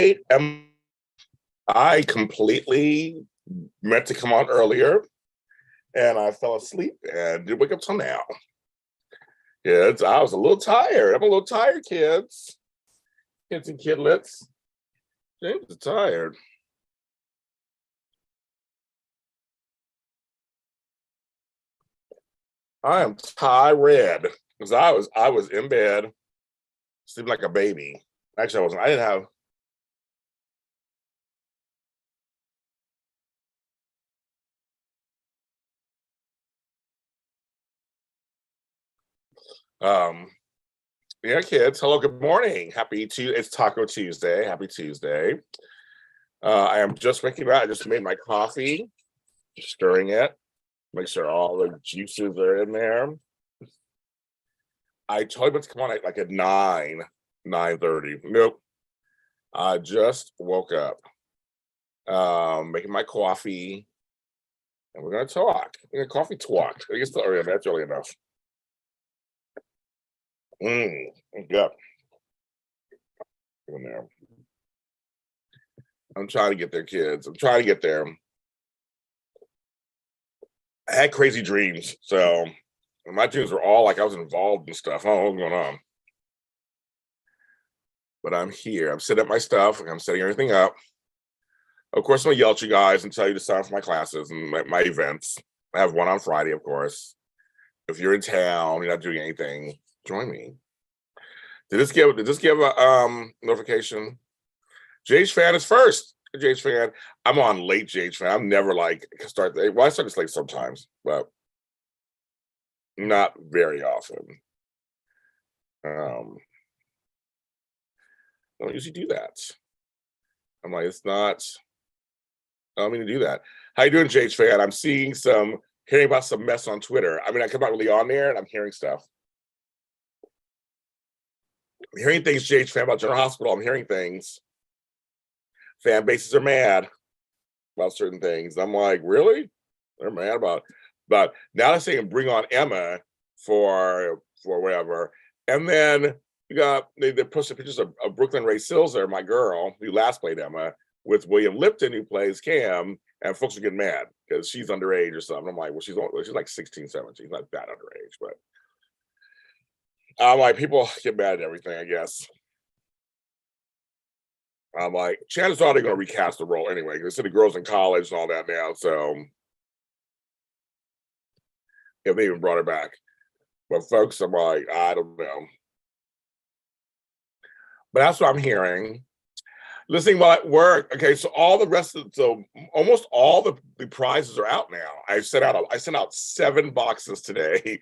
I completely meant to come on earlier and I fell asleep and didn't wake up till now. Kids, I was a little tired. I'm a little tired, kids. Kids and kidlets. James is tired. I am tired because I was in bed, sleeping like a baby. Actually, I wasn't. I didn't have. Yeah, kids. Hello, good morning. Happy Tuesday. It's Taco Tuesday. Happy Tuesday. I am just making that. I just made my coffee, stirring it, make sure all the juices are in there. I told him to come on like at 9:30. Nope. I just woke up. Making my coffee, and we're gonna talk. We're gonna coffee talk. I guess that's early enough. Yeah. In there. I'm trying to get there, kids. I'm trying to get there. I had crazy dreams, so my dreams were all like I was involved in stuff. I don't know what's going on. But I'm here. I'm setting up my stuff. I'm setting everything up. Of course, I'm gonna yell at you guys and tell you to sign up for my classes and my events. I have one on Friday, of course. If you're in town, you're not doing anything, join me. Did this give a notification? JH Fan is first. JH Fan. I'm on late JH Fan. I'm never like start. Well, I start this late sometimes, but not very often. Don't usually do that. I'm like, it's not. I don't mean to do that. How you doing, JH Fan? I'm hearing about some mess on Twitter. I mean, I come out really on there and I'm hearing stuff. I'm hearing things, JH Fan, about General Hospital. I'm hearing things. Fan bases are mad about certain things. I'm like, really? They're mad about. But now they're saying bring on Emma for whatever. And then they posted pictures of Brooklyn Ray Silzer, my girl, who last played Emma, with William Lipton, who plays Cam, and folks are getting mad because she's underage or something. I'm like, well, she's like 16, 17, not that underage, but I'm like, people get mad at everything, I guess. I'm like, chances are they're going to recast the role anyway, because the girl's in college and all that now. So if they even brought her back. But folks, I'm like, I don't know. But that's what I'm hearing. Listening while at work. Okay, so almost all the prizes are out now. I sent out 7 boxes today.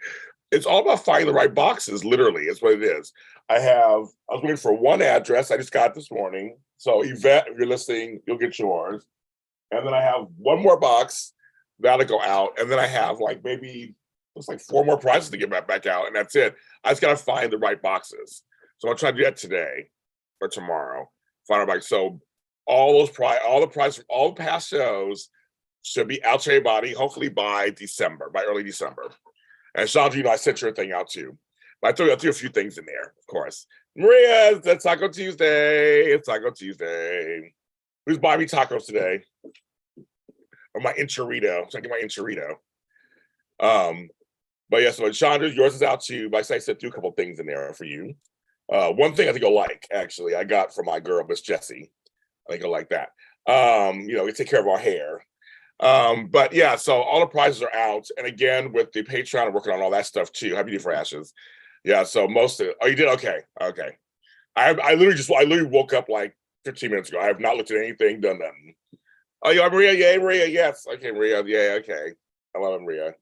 It's all about finding the right boxes, literally, is what it is. I was waiting for one address. I just got it this morning. So Yvette, if you're listening, you'll get yours. And then I have one more box that'll go out. And then I have like maybe looks like 4 more prizes to get back out. And that's it. I just gotta find the right boxes. So I'll try to do that today or tomorrow. Find out so all the prizes from all the past shows should be out to everybody, hopefully by early December. And Chandra, I sent your thing out too. But I threw a few things in there, of course. Maria, it's Taco Tuesday. It's Taco Tuesday. Who's buying me tacos today? Or my enchilada. So I get my enchilada. But yeah, so Chandra, yours is out too. Like I said, threw a couple things in there for you. One thing I think you'll like, actually, I got from my girl, Miss Jessie. I think you'll like that. We take care of our hair. But yeah, so all the prizes are out. And again, with the Patreon, I'm working on all that stuff too. Happy New Year for Ashes. Yeah, so most of it. Oh, you did? Okay. I literally woke up like 15 minutes ago. I have not looked at anything, done nothing. Oh, yeah, Maria, yay, Maria, yes. Okay, Maria, yeah, okay. I love Maria.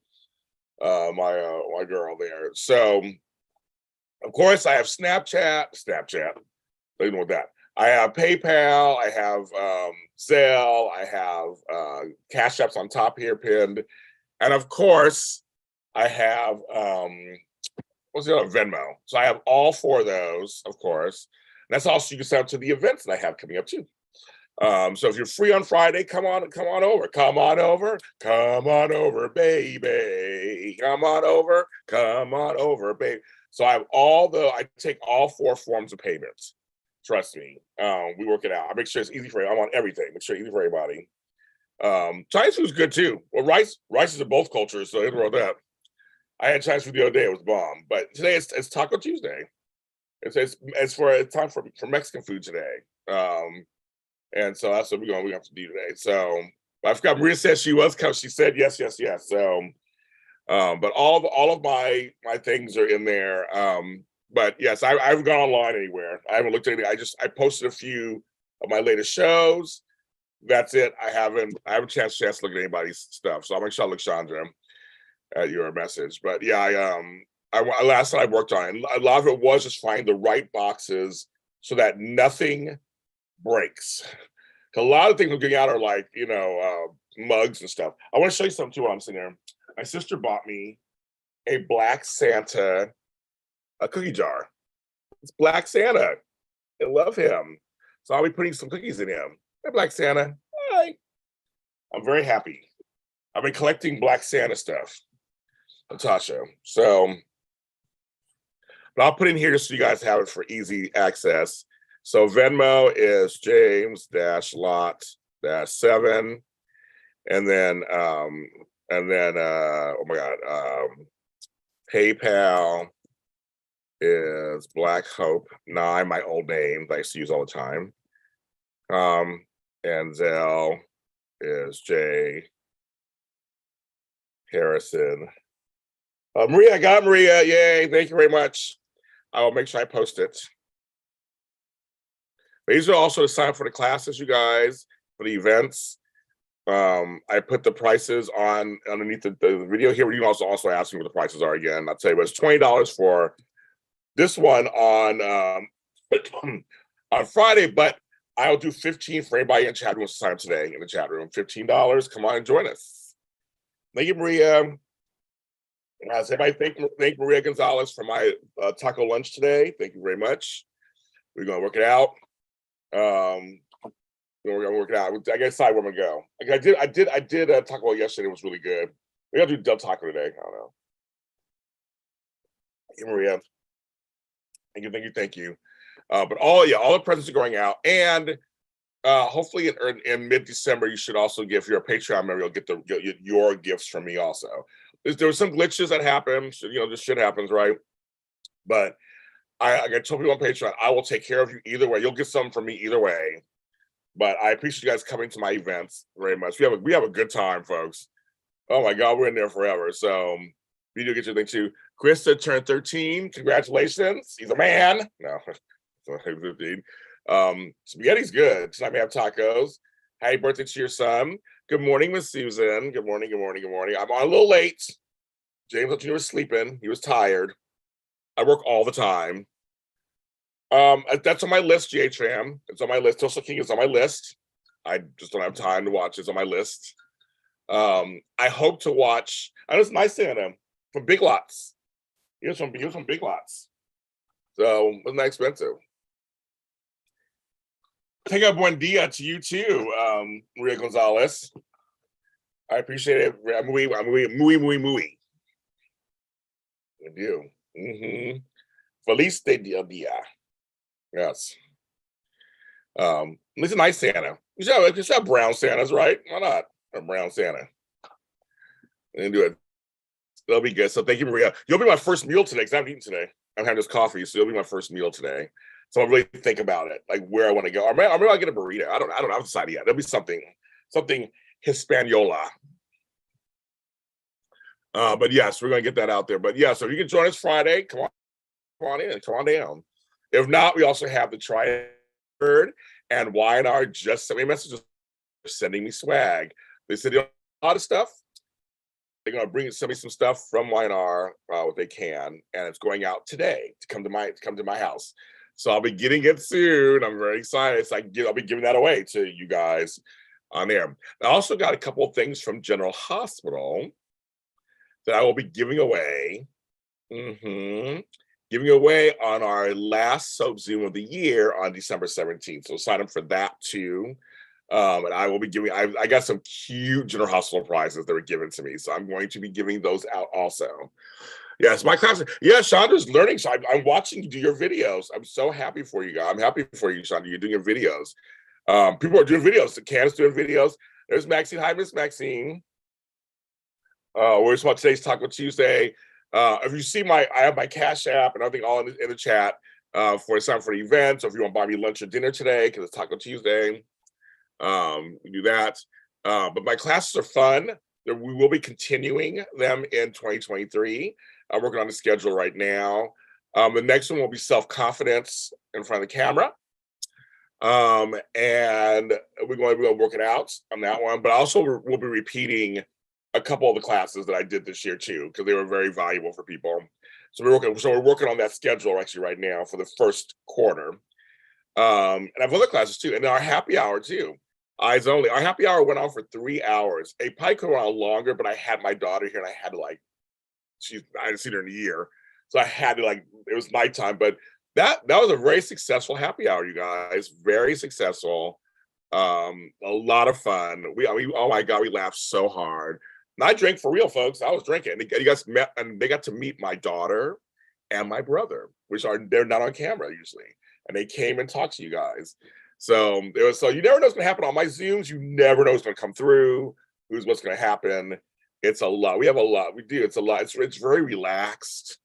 My girl there. So of course I have Snapchat. Don't even know what that. I have PayPal, I have Zelle, I have CashAPPs on top here pinned. And of course, I have what's the other? Venmo. So I have all 4 of those, of course. And that's also you can send up to the events that I have coming up too. So if you're free on Friday, come on over, baby. Come on over, baby. So I take all 4 forms of payments. Trust me. We work it out. I make sure it's easy for you. I want everything. Make sure it's easy for everybody. Chinese food's good too. Well, rice is in both cultures, so ain't wrong with that. I had Chinese food the other day. It was bomb. But today it's Taco Tuesday. It's time for Mexican food today. And so that's what we have to do today. So I forgot Maria said she was coming. She said yes. So but all of my things are in there. But yes, I haven't gone online anywhere. I haven't looked at anything. I posted a few of my latest shows. That's it. I haven't chance to look at anybody's stuff. So I'll make sure I look Chandra at your message. But yeah, I last night I worked on it. A lot of it was just finding the right boxes so that nothing breaks. A lot of things I'm getting out are like, mugs and stuff. I want to show you something too while I'm sitting there. My sister bought me a Black Santa, a cookie jar. It's Black Santa. I love him. So I'll be putting some cookies in him. Hey, Black Santa. Hi. I'm very happy. I've been collecting Black Santa stuff, Natasha. So, but I'll put in here just so you guys have it for easy access. So Venmo is James-Lott-7. And then, oh my God, PayPal is blakhopela, my old name that I used to use all the time. And Zelle is J Harrison. Maria, I got Maria. Yay! Thank you very much. I will make sure I post it. These are also to sign up for the classes, you guys, for the events. I put the prices on underneath the video here. You can also ask me what the prices are again. I'll tell you, but it's $20 for this one on on Friday, but I'll do $15 for anybody in chat room to sign up today in the chat room. $15. Come on and join us. Thank you, Maria. Everybody thank Maria Gonzalez for my taco lunch today. Thank you very much. We're gonna work it out. We're gonna work it out. I gotta decide where I'm gonna go. Like I did Taco Bell yesterday. It was really good. We gotta do Del Taco today. I don't know. Hey, Maria. Thank you. But all the presents are going out, and hopefully in mid-December you should also give, if you're a Patreon member, you'll get your gifts from me also. There were some glitches that happened. This shit happens, right? But I told people on Patreon, I will take care of you either way. You'll get something from me either way. But I appreciate you guys coming to my events very much. We have a good time, folks. Oh my God, we're in there forever. So you do get your thing too. Krista turned 13. Congratulations. He's a man. No, 15. Spaghetti's good. Tonight we have tacos. Happy birthday to your son. Good morning, Miss Susan. Good morning. I'm on a little late. James thought you were sleeping. He was tired. I work all the time. That's on my list, GHM. It's on my list. Tulsa King is on my list. I just don't have time to watch. It's on my list. I hope to watch. I know it's nice Santa from Big Lots. He was from Big Lots. So it wasn't that expensive. Take a buen dia to you too, Maria Gonzalez. I appreciate it. Muy. I do. Feliz de dia. Yes. It's a nice Santa. You should have brown Santas, right? Why not? A brown Santa. And do it. That'll be good. So thank you, Maria. You'll be my first meal today because I haven't eaten today. I'm having this coffee, so you'll be my first meal today. So I'll really think about it, like where I want to go. Or maybe I'll get a burrito. I don't know. I've decided yet. There'll be something Hispaniola. But yes, we're gonna get that out there. But yeah, so if you can join us Friday, come on in, come on down. If not, we also have the Teriah and Y&R just sent me messages sending me swag. They said a lot of stuff. They're gonna send me some stuff from Y&R, what they can, and it's going out today to come to my house. So I'll be getting it soon. I'm very excited. So I'll be giving that away to you guys on there. I also got a couple of things from General Hospital that I will be giving away. Giving away on our last Soap Zoom of the year on December 17th. So sign up for that too. And I will be giving, I got some cute General Hospital prizes that were given to me. So I'm going to be giving those out also. Yes, my class. Yeah, Chandra's learning. So I'm watching you do your videos. I'm so happy for you guys. I'm happy for you, Chandra. You're doing your videos. People are doing videos. Candace doing videos. There's Maxine. Hi, Miss Maxine. We're just about today's Taco Tuesday. If you see I have my Cash App and everything all in the chat for sign for the event. So if you want to buy me lunch or dinner today, because it's Taco Tuesday, we do that. But my classes are fun. We will be continuing them in 2023. I'm working on the schedule right now. The next one will be self-confidence in front of the camera. And we're going to work it out on that one. But also we'll be repeating a couple of the classes that I did this year too, because they were very valuable for people. So we're working on that schedule actually right now for the first quarter. And I have other classes too, and our happy hour too. Eyes only. Our happy hour went on for 3 hours. It probably could have gone on longer, but I had my daughter here, and I had to I hadn't seen her in a year, so I had to it was nighttime. But that was a very successful happy hour, you guys. Very successful. A lot of fun. We oh my God, we laughed so hard. And I drank for real, folks. I was drinking. You guys met, and they got to meet my daughter and my brother, they're not on camera usually, and they came and talked to you guys. So you never know what's going to happen on my Zooms. You never know what's going to come through. What's going to happen. It's a lot. We have a lot. We do. It's a lot. It's very relaxed.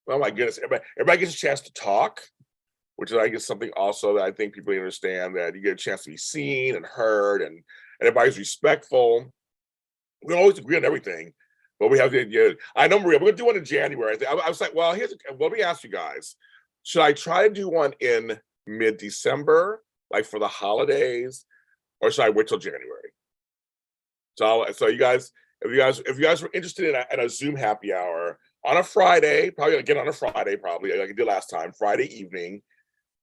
Oh my goodness. Everybody gets a chance to talk, which I guess something also that I think people understand, that you get a chance to be seen and heard, and everybody's respectful. We don't always agree on everything, but we have to. I know, Maria, we're going to do one in January. I was like, well, let me ask you guys. Should I try to do one in mid-December, like for the holidays, or should I wait till January? So you guys, if you guys were interested in a Zoom happy hour on a Friday, probably again on a Friday, probably like I did last time, Friday evening.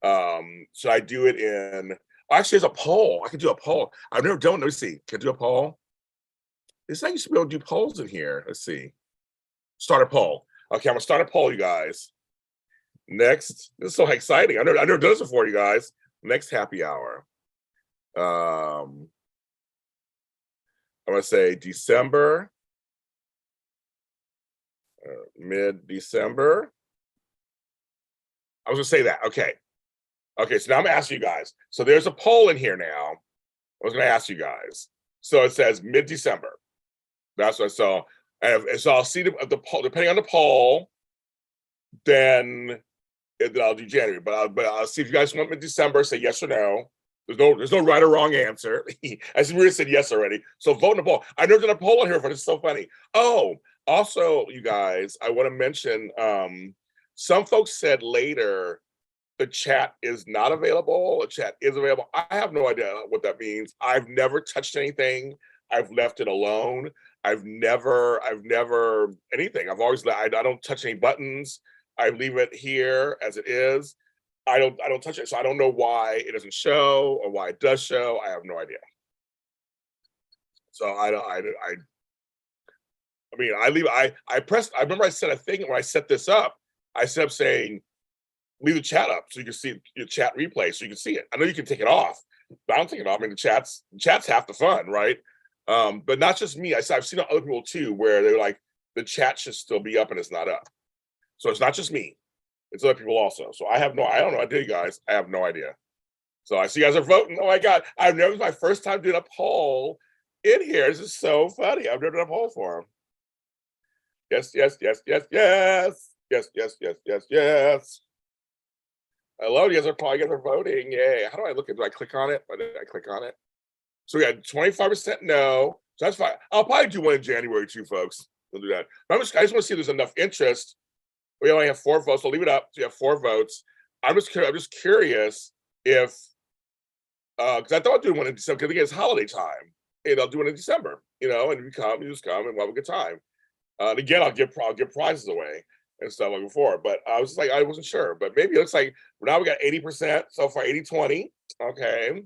Should I do it in? Actually, there's a poll. I could do a poll. I've never done. Let me see. Can I do a poll? This thing used to be able to do polls in here. Let's see. Start a poll. Okay, I'm gonna start a poll, you guys. Next, this is so exciting. I've never done this before, you guys. Next happy hour. I'm gonna say December, mid-December. I was gonna say that. Okay. Okay, so now I'm gonna ask you guys. So there's a poll in here now. I was gonna ask you guys. So it says mid-December. That's what I saw. And so I'll see the poll, depending on the poll, then I'll do January. But I'll see if you guys want mid-December, say yes or no. There's no right or wrong answer. I see we said yes already. So vote in the poll. I've never done a poll on here before. It's so funny. Oh, also, you guys, I want to mention some folks said later the chat is not available. The chat is available. I have no idea what that means. I've never touched anything. I've left it alone. I've never anything. I've always I don't touch any buttons. I leave it here as it is. I don't touch it, so I don't know why it doesn't show or why it does show. I have no idea. So I mean, I pressed. I remember I set a thing when I set this up. I set up saying, leave the chat up so you can see your chat replay, so you can see it. I know you can take it off, but I don't take it off. I mean, the chat's half the fun, right? But not just me. I've seen other people too, where they're like, the chat should still be up and it's not up. So it's not just me. It's other people also. So I don't know idea, you guys. I have no idea. So I see you guys are voting. Oh my God. It was my first time doing a poll in here. This is so funny. I've never done a poll for them. Yes, yes, yes, yes, yes. Yes, yes, yes, yes, yes. Hello, you guys are voting. Yay. How do I look at it? Do I click on it? Why did I click on it? So we got 25% no. So that's fine. I'll probably do one in January too, folks. We'll do that. But I just want to see if there's enough interest. We only have 4 votes. I'll leave it up. So you have 4 votes. I'm just curious if, because I thought I'd do one in December, because again, it's holiday time. And I'll do it in December, and if you come, you just come and we'll have a good time. And again, I'll give prizes away and stuff like before. But I was just like, I wasn't sure. But maybe it looks like now we got 80% so far, 80-20. Okay.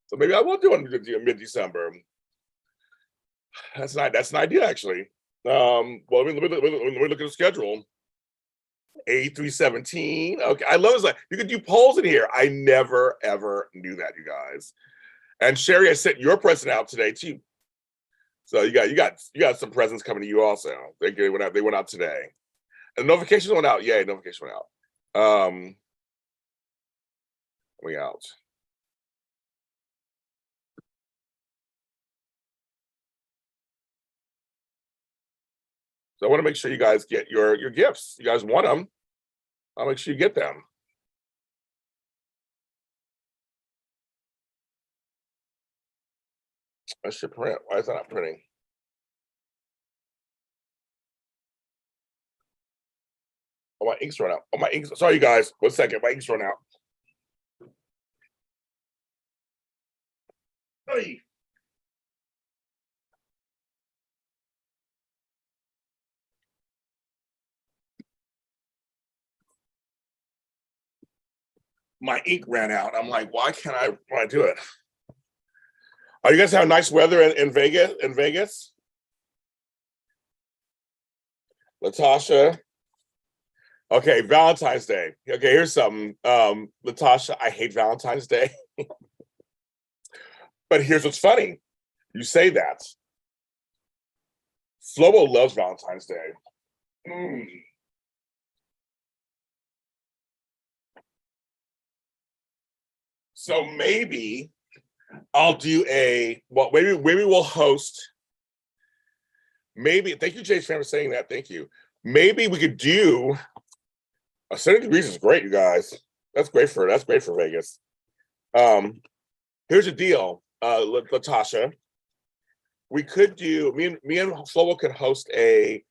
So maybe I will do it in mid-December. That's an idea, actually. Well, let me look at the schedule. 8-3-17. Okay, I love this. You can do polls in here. I never ever knew that, you guys. And Sherry, I sent your present out today too. So you got some presents coming to you also. They went out today. The notification went out. Yay, notification went out. We out. So I want to make sure you guys get your gifts. You guys want them. I'll make sure you get them. That should print. Why is that not printing? Oh, my ink's run out. Oh, my ink's. Sorry, you guys. 1 second. My ink's run out. Hey. My ink ran out. I'm like, why can't I do it? Oh, you guys have nice weather in Vegas? In Vegas, Latasha. Okay, Valentine's Day. Okay, here's something. Latasha, I hate Valentine's Day. But here's what's funny. You say that. Flobo loves Valentine's Day. So maybe I'll do maybe we'll host. Maybe, thank you, JLJ, for saying that. Thank you. Maybe we could do 70 degrees is great, you guys. That's great for Vegas. Here's the deal, Latasha. We could do me and Flobo could host a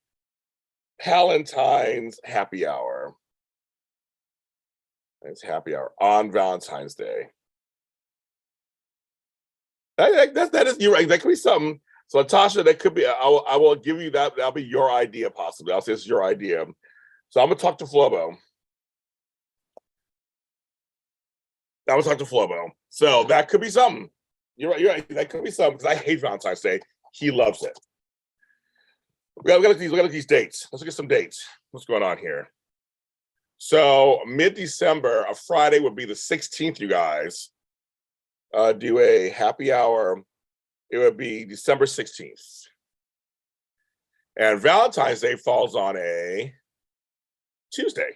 Valentine's happy hour. It's happy hour on Valentine's Day. That is, you're right. That could be something. So Latasha, that could be. I will give you that. That'll be your idea, possibly. I'll say it's your idea. So I'm gonna talk to Flobo. So that could be something. You're right. That could be something because I hate Valentine's Day. He loves it. We got these dates. Let's look at some dates. What's going on here? So mid-December, a Friday would be the 16th, you guys. Do a happy hour. It would be December 16th. And Valentine's Day falls on a Tuesday.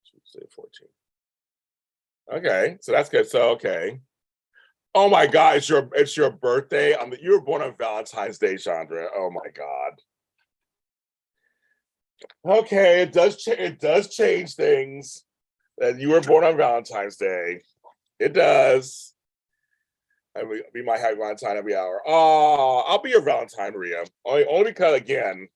Tuesday 14th. Okay, so that's good. So okay. Oh my God, it's your birthday. You were born on Valentine's Day, Chandra. Oh my God. Okay, it does change things that you were born on Valentine's Day. It does. And we might have Valentine every hour. Oh, I'll be your Valentine, Maria. Only because, again,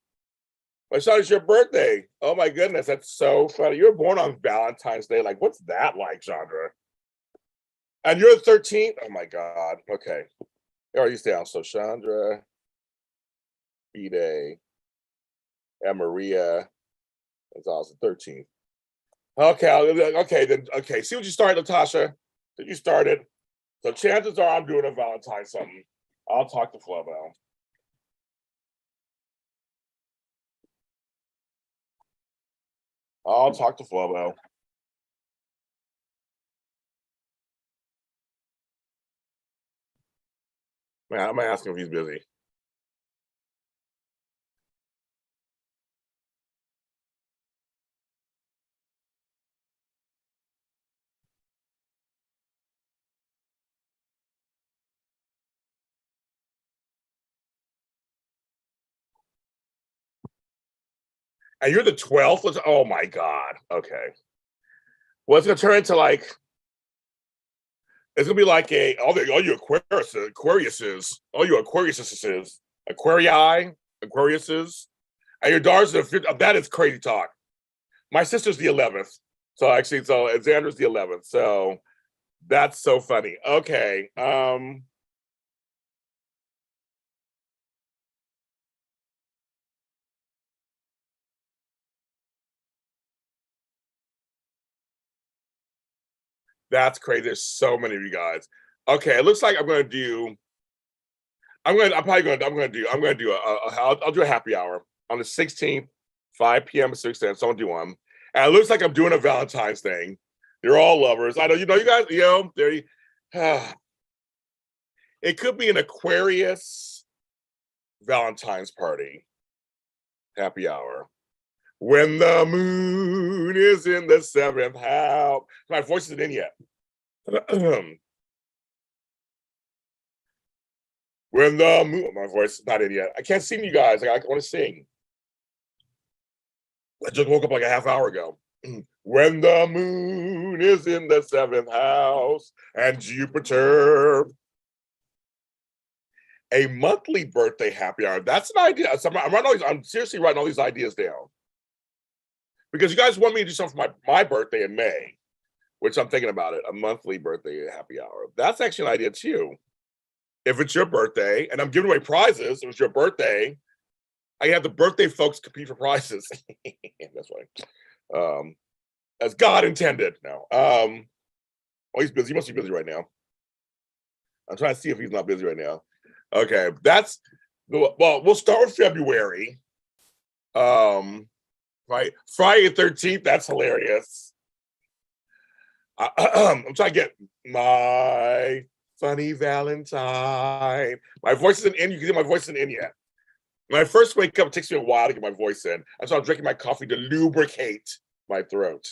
my son, it's your birthday. Oh my goodness, that's so funny. You were born on Valentine's Day. Like, what's that like, Chandra? And you're the 13th? Oh my God. Okay. Here are you down. So Chandra, B-Day, and Maria. That's also 13th. Okay, then okay. See what you started, Latasha? You started. So chances are I'm doing a Valentine's something. I'll talk to Flobo. I'll talk to Flobo. Man, I'm gonna ask him if he's busy. And you're the 12th? Oh my God. Okay. Well, it's gonna turn into like it's gonna be like all you Aquariuses, Aquariuses, and your daughter's that is crazy talk. My sister's the 11th, so Xander's the 11th, so that's so funny. Okay, that's crazy. There's so many of you guys. Okay, it looks like I'm probably gonna do I'll do a happy hour on the 16th, 5 p.m. to 6 a.m. So I'm gonna do one. And it looks like I'm doing a Valentine's thing. You're all lovers. I know, you guys, it could be an Aquarius Valentine's party. happy hour. When the moon is in the 7th house. My voice isn't in yet. When the moon, my voice is not in yet. I can't sing, you guys. I want to sing. I just woke up like a half hour ago. When the moon is in the 7th house and Jupiter. A monthly birthday happy hour. That's an idea. I'm seriously writing all these ideas down. Because you guys want me to do something for my birthday in May, which I'm thinking about it. A monthly birthday happy hour. That's actually an idea too. If it's your birthday, and I'm giving away prizes, if it's your birthday, I have the birthday folks compete for prizes. That's right. As God intended. No. Oh, he's busy. He must be busy right now. I'm trying to see if he's not busy right now. Okay, well, we'll start with February. Right, Friday the 13th. That's hilarious. I'm trying to get my funny Valentine. My voice isn't in. You can see my voice isn't in yet. When I first wake up, it takes me a while to get my voice in. And so I'm drinking my coffee to lubricate my throat.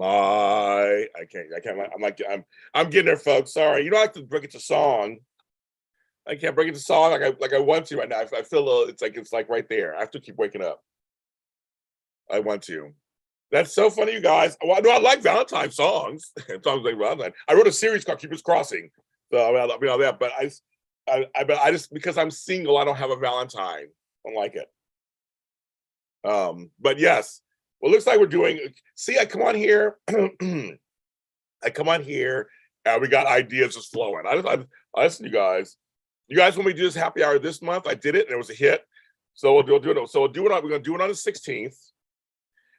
I can't. I'm getting there, folks. Sorry, you don't have to bring it to song. I can't bring it to song like I want to right now. I feel a little. It's like right there. I have to keep waking up. I want to. That's so funny, you guys. Well, no, I like Valentine songs. Songs like Valentine. I wrote a series called Cupid's Crossing. So I mean, that. But I just because I'm single, I don't have a Valentine. I don't like it. But yes. Well, it looks like we're doing. See, I come on here. I come on here, and we got ideas just flowing. I listen, you guys. You guys want me to do this happy hour this month? I did it, and it was a hit. So we'll do it. So we're going to do it on the 16th,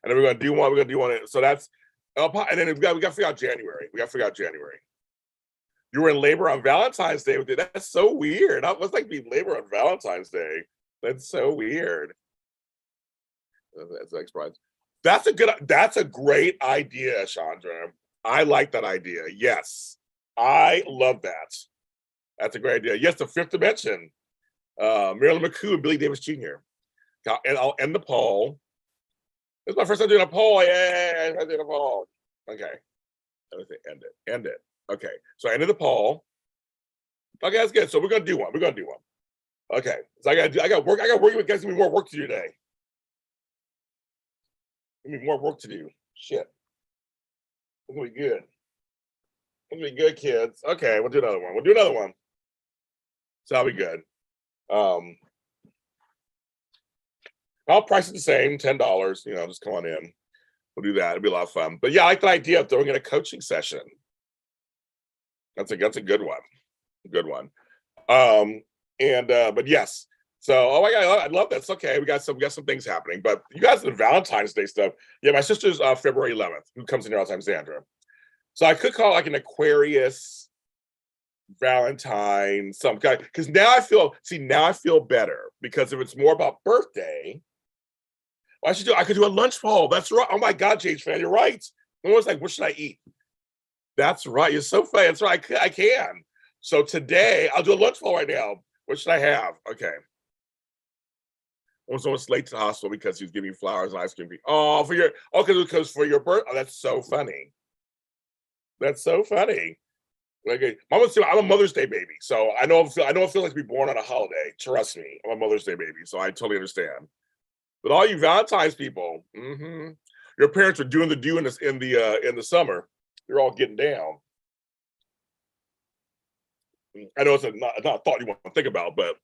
and then we're going to do one. We're going to do one. So that's, and then we got to figure out January. We got to figure out January. You were in labor on Valentine's Day with it. That's so weird. What's like being labor on Valentine's Day? That's so weird. That's like surprise. That's a great idea, Chandra. I like that idea. Yes. I love that. That's a great idea. Yes, the fifth dimension. Marilyn McCoo and Billy Davis Jr. And I'll end the poll. This is my first time doing a poll. Yay, I'm doing a poll. Okay. End it. Okay. So I ended the poll. Okay, that's good. So we're gonna do one. Okay. So I got work. You guys give me more work to do today. Give me more work to do. Shit. It's gonna be good. It's gonna be good, kids. Okay, we'll do another one. So that'll be good. I'll price it the same, $10. Just come on in. We'll do that. It'll be a lot of fun. But yeah, I like the idea of throwing in a coaching session. That's a good one. Good one. But yes. So oh my God, I love that. It's okay. We got some things happening. But you guys the Valentine's Day stuff. Yeah, my sister's February 11th, who comes in here all the time, Sandra. So I could call it like an Aquarius Valentine, some guy, because now I feel better because if it's more about birthday, I could do a lunch poll. That's right. Oh my God, JH fan, you're right. One was like, what should I eat? That's right. You're so funny. That's right. I can. So today I'll do a lunch poll right now. What should I have? Okay. I was almost late to the hospital because he was giving me flowers and ice cream. Because for your birthday. Oh, that's so funny. That's so funny. Okay, I'm a Mother's Day baby, so I know it feels like to be born on a holiday. Trust me, I'm a Mother's Day baby, so I totally understand. But all you Valentine's people, your parents are doing the do in the summer. You're all getting down. I know it's not a thought you want to think about, but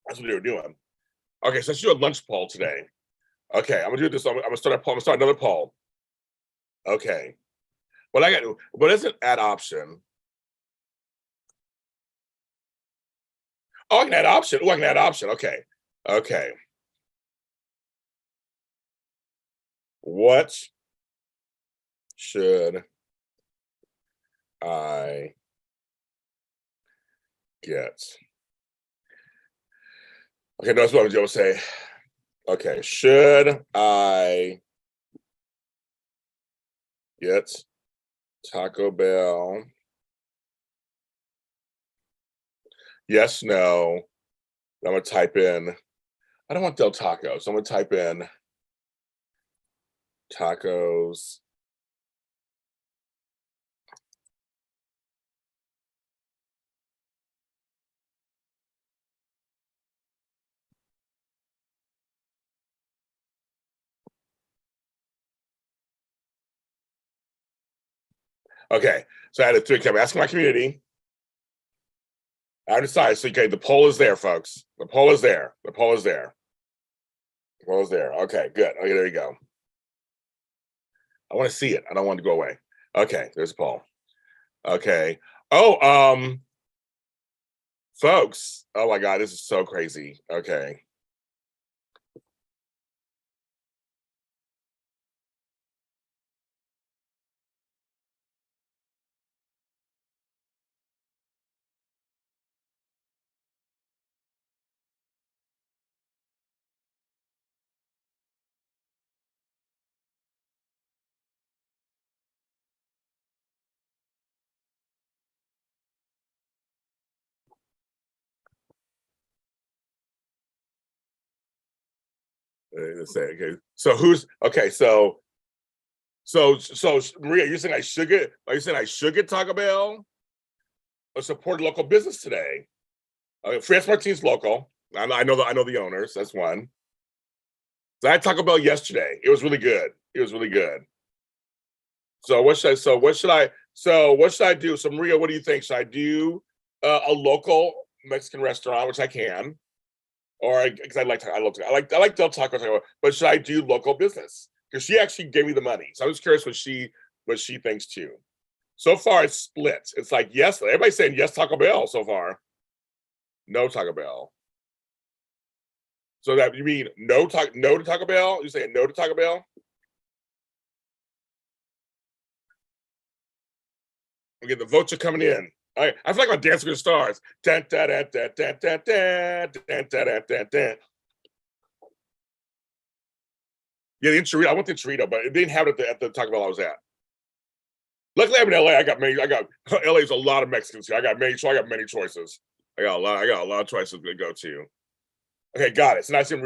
that's what they were doing. Okay, so let's do a lunch poll today. Okay, I'm gonna do this. I'm gonna start a poll. I'm gonna start another poll. Okay, what is an add option? Oh, I can add option. Oh, I can add option. Okay. What should I get? Okay, that's what I was going to say. Okay, should I get Taco Bell? Yes, no. I'm going to type in I don't want Del Taco, so I'm gonna type in tacos. Okay, so I had a three. I'm asking my community. I decided. So okay, the poll is there, folks. The poll is there. The poll is there. The poll is there. Okay, good. Okay, there you go. I want to see it. I don't want to go away. Okay, there's the poll. Okay. Oh, folks. Oh my God, this is so crazy. Okay. Let's say okay. So who's okay? So Maria, you're saying I should get? Are you saying I should get Taco Bell or support local business today? France Martin's local. I know the owners. That's one. So I had Taco Bell yesterday. It was really good. It was really good. So what should I? So what should I? So what should I do? So Maria, what do you think? Should I do a local Mexican restaurant, which I can, or because I like Del Taco, but should I do local business? Because she actually gave me the money, so I was curious what she thinks too. So far, it's split. It's like yes, everybody's saying yes Taco Bell so far. No Taco Bell. So that you mean no to Taco Bell? You saying no to Taco Bell? Okay, the votes are coming in. I feel like I'm Dancing with the Stars. Dun, dun, dun, dun, dun, dun, dun, dun, dun, dun, dun, dun. Yeah, the Chorito. I want the Chorito, but it didn't have it at the Taco Bell I was at. Luckily, I'm in LA. I got LA's a lot of Mexicans here. I got many choices. I got a lot of choices to go to. Okay, got it. So now I see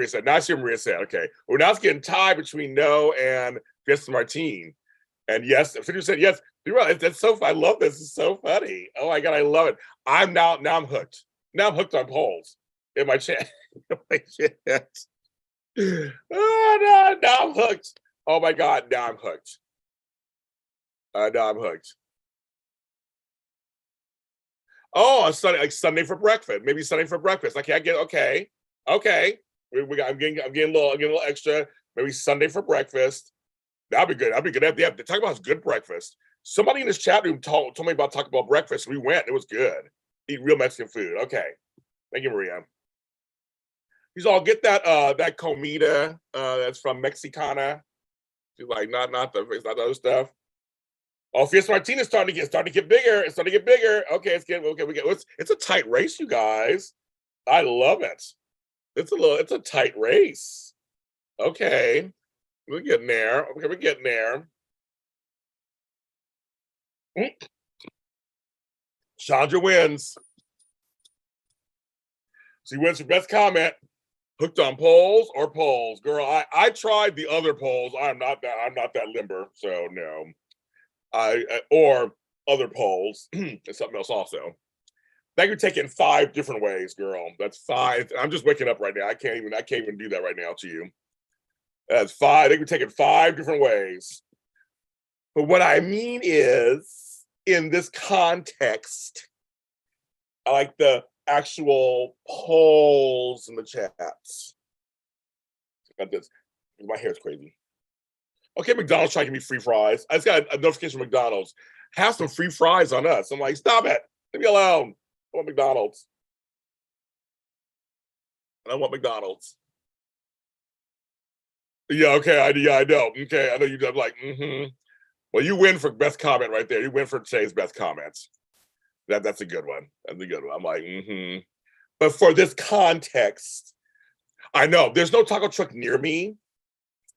Maria said. Okay, well now it's getting tied between no and Fiesta Martin. And yes, 50% yes. You're right. That's so fun. I love this. It's so funny. Oh my God, I love it. Now I'm hooked. Now I'm hooked on polls in my chat. Oh, no, now I'm hooked. Oh my God, now I'm hooked. Now I'm hooked. Oh, a Sunday, like Sunday for breakfast. Maybe Sunday for breakfast. Like, I get okay. I'm getting a little extra. Maybe Sunday for breakfast. That'd be good. That'd be good. Yeah, talk about good breakfast. Somebody in this chat room told me about Taco Bell breakfast. We went. It was good. Eat real Mexican food. Okay. Thank you, Maria. He's all get that comida that's from Mexicana. She's like not the other stuff. Oh, Fiesta Martinez starting to get bigger. It's starting to get bigger. Okay, it's a tight race, you guys. I love it. It's a tight race. Okay. We're getting there. Okay, we're getting there. Chandra wins. She wins for best comment. Hooked on polls or polls, girl. I tried the other polls. I'm not that limber, so no. Or other polls. It's something else also. That could take in 5 different ways, girl. That's 5. I'm just waking up right now. I can't even do that right now to you. That's 5. They could take it 5 different ways. But what I mean is, in this context, I like the actual polls in the chats. Got this. My hair's crazy. Okay, McDonald's trying to give me free fries. I just got a notification from McDonald's. Have some free fries on us. I'm like, stop it. Leave me alone. I want McDonald's. And I want McDonald's. Yeah, okay. I know. Okay, I know you. I'm like, Well, you win for best comment right there. You win for today's best comments. That's a good one. That's a good one. I'm like, But for this context, I know there's no taco truck near me,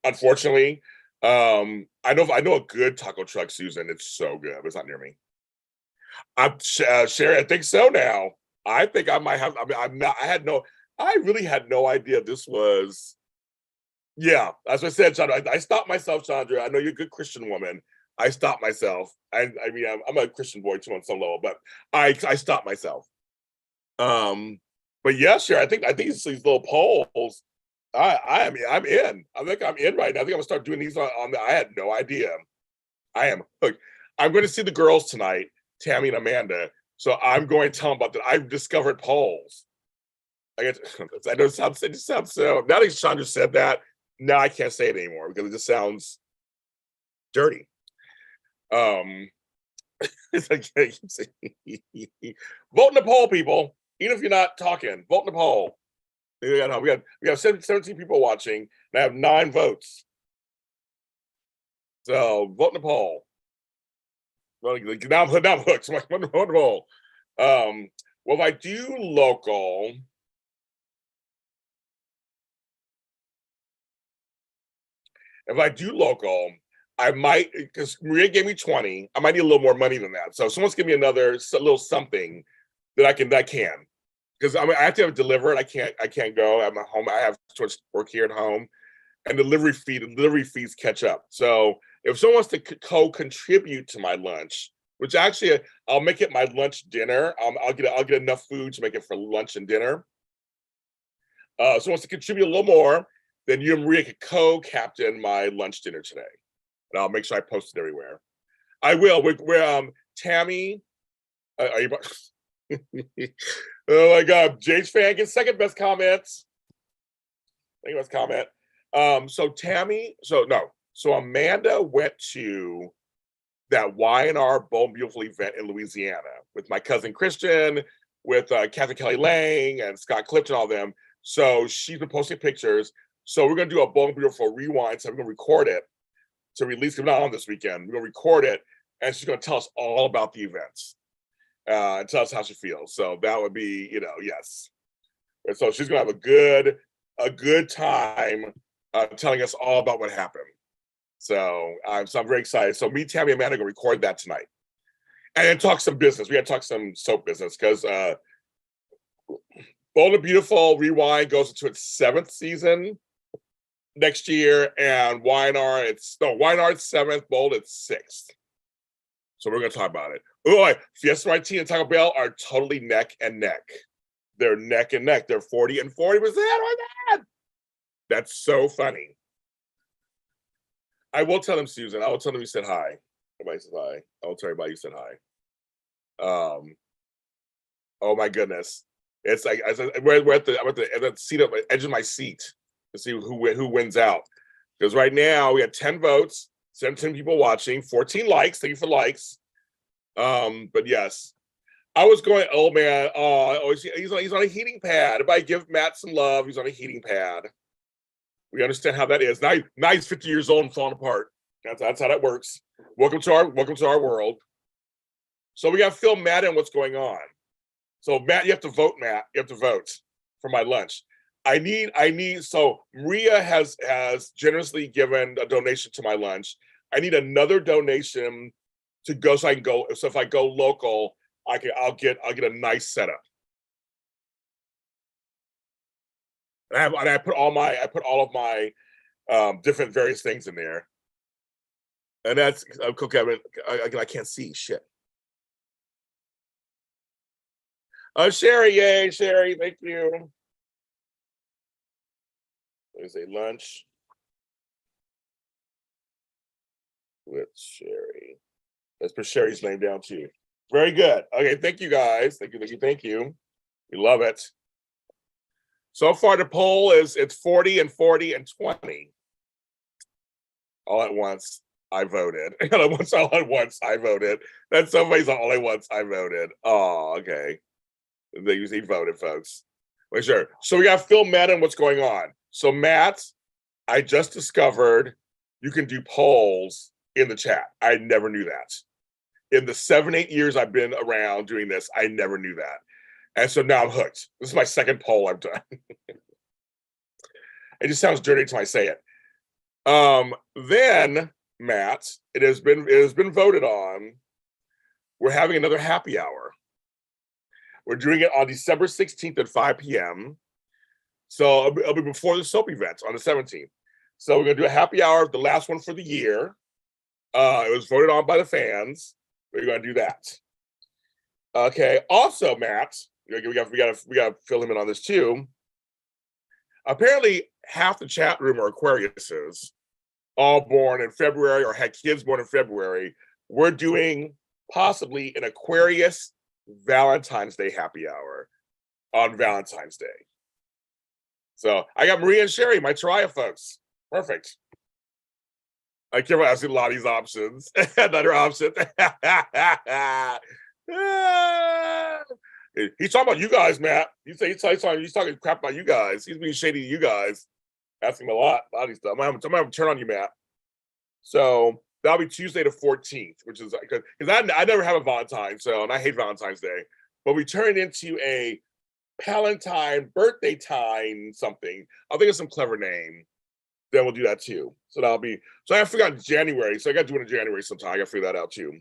unfortunately. I know a good taco truck, Susan. It's so good, but it's not near me. I'm Sherry. I think so now. I think I might have. I mean, I'm not. I had no. I really had no idea this was. Yeah, as I said, Chandra, I stopped myself, Chandra. I know you're a good Christian woman. I stopped myself. I mean, I'm a Christian boy too on some level, but I stopped myself. Um, but yeah, sure. I think these little polls. I mean, I'm in. I think I'm in right now. I think I'm gonna start doing these on the. I had no idea. I am hooked. I'm going to see the girls tonight, Tammy and Amanda. So I'm going to tell them about that. I've discovered polls. I guess I know it just sounds so. Now that Chandra said that, now I can't say it anymore because it just sounds dirty. It's like vote in the poll, people. Even if you're not talking, vote in the poll. We got 17 people watching, and I have 9 votes. So vote in the poll. Well, now I'm hooked. So vote in the poll. Well, if I do local, I might, because Maria gave me 20. I might need a little more money than that. So if someone's give me another little something that I can. Because I have to have it delivered. I can't go. I'm at home. I have to work here at home, and delivery fees catch up. So if someone wants to co-contribute to my lunch, which actually I'll make it my lunch dinner. I'll get enough food to make it for lunch and dinner. Someone wants to contribute a little more, then you and Maria could co-captain my lunch dinner today, and I'll make sure I post it everywhere. I will. We're Tammy. Are you? Oh my God, JLJ Fan gets second best comments. Second best comment. So Amanda went to that Y&R Bold and Beautiful event in Louisiana with my cousin Christian, with Kathy Kelly Lang and Scott Clifton, all them. So she's been posting pictures. So we're gonna do a Bold and Beautiful rewind. So we're gonna record it to release it, not on this weekend. We're gonna record it, and she's gonna tell us all about the events. And tell us how she feels. So that would be, yes. And so she's gonna have a good time telling us all about what happened. So I'm very excited. So me, Tammy, and Amanda are gonna record that tonight, and then talk some business. We gotta talk some soap business because Bold and Beautiful Rewind goes into its 7th season next year, and Y&R it's 7th, Bold it's 6th. So we're gonna talk about it. Oh, Fiesta Martini and Taco Bell are totally neck and neck. They're neck and neck. They're 40 and 40%. Oh my God. That's so funny. I will tell them, Susan. I will tell them you said hi. Everybody said hi. I will tell everybody you said hi. Oh my goodness. It's like we're at the seat of edge of my seat to see who wins out. Because right now we have 10 votes, 17 people watching, 14 likes. Thank you for likes. But yes, I was going, oh man, he's on a heating pad. If I give Matt some love, he's on a heating pad. We understand how that is. Now he's 50 years old and falling apart. That's how that works. Welcome to our world. So we got Phil Madden. What's going on? So Matt, you have to vote. Matt, you have to vote for my lunch. I need. So Maria has generously given a donation to my lunch. I need another donation to go so I can go. So if I go local, I'll get a nice setup. And I put all of my different various things in there. And that's okay. I can't see shit. Sherry, yay, Sherry, thank you. There's a lunch with Sherry. Let's put Sherry's name down too. Very good. Okay, thank you guys. Thank you. We love it. So far the poll is it's 40 and 40 and 20. All at once, I voted. All at once, I voted. Then somebody's all at once, I voted. Oh, okay. They usually voted, folks. Well, sure. So we got Phil Madden. What's going on? So Matt, I just discovered you can do polls in the chat. I never knew that. In the 7-8 years I've been around doing this, I never knew that. And so now I'm hooked. This is my second poll I've done. It just sounds dirty until I say it. Then, Matt, it has been voted on. We're having another happy hour. We're doing it on December 16th at 5 p.m. So it'll be before the soap event on the 17th. So we're gonna do a happy hour, the last one for the year. It was voted on by the fans. We're gonna do that. Okay. Also, Matt, we gotta fill him in on this too. Apparently, half the chat room are Aquariuses, all born in February or had kids born in February. We're doing possibly an Aquarius Valentine's Day happy hour on Valentine's Day. So I got Maria and Sherry, my Teriah folks. Perfect. I care about asking Lottie's options. Another option. He's talking about you guys, Matt. He's talking crap about you guys. He's being shady to you guys. Asking him a lot of stuff. I'm gonna have to turn on you, Matt. So that'll be Tuesday the 14th, which is because I never have a Valentine, and I hate Valentine's Day. But we turn it into a Palentine, birthday time, something. I'll think of some clever name. Then we'll do that too. So that'll be. So I forgot January. So I got to do it in January sometime. I got to figure that out too.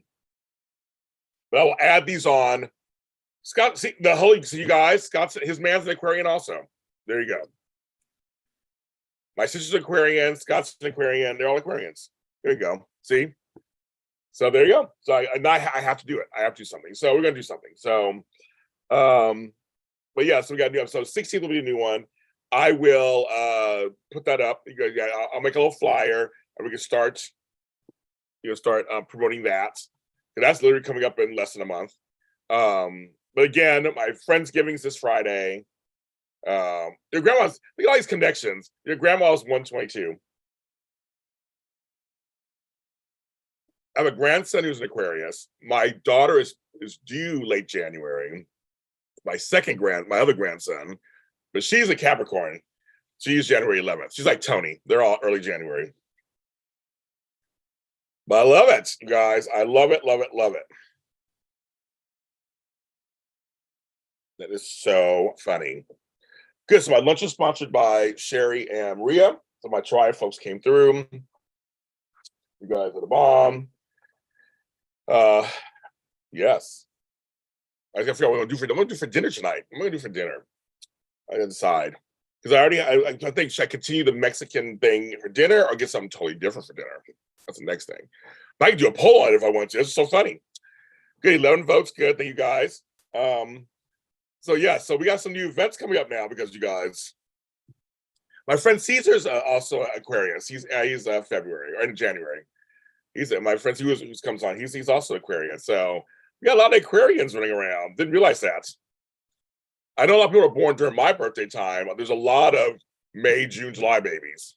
But I will add these on. Scott, see you guys. Scott's his man's an Aquarian also. There you go. My sister's an Aquarian. Scott's an Aquarian. They're all Aquarians. There you go. See. So there you go. So I have to do it. I have to do something. So we're gonna do something. So, but yeah. So we got to do episode 16th will be a new one. I will put that up. I'll make a little flyer, and we can start. Promoting that. And that's literally coming up in less than a month. But again, my Friendsgiving is this Friday. Your grandma's, look at all these connections. Your grandma's 122. I have a grandson who's an Aquarius. My daughter is due late January. My other grandson, but she's a Capricorn. She's January 11th. She's like Tony. They're all early January. But I love it, guys. I love it, love it, love it. That is so funny. Good. So my lunch is sponsored by Sherry and Maria. So my Teriah folks came through. You guys are the bomb. Yes. I gotta figure out what I'm gonna do for dinner tonight. I'm gonna do for dinner. I gotta decide. Because I think, should I continue the Mexican thing for dinner or get something totally different for dinner? That's the next thing. But I can do a poll on it if I want to. It's so funny. Good, 11 votes. Good. Thank you guys. So yeah, so we got some new events coming up now because you guys. My friend Caesar's also Aquarius. He's February or in January. He's my friend who comes on. He's also Aquarius. So we got a lot of Aquarians running around. Didn't realize that. I know a lot of people are born during my birthday time. There's a lot of May, June, July babies.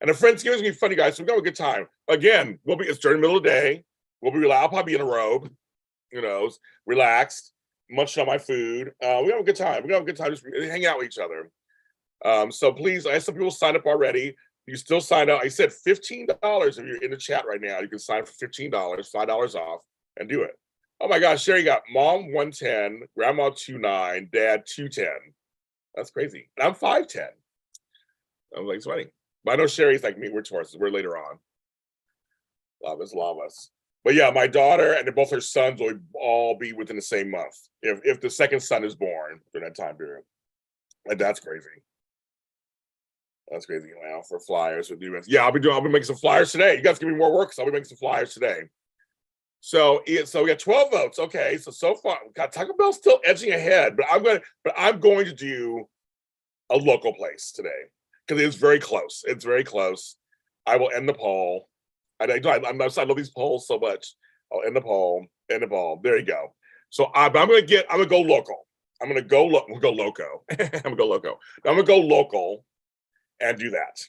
And the Friendsgiving is gonna be funny, guys. So we're gonna have a good time. Again, it's during the middle of the day. We'll be relaxed. I'll probably be in a robe, relaxed, munching on my food. We're gonna have a good time. We're gonna have a good time just hanging out with each other. So please, I have some people signed up already. You still sign up. I said $15 if you're in the chat right now. You can sign up for $15, $5 off, and do it. Oh my gosh, Sherry got mom 110, grandma 29, dad 210. That's crazy. And I'm 5'10. I'm like, it's funny. But I know Sherry's like me. We're Tauruses. We're later on. Love us. But yeah, my daughter and both her sons will all be within the same month. If the second son is born during that time period. And that's crazy. That's crazy. Wow, for flyers with events. Yeah, I'll be making some flyers today. You guys give me more work, so I'll be making some flyers today. So we got 12 votes. Okay, so far, God, Taco Bell's still edging ahead, but I'm going to do a local place today because it's very close. It's very close. I will end the poll. I love these polls so much. I'll end the poll. There you go. So I'm gonna go local. I'm gonna go loco. I'm gonna go local and do that.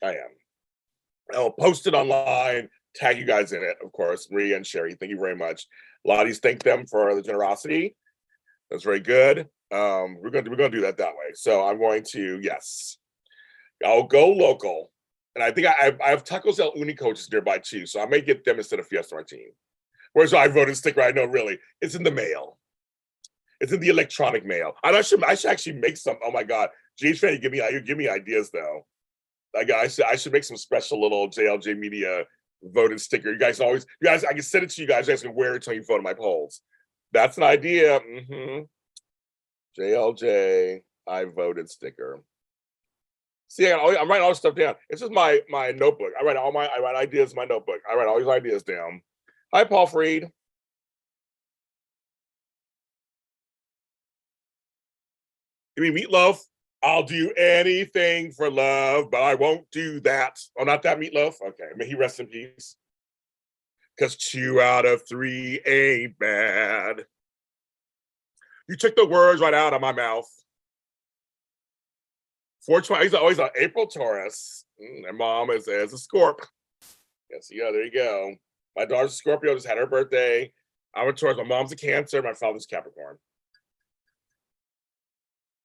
I am. I'll post it online. Tag you guys in it, of course. Maria and Sherry, thank you very much. Lottie's, thank them for the generosity. That's very good. We're gonna do that way. So I'm going to, yes, I'll go local, and I think I have Tacos El Unico nearby too, so I may get them instead of Fiesta Martin. Where's I voted sticker? I know, really, it's in the mail. It's in the electronic mail. I should actually make some. Oh my God, GH fan, you give me ideas though. Like I should make some special little JLJ Media voted sticker. You guys, I can send it to you guys. You guys can wear it until you vote in my polls. That's an idea. JLJ, I voted sticker. See, I'm writing all this stuff down. This is my notebook. I write ideas in my notebook. I write all these ideas down. Hi, Paul Freed. Give me meatloaf. I'll do anything for love, but I won't do that. Oh, not that meatloaf? Okay, may he rest in peace. Because 2 out of 3 ain't bad. You took the words right out of my mouth. 420, he's always an April Taurus. And mom is a Scorp. Yes, yeah, there you go. My daughter's a Scorpio, just had her birthday. I'm a Taurus. My mom's a Cancer. My father's Capricorn.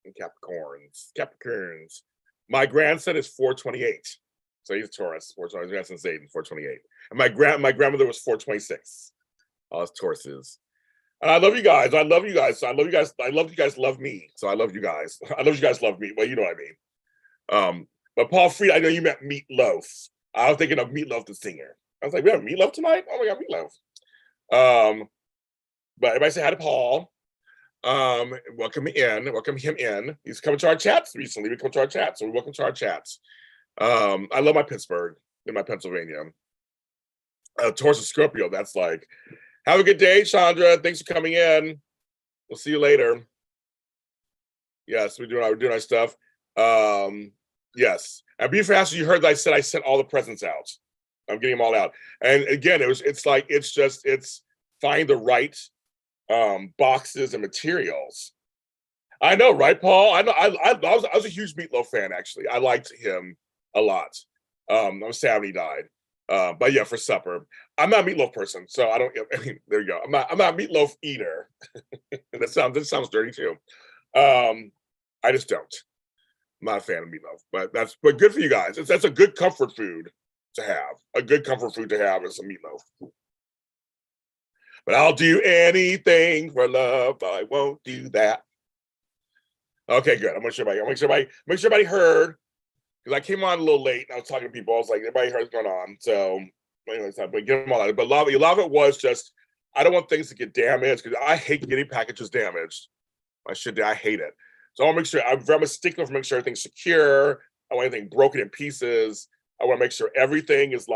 And Capricorns. My grandson is 428. So he's a Taurus. 428. His grandson's Aiden, 428. And my grandmother was 426. All his Tauruses. And I love you guys. I love you guys. I love you guys. I love you guys love me. So I love you guys. I love you guys love me. Well, you know what I mean. But Paul Freed, I know you meant Meatloaf. I was thinking of Meatloaf the singer. I was like, we have Meatloaf tonight? Oh my God, Meatloaf. But everybody say hi to Paul. Welcome him in. He's coming to our chats recently. We come to our chats, so we welcome to our chats. I love my Pittsburgh in my Pennsylvania. Taurus and Scorpio, that's like, have a good day, Chandra. Thanks for coming in. We'll see you later. Yes, we're doing our stuff. Yes. And be fast, you heard that I said I sent all the presents out. I'm getting them all out. And again, it's find the right boxes and materials. I know, right, Paul? I know. I was a huge Meatloaf fan, actually. I liked him a lot. I'm sad when he died. But yeah, for supper, I'm not a meatloaf person, so I don't. I mean, there you go. I'm not a meatloaf eater. That sounds dirty too. I just don't. I'm not a fan of meatloaf, but good for you guys. That's a good comfort food to have. A good comfort food to have is some meatloaf. But I'll do anything for love, but I won't do that. Okay, good. I'm gonna make sure everybody heard. Because I came on a little late and I was talking to people. I was like, everybody heard what's going on. So, anyways, but get them all out. But a lot of it was just, I don't want things to get damaged because I hate getting packages damaged. I hate it. So I want to make sure, I'm a stickler for making sure everything's secure. I want anything broken in pieces. I want to make sure everything is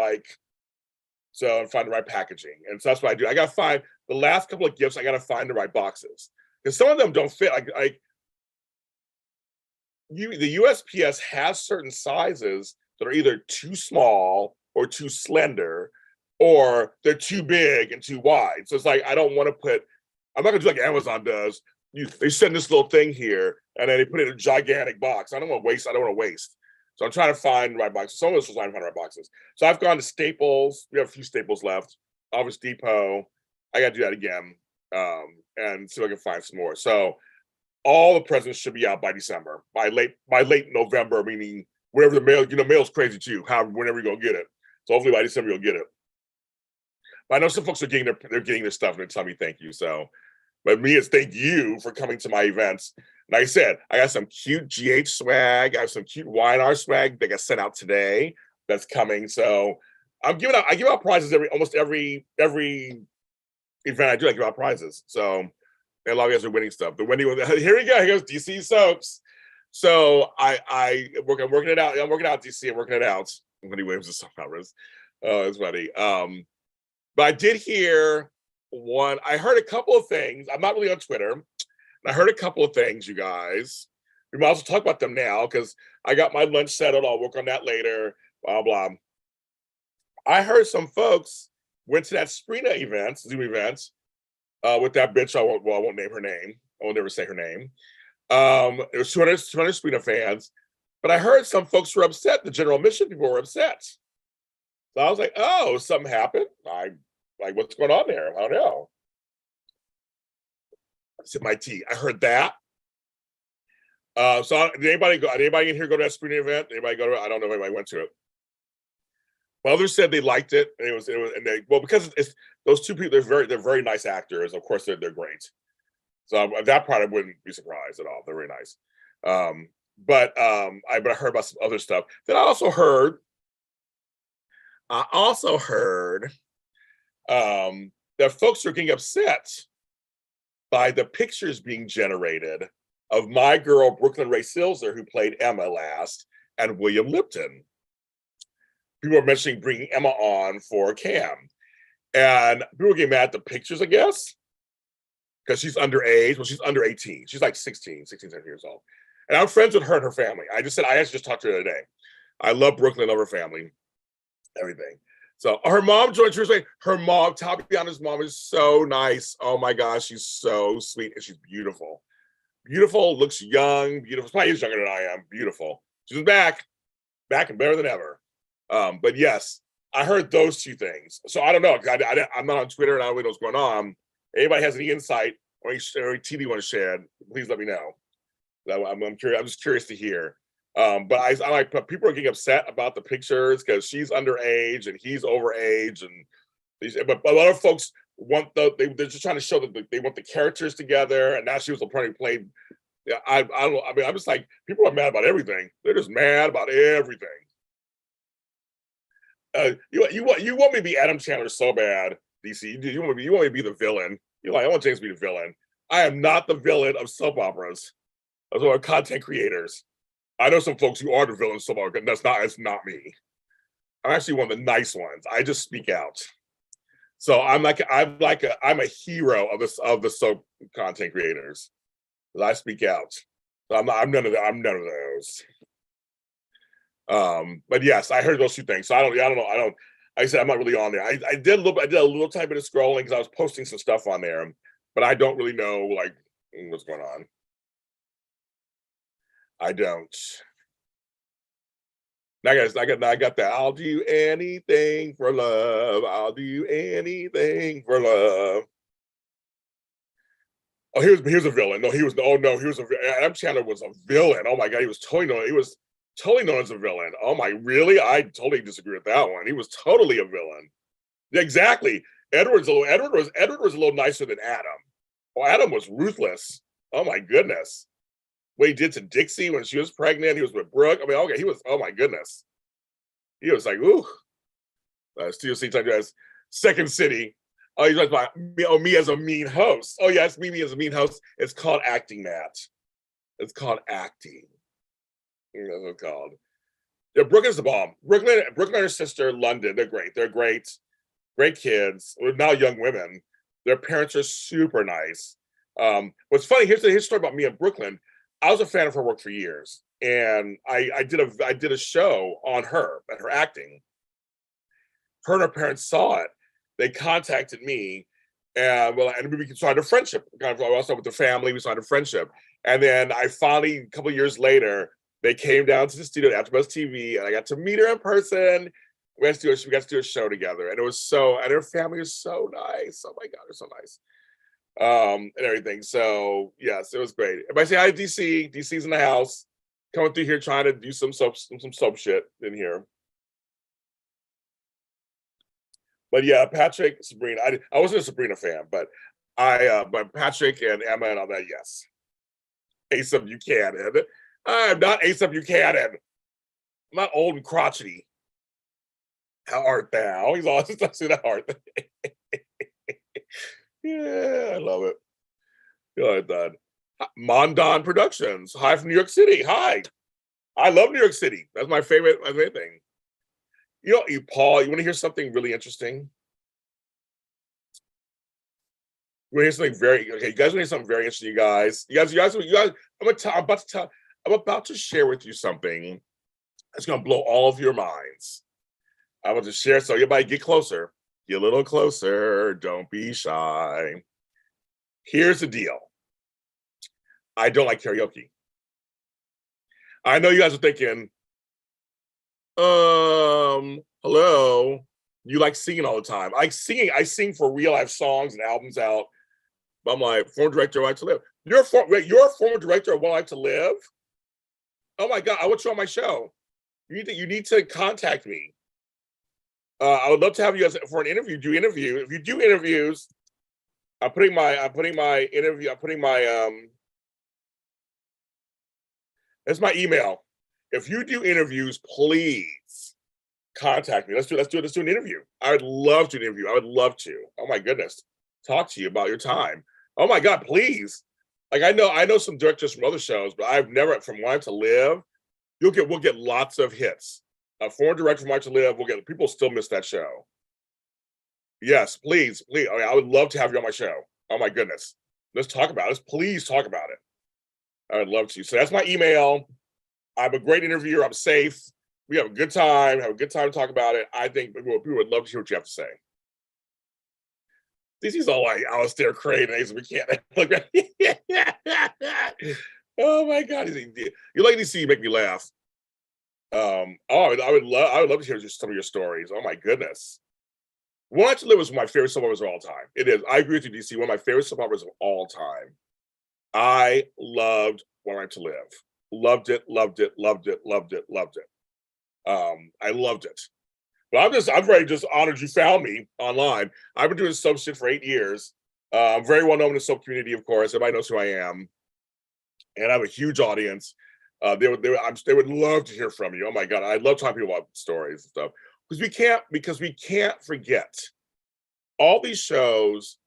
so find the right packaging. And so that's what I do. I got to find the last couple of gifts, I got to find the right boxes. Because some of them don't fit. The USPS has certain sizes that are either too small or too slender, or they're too big and too wide. So it's like, I'm not gonna do like Amazon does. They send this little thing here and then they put it in a gigantic box. I don't want to waste. So I'm trying to find the right boxes. Some of us are trying to find the right boxes. So I've gone to Staples. We have a few Staples left. Office Depot. I got to do that again and see if I can find some more. So all the presents should be out by December, by late November, meaning whenever the mail, mail's crazy too, whenever you go get it. So hopefully by December you'll get it. But I know some folks are getting their stuff and they're telling me thank you. So, but me, it's thank you for coming to my events. Like I said, I got some cute GH swag. I have some cute YNR swag that got sent out today. That's coming. So I give out prizes almost every event I do. I give out prizes. So and a lot of you guys are winning stuff. Here we go. Here goes DC Soaps. So I'm working it out. I'm working out DC. I'm working it out. Wendy Williams is so powerless. Oh, it's funny. But I did hear one. I heard a couple of things. I'm not really on Twitter. I heard a couple of things, you guys. We might as well talk about them now because I got my lunch settled. I'll work on that later. Blah blah. I heard some folks went to that Sprina event, Zoom event, with that bitch. I won't name her name. I will never say her name. It was 200 Sprina fans, but I heard some folks were upset. The general admission people were upset. So I was like, oh, something happened. What's going on there? I don't know. I said my tea. I heard that. So did anybody in here go to that Sprina event? Anybody go to it? I don't know if anybody went to it. Well, others said they liked it. And because it's those two people, they're very nice actors. Of course, they're great. So that part I wouldn't be surprised at all. They're very nice. But I heard about some other stuff. Then I also heard that folks are getting upset by the pictures being generated of my girl Brooklyn Ray Silzer, who played Emma last, and William Lipton. People were mentioning bringing Emma on for Cam. And people were getting mad at the pictures, I guess, because she's underage. Well, she's under 18. She's like 16, 17 years old. And I'm friends with her and her family. I actually just talked to her today. I love Brooklyn, love her family, everything. So her mom joined Tuesday. Her mom, Tabiana's mom, is so nice. Oh my gosh, she's so sweet and she's beautiful. Beautiful, looks young, beautiful. Probably is younger than I am. Beautiful. She's back and better than ever. But yes, I heard those two things. So I don't know. I'm not on Twitter and I don't really know what's going on. Anybody has any insight or any TV you want to share, please let me know. I'm curious. I'm just curious to hear. But I like people are getting upset about the pictures because she's underage and he's overage, but a lot of folks want they're just trying to show that they want the characters together, and now she was apparently played. Yeah, I don't know. I mean, I'm just like, people are mad about everything. They're just mad about everything. You want me to be Adam Chandler so bad, DC. You want me to be the villain. You're like, I want James to be the villain. I am not the villain of soap operas. Those are content creators. I know some folks who are the villains of soap operas. It's not me. I'm actually one of the nice ones. I just speak out. So I'm a hero of the soap content creators. I speak out. So I'm none of those. But yes, I heard those two things. So I don't know. Like I said, I'm not really on there. I did a little tiny bit of scrolling because I was posting some stuff on there, but I don't really know like what's going on. I don't. I got that. I'll do anything for love. I'll do anything for love. Oh, here's a villain. No, he was Adam Chandler was a villain. Oh my god, he was totally known as a villain. Oh my, really? I totally disagree with that one. He was totally a villain. Exactly. Edward was a little nicer than Adam. Well, Adam was ruthless. Oh my goodness. What he did to Dixie when she was pregnant, he was with Brooke. I mean, okay, he was, oh my goodness. He was like, ooh. Steel C type guys. Second City. Oh, he's like, me as a mean host. Oh, yeah, it's me as a mean host. It's called acting, Matt. It's called acting. That's what it's called. Yeah, Brooke is the bomb. Brooklyn and her sister, London, they're great. They're great. Great kids. We're now young women. Their parents are super nice. What's funny, here's the story about me in Brooklyn. I was a fan of her work for years, and I did a show on her and her acting. Her and her parents saw it. They contacted me, and we started a friendship. Kind of also with the family, we started a friendship, and then I finally, a couple of years later, they came down to the studio at AfterBuzz TV, and I got to meet her in person. We got to do a show together, and and her family is so nice. Oh my god, they're so nice. And everything. So yes, it was great. Everybody say hi, DC. DC's in the house, coming through here trying to do some soap shit in here. But yeah, Patrick, Sabrina. I wasn't a Sabrina fan, but but Patrick and Emma and all that, yes. ASAP Buchanan. I'm not ASAP Buchanan. I'm not old and crotchety. How art thou? He's always touching that art. Yeah, I love it. You like that. Mondon Productions. Hi from New York City. Hi. I love New York City. That's my favorite thing. Paul, you want to hear something really interesting? You want to hear something you guys want to hear something very interesting, you guys. I'm about to share with you something that's gonna blow all of your minds. I'm about to share, so everybody get closer. Get a little closer. Don't be shy. Here's the deal. I don't like karaoke. I know you guys are thinking, hello. You like singing all the time. I sing for real. I have songs and albums out. But I'm like, former director of One Life to Live. You're a former director of One Life to Live? Oh my God, I want you on my show. You need to contact me. I would love to have you guys for an interview. If you do interviews, I'm putting my that's my email. If you do interviews, please contact me. Let's do an interview. I would love to interview. I would love to. Oh my goodness. Talk to you about your time. Oh my God, please. Like I know some directors from other shows, but I've never from One Life to Live. we'll get lots of hits. A foreign director from Right to Live, people still miss that show. Yes, please. I would love to have you on my show. Oh my goodness. Let's talk about it. Please talk about it. I would love to. So that's my email. I'm a great interviewer. I'm safe. We have a good time. Have a good time to talk about it. I think people would love to hear what you have to say. He's all like Alistair Crane and we can't look at. Oh my God. You like to see you make me laugh. I would love to hear just some of your stories. Oh my goodness. One to Live was my favorite soap operas of all time. It is. I agree with you, DC. One of my favorite soap operas of all time. I loved One to Live. Loved it, loved it, loved it, loved it, loved it. I loved it. But I'm very just honored you found me online. I've been doing soap shit for 8 years. I'm very well known in the soap community, of course. Everybody knows who I am. And I have a huge audience. They would love to hear from you. Oh my God. I love talking to people about stories and stuff. Because we can't forget. All these shows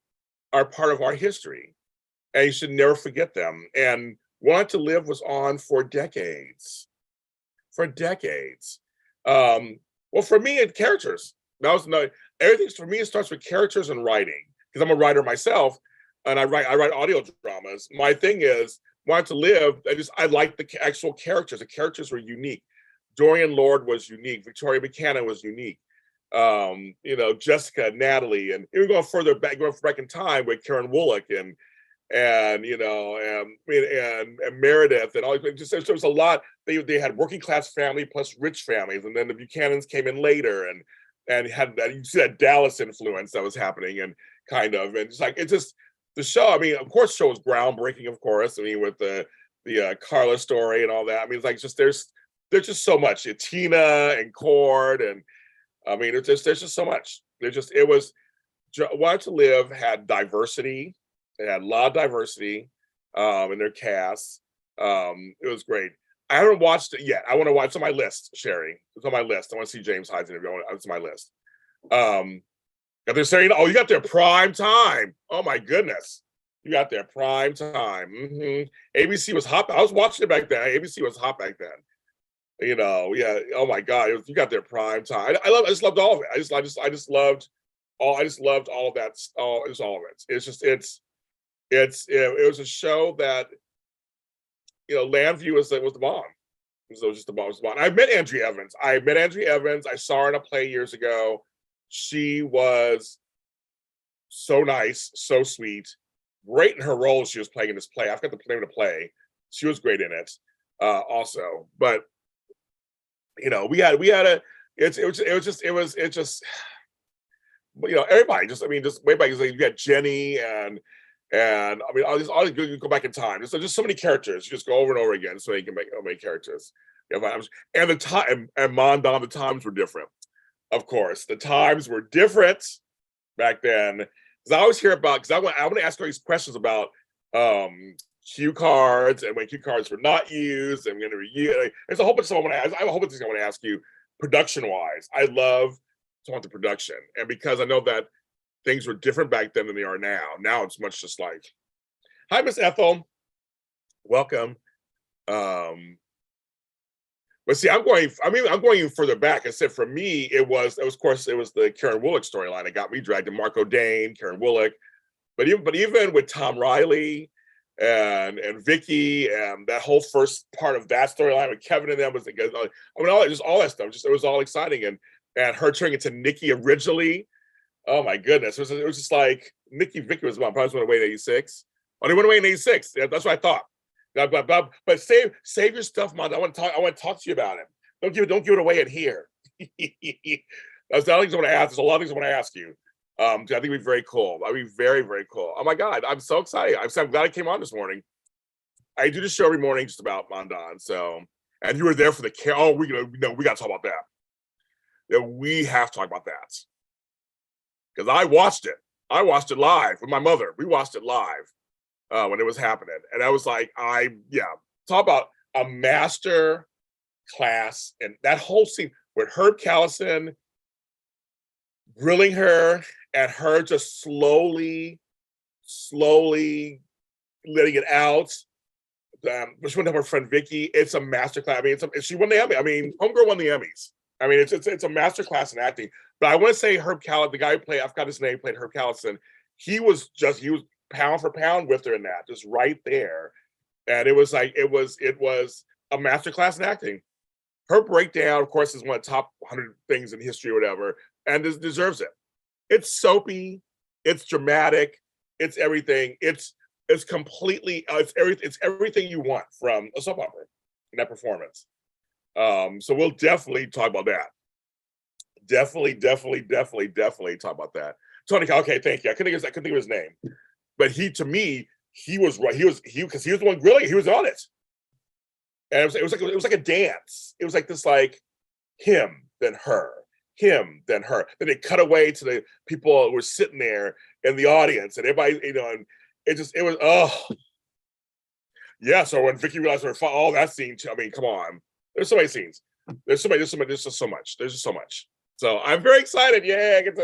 are part of our history. And you should never forget them. And Want to Live was on for decades. For decades. Well, for me, it's characters. Everything for me. It starts with characters and writing because I'm a writer myself, and I write audio dramas. My thing is Want to Live. I like the actual characters. The characters were unique. Dorian Lord was unique. Victoria Buchanan was unique. Jessica, Natalie, and even going back in time with Karen Woollock and Meredith and all. Just there was a lot. They had working class family plus rich families, and then the Buchanans came in later and had that. You see that Dallas influence that was happening, and the show. I mean, of course, the show was groundbreaking. Of course, I mean, with the Carla story and all that. I mean, it's like there's just so much. Tina and Cord, and I mean, there's just so much. Want to Live had diversity. They had a lot of diversity in their cast. It was great. I haven't watched it yet. I want to watch. It's on my list, Sherry. It's on my list. I want to see James Hyde's interview. It's on my list. They're saying, "Oh, you got their prime time." Oh my goodness, you got their prime time. ABC was hot. I was watching it back then. ABC was hot back then. Yeah. Oh my God, you got their prime time. I just loved all of it. I just loved all of that. All of it. It was a show that Landview was the bomb. It was just the bomb. I met Andrea Evans. I saw her in a play years ago. She was so nice, so sweet, great in her role she was playing in this play. I forgot the name of the play. She was great in it, also. But everybody you got Jenny and I mean all these you go back in time. There's just so many characters. You just go over and over again so you can make many characters. And the time and Mondon, the times were different. Of course, the times were different back then. Because I always hear about I want to ask all these questions about cue cards and when cue cards were not used and there's a whole bunch of stuff I want to ask. I have a whole bunch of things I want to ask you production wise. I love talking to production, and because I know that things were different back then than they are now. Now it's much just like, hi, Miss Ethel, welcome. But see, I'm going even further back. I said for me, it was the Karen Woollock storyline that got me dragged to Marco Dane, Karen Woollock, but even with Tom Riley and Vicky and that whole first part of that storyline with Kevin and them was all that stuff. It was all exciting, and her turning into Nikki originally. Oh my goodness, it was just like Vicky was about probably went away in '86. Oh, they went away in '86. Yeah, that's what I thought. But save your stuff, man. I want to talk to you about it. Don't give it away in here. That's the other things I want to ask. There's a lot of things I want to ask you. I think it'd be very cool. I'd be very, very cool. Oh my God, I'm so excited. I'm glad I came on this morning. I do the show every morning just about Mondon. So, and you were there for the care. Oh, we got to talk about that. Yeah, we have to talk about that. Because I watched it. I watched it live with my mother. We watched it live when it was happening. And I was like, talk about a master class. And that whole scene with Herb Callison grilling her and her just slowly letting it out. But she went to her friend Vicky. It's a masterclass. I mean, she won the Emmy. I mean, Homegirl won the Emmys. I mean, it's a masterclass in acting. But I want to say Herb Callison, the guy who played, I forgot his name, played Herb Callison. He was pound for pound with her in that, just right there. And it was a masterclass in acting. Her breakdown, of course, is one of the top 100 things in history or whatever, and deserves it. It's soapy, it's dramatic, it's everything. It's completely, it's everything you want from a soap opera in that performance. So we'll definitely talk about that. Definitely talk about that. Tony, okay, thank you. I couldn't think of his name, but to me, he was right. Because he was the one grilling. He was on it, and it was like a dance. It was like this, like him, then her, him, then her. Then they cut away to the people who were sitting there in the audience, and everybody, and it was yeah. So when Vicky realized all that scene, I mean, come on. There's so many scenes. There's just so much. There's just so much. So I'm very excited. Yeah, I'm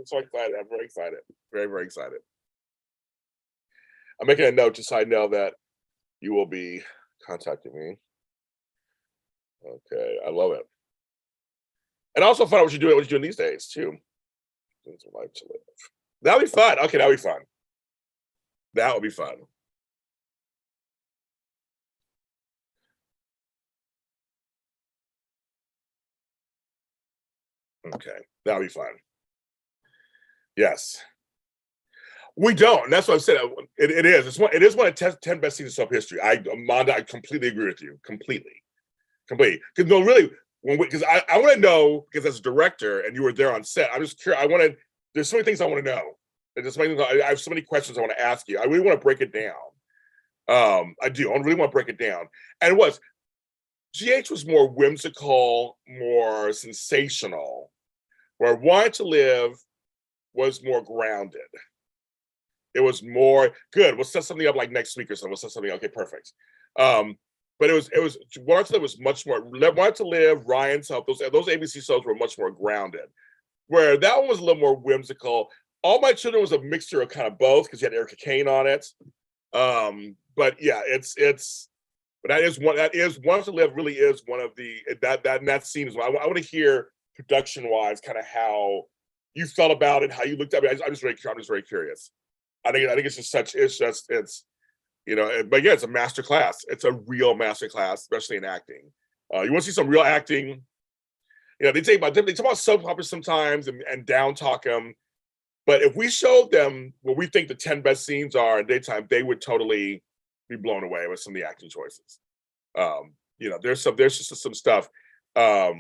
so excited. I'm very excited. Very, very excited. I'm making a note just so I know that you will be contacting me. Okay, I love it. And also find out what you're doing these days too. That'll be fun. Okay, that'll be fun. That will be fun. Okay, that'll be fun. Yes. We don't. And that's what I said. It is. It is one of 10 best scenes in soap history. Monda, I completely agree with you. Completely. Because no, really, because I want to know, because as a director and you were there on set, I'm just curious. There's so many things I want to know. I have so many questions I want to ask you. I really want to break it down. I do. I really want to break it down. And GH was more whimsical, more sensational, where Wanted to Live was more grounded. It was more good. We'll set something up like next week or something. We'll set something. Okay, perfect. But it was Wanted to Live was much more. Wanted to Live, Ryan's Help. Those ABC shows were much more grounded. Where that one was a little more whimsical. All My Children was a mixture of kind of both because you had Erica Kane on it. But yeah, but that is Wanted to Live really is one of the that scene as well. I want to hear production wise kind of how you felt about it, how you looked at it. I'm just very curious. I think it's but yeah, it's a master class. It's a real master class, especially in acting. You want to see some real acting. They talk about soap operas sometimes and down talk them. But if we showed them what we think the 10 best scenes are in daytime, they would totally be blown away with some of the acting choices. There's just some stuff. I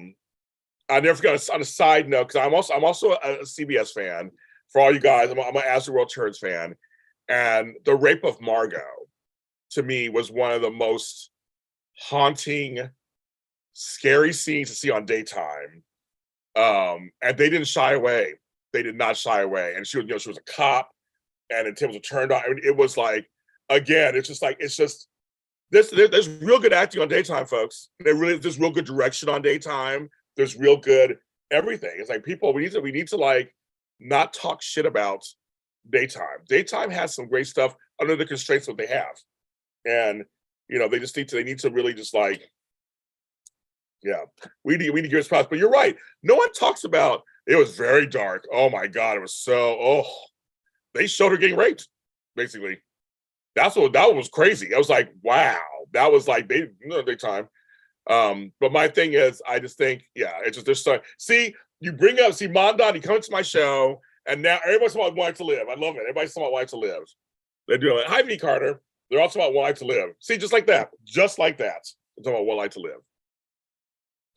never forgot on a side note, because I'm also a CBS fan. For all you guys, I'm an As the World Turns fan. And The Rape of Margot, to me, was one of the most haunting, scary scenes to see on daytime. And they didn't shy away. They did not shy away. And she was a cop, and the tables were turned on. I mean, it was like, again, there's real good acting on daytime, folks. There's real good direction on daytime. There's real good everything. It's like, people, we need to like not talk shit about daytime. Daytime has some great stuff under the constraints that they have. And they need to really just like, yeah, we need to give us props. But you're right. No one talks about it. Was very dark. Oh my God. It was they showed her getting raped, basically. That was crazy. I was like, wow. That was like daytime. But my thing is, I just think, yeah, it's just there's you bring up Mondon, he comes to my show, and now everybody's talking about Wanting to Live. I love it. Everybody's talking about Wanting to Live. They're doing it. Hi, V. Carter. They're also about Wanting to Live. See, just like that. Just like that. They're talking about Wanting to Live.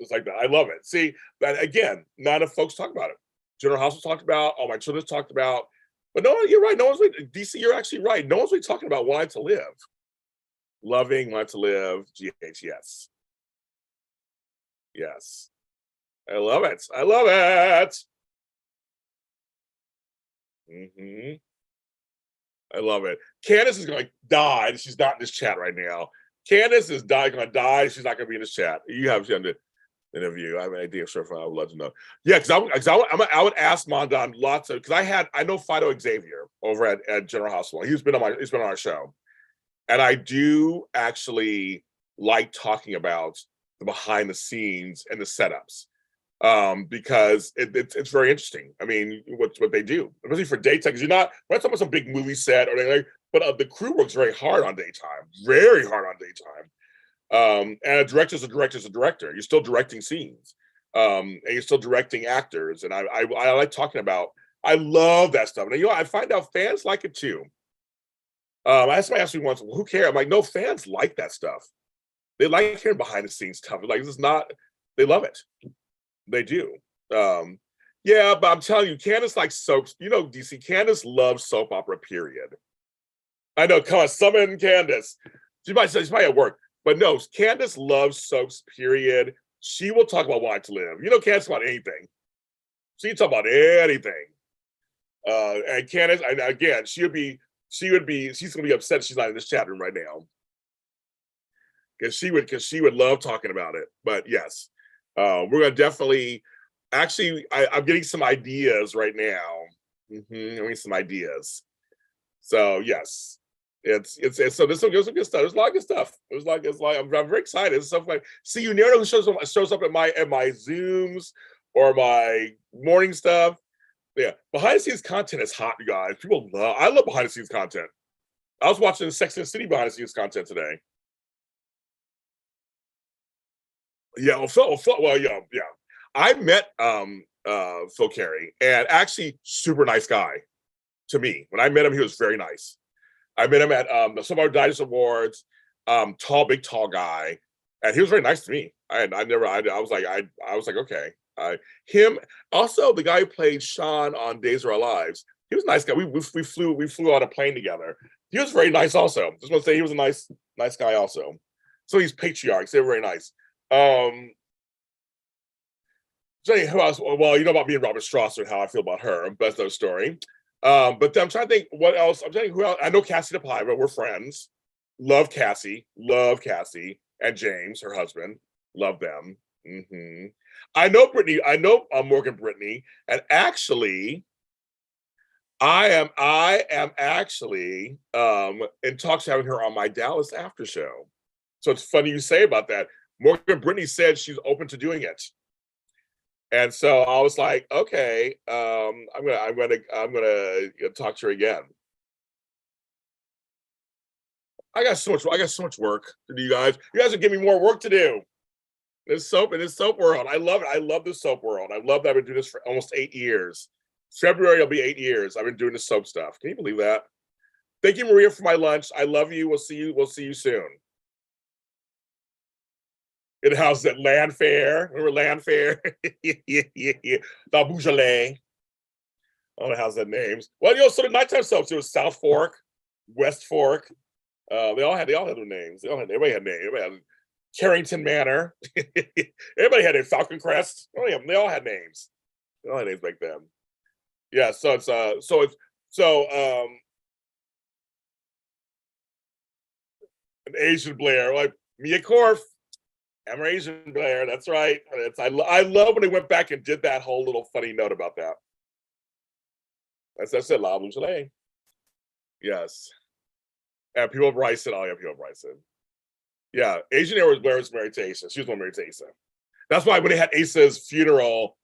Just like that. I love it. See, that again, not enough folks talk about it. General Hospital talked about, All My Children talked about, but no, you're right. No one's really, DC, you're actually right. No one's really talking about Wanting to Live. Loving, Wanting to Live, GH, yes. Yes. I love it. I love it. I love it. Candace is going to die. She's not in this chat right now. Candace is going to die. She's not going to be in this chat. You have to interview. I have an idea. Sure, I would love to know. Yeah, because I would ask Mondon lots of, because I know Fido Xavier over at General Hospital. He's been on our show, And I do actually like talking about the behind the scenes and the setups, because it's very interesting. I mean, what they do, especially for daytime, because we're not talking about some big movie set or anything, but the crew works very hard on daytime, very hard on daytime. And a director's a director's a director. You're still directing scenes, and you're still directing actors. And I like talking about. I love that stuff, and I find out fans like it too. I asked somebody asked me once, well, who cares? I'm like, no, fans like that stuff. They like hearing behind the scenes stuff. Like, this is not. They love it. They do. Um, yeah, but I'm telling you, Candace likes soaps. DC. Candace loves soap opera. Period. I know. Come on, summon Candace. She's probably at work, but no, Candace loves soaps. Period. She will talk about Why to Live. Candace about anything. She can talk about anything. And Candace, and again, she's gonna be upset she's not in this chat room right now, because she would love talking about it. But yes, we're gonna definitely. Actually, I'm getting some ideas right now. I'm getting some ideas. So yes, it's so there's some good stuff. There's a lot of good stuff. I'm very excited. It's stuff like, see, you never know who shows up at my Zooms or my morning stuff. Yeah, behind the scenes content is hot, you guys. I love behind the scenes content. I was watching Sex and the City behind the scenes content today. Yeah, well, yeah. I met Phil Carey, and actually super nice guy to me. When I met him, he was very nice. I met him at some of our Dice Awards, big tall guy, and he was very nice to me. I was like, okay. Him, also the guy who played Sean on Days of Our Lives, he was a nice guy. We flew on a plane together. He was very nice also. Just want to say he was a nice guy also. So he's patriarchs. They're very nice. Who else? Well, you know about me and Robert Strasser and how I feel about her. That's no story. But I'm trying to think what else. I'm trying to think who else. I know Cassie DePiva. We're friends. Love Cassie, and James, her husband. Love them. I know Brittany. I know Morgan Brittany, and actually, I am actually in talks to having her on my Dallas after show. So it's funny you say about that. Morgan Brittany said she's open to doing it. And so I was like, okay, I'm gonna talk to her again. I got so much work to do, you guys. You guys are giving me more work to do. In this soap world. I love it. I love this soap world. I love that I've been doing this for almost 8 years. February will be 8 years. I've been doing this soap stuff. Can you believe that? Thank you, Maria, for my lunch. I love you. We'll see you soon. It houses at Land Fair. Remember Land Fair? yeah. La Beaujolais. I don't know how's that names. Well, so the nighttime soaps, it was South Fork, West Fork. They all had their names. Everybody had names. Everybody had Carrington Manor. Everybody had a Falcon Crest. They all had names. They all had names back then. Yeah, so it's an Asian Blair, like Mia Korf. I'm Asian Blair. That's right. I love when they went back and did that whole little funny note about that. That's it. La Beaujolais. Yes. And people Bryson. Oh yeah, people Bryson. Yeah, Asian Air was Blair's married to Asa. She was one married to Asa. That's why when they had Asa's funeral,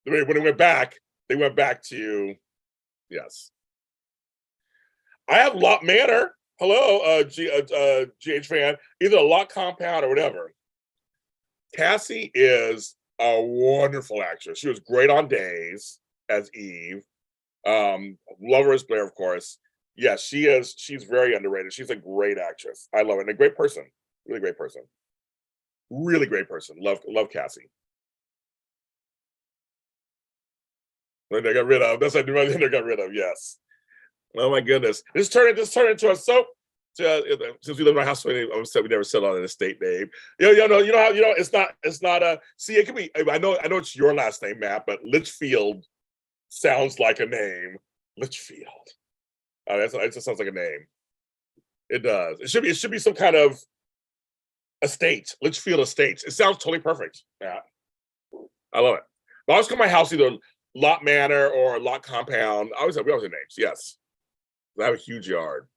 when they went back to, yes. I have Lot Manor. Hello, GH fan. Either a Lot Compound or whatever. Cassie is a wonderful actress. She was great on Days as Eve. Love her as Blair, of course. Yes, she is. She's very underrated. She's a great actress. I love her. And a great person. Really great person. Really great person. Love Cassie. They got rid of. That's like the they got rid of. Yes. Oh my goodness. This turned into a soap. Since we live in a house, we never settled on an estate name. It's not a. See, it could be. I know it's your last name, Matt, but Litchfield sounds like a name. Litchfield. It just sounds like a name. It does. It should be some kind of estate. Litchfield Estates. It sounds totally perfect. Yeah, I love it. But I always call my house either Lot Manor or Lot Compound. We always have names. Yes, I have a huge yard.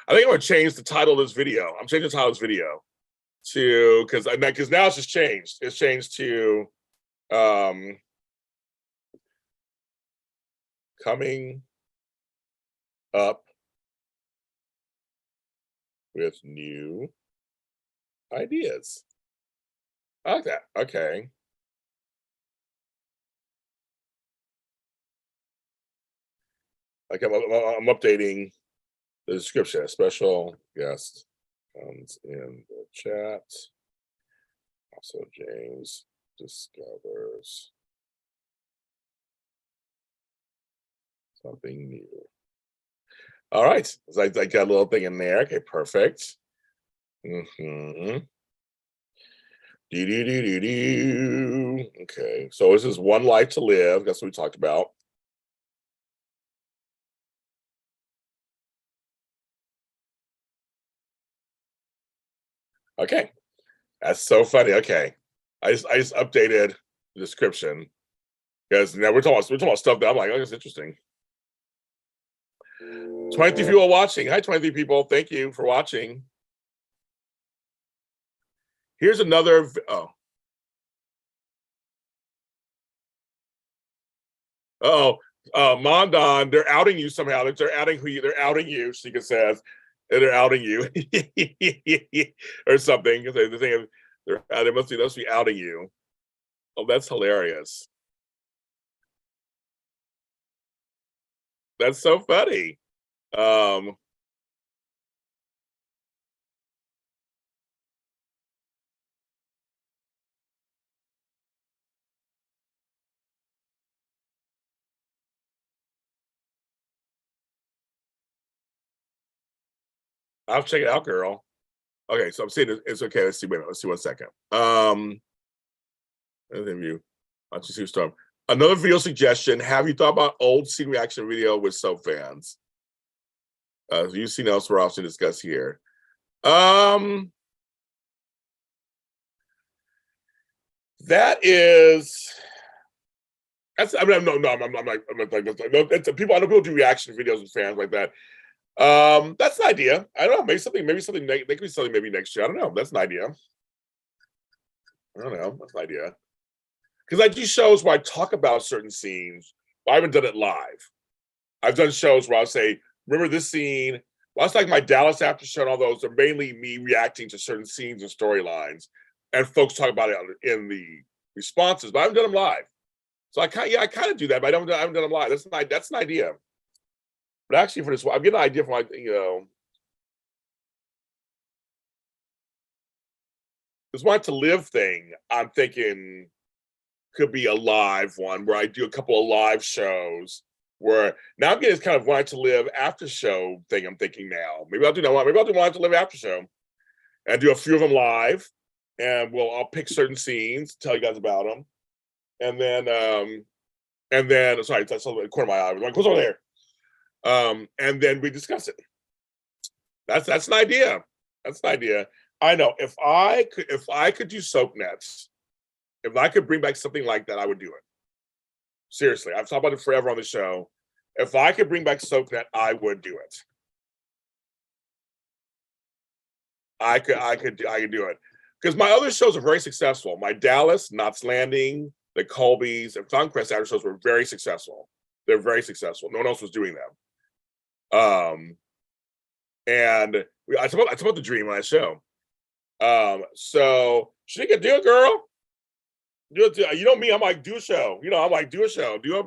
I think I'm gonna change the title of this video. I'm changing the title of this video to because now it's just changed. It's changed to coming up with new ideas. I like that. Okay. Like I'm updating the description. A special guest comes in the chat. Also, James discovers something new. All right, so I got a little thing in there. Okay, perfect. Mm-hmm. Okay, so this is One Life to Live. That's what we talked about. Okay, that's so funny. Okay, I just updated the description because now we're talking about stuff that I'm like, oh, that's interesting. 23 people watching. Hi, 23 people. Thank you for watching. Here's another. Mondon, they're outing you somehow. They're outing you. Sheikah says, they're outing you or something. The thing they must be outing you. Oh, that's hilarious. That's so funny. I'll check it out, girl. Okay, so I'm saying it's okay. Let's see. Wait a minute. Let's see 1 second. Interview. Watch you see storm. Another video suggestion. Have you thought about old scene reaction video with soap fans? You've seen elsewhere, often discussed here. That is. That's. I mean, no. I'm like no. People. I know people do reaction videos with fans like that. That's an idea. I don't know. Maybe something. They could be something. Maybe next year. I don't know. That's an idea. I don't know. That's an idea. Because I do shows where I talk about certain scenes. But I haven't done it live. I've done shows where I'll say, "Remember this scene?" Well, it's like my Dallas after show and all those are mainly me reacting to certain scenes and storylines, and folks talk about it in the responses. But I haven't done them live. So I kind of do that, but I haven't done them live. That's an idea. But actually, for this, I'm getting an idea for this Want to Live thing. I'm thinking could be a live one where I do a couple of live shows. Where now I'm getting this kind of Want to Live after show thing. I'm thinking now maybe I'll do Want to Live after show, and do a few of them live, and I'll pick certain scenes, tell you guys about them, and then sorry, that's the corner of my eye. I'm like, what's over there? And then we discuss it. That's an idea. That's an idea. I know if I could do soap nets, if I could bring back something like that, I would do it. Seriously, I've talked about it forever on the show. If I could bring back soap net, I would do it. I could do it because my other shows are very successful. My Dallas, Knots Landing, the Colbys, and Funcrest after shows were very successful. They're very successful. No one else was doing them. And I talk about the dream on that show. So she could do it, girl. Do it. You know me. I'm like, do a show. I'm like, do a show. Do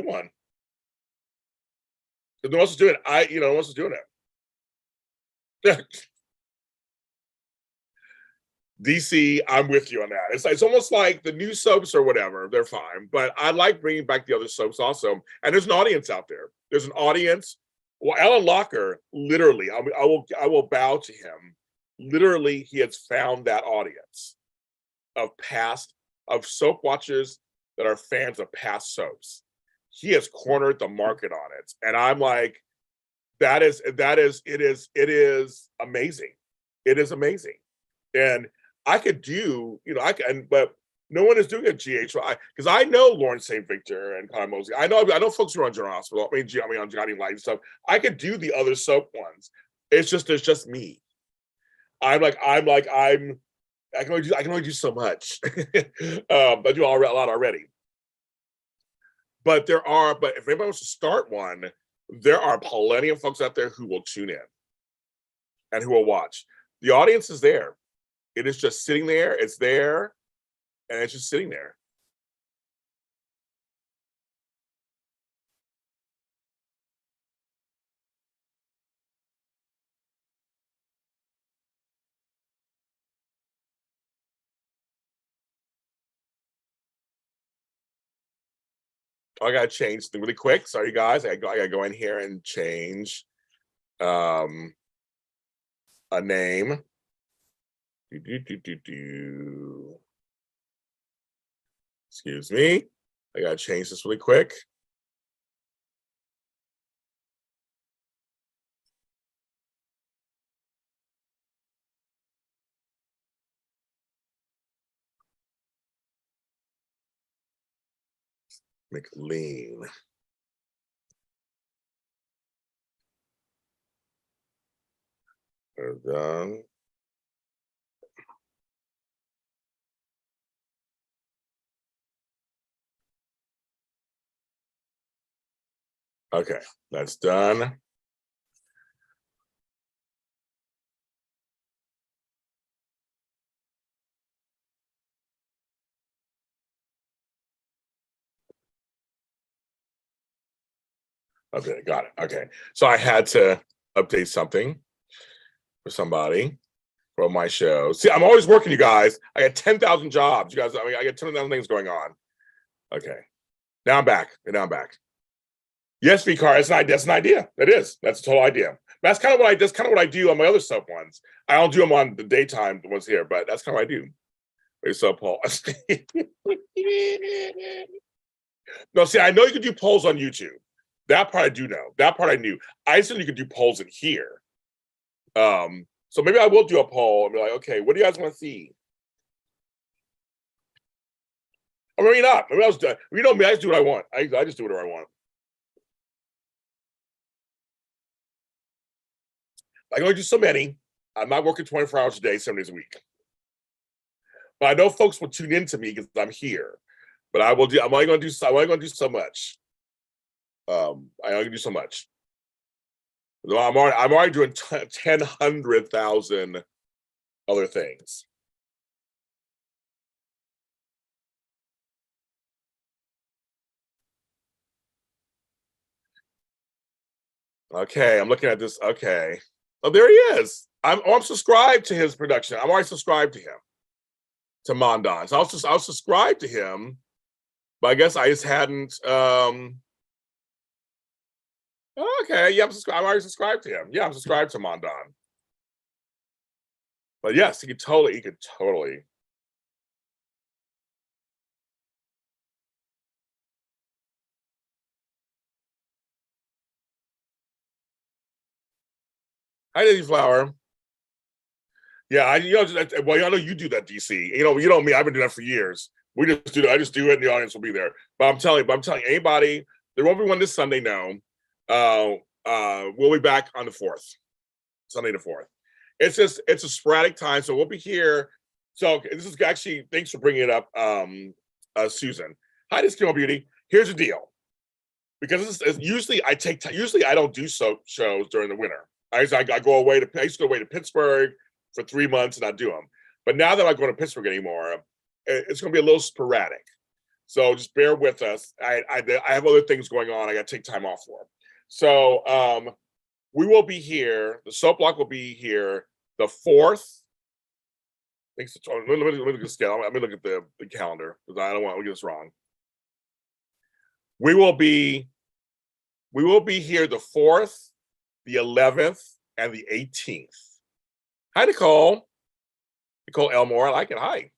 one. No one else is doing it. No one else is doing it. DC, I'm with you on that. It's almost like the new soaps or whatever. They're fine, but I like bringing back the other soaps also. And there's an audience out there. There's an audience. Well, Alan Locker, literally, I will bow to him. Literally, he has found that audience of soap watchers that are fans of past soaps. He has cornered the market on it, and I'm like, it is amazing. It is amazing, and I could do, but no one is doing a GHY because I know Lawrence St. Victor and Connor Mosley. I know folks who are on General Hospital. I mean, on Johnny Light and stuff. I could do the other soap ones. It's just me. I can only do so much. I do a lot already. But if anybody wants to start one, there are plenty of folks out there who will tune in and who will watch. The audience is there. It is just sitting there. It's there, and it's just sitting there. I gotta change something really quick. Sorry, guys. I gotta go in here and change a name. Excuse me. I gotta change this really quick. McLean. We're done. Okay, that's done. Okay, got it. Okay, so I had to update something for somebody from my show. See, I'm always working, you guys. I got 10,000 jobs, you guys. I mean, I got 10,000 things going on. Okay, now I'm back. Yes, VCar, that's an idea. That is. That's a total idea. That's kind of what I do on my other sub ones. I don't do them on the daytime ones here, but that's kind of what I do. Hey, sub Paul. No, see, I know you can do polls on YouTube. That part I do know. That part I knew. I assume you could do polls in here. So maybe I will do a poll and be like, okay, what do you guys want to see? Or maybe not. Maybe I was done. You know me, I just do what I want. I just do whatever I want. I can only do so many. I'm not working 24 hours a day, 7 days a week. But I know folks will tune into me because I'm here. But I'm only gonna do so much. I only do so much. I'm already doing 100,000 other things. Okay, I'm looking at this. Okay. Oh, there he is. I'm subscribed to his production. I'm already subscribed to him, to Mondon. So I was subscribed to him, but I guess I just hadn't. Okay, yeah, I'm already subscribed to him. Yeah, I'm subscribed to Mondon. But yes, he could totally. Hi, Lady Flower. Yeah, I know you do that, DC. You know me. I've been doing that for years. We just do that. I just do it, and the audience will be there. But I'm telling anybody, there won't be one this Sunday. No, we'll be back on the 4th, Sunday the 4th. It's a sporadic time, so we'll be here. So this is actually, thanks for bringing it up, Susan. Hi, this is Kimmel Beauty. Here's the deal, because usually I don't do shows during the winter. I used to go away to Pittsburgh for 3 months and I do them. But now that I'm going to Pittsburgh anymore, it's going to be a little sporadic. So just bear with us. I have other things going on. I got to take time off for. So we will be here. The soap block will be here the 4th. Let me look at the scale. Let me look at the calendar because I don't want to get this wrong. We will be here the 4th, the 11th, and the 18th. Hi, Nicole. Nicole Elmore. I like it. Hi.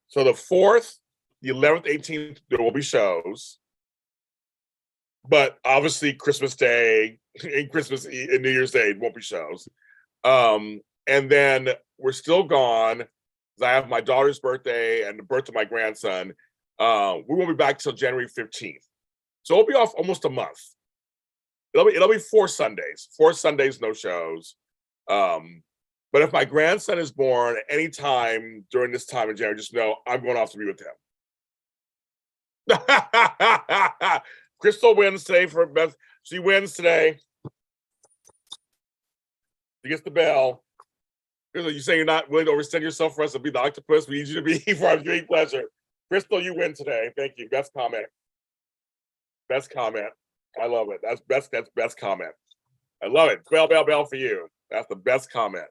So the 4th, the 11th, 18th, there will be shows. But obviously Christmas Day and New Year's Day won't be shows. And then we're still gone. I have my daughter's birthday and the birth of my grandson. We won't be back till January 15th. So we'll be off almost a month. It'll be 4 Sundays. 4 Sundays, no shows. But if my grandson is born anytime during this time in January, just know I'm going off to be with him. Crystal wins today for Beth. She wins today. She gets the bell. You say you're not willing to overextend yourself for us to be the octopus. We need you to be for our great pleasure. Crystal, you win today. Thank you. Best comment. Best comment. I love it. That's best comment. I love it. Bell for you. That's the best comment.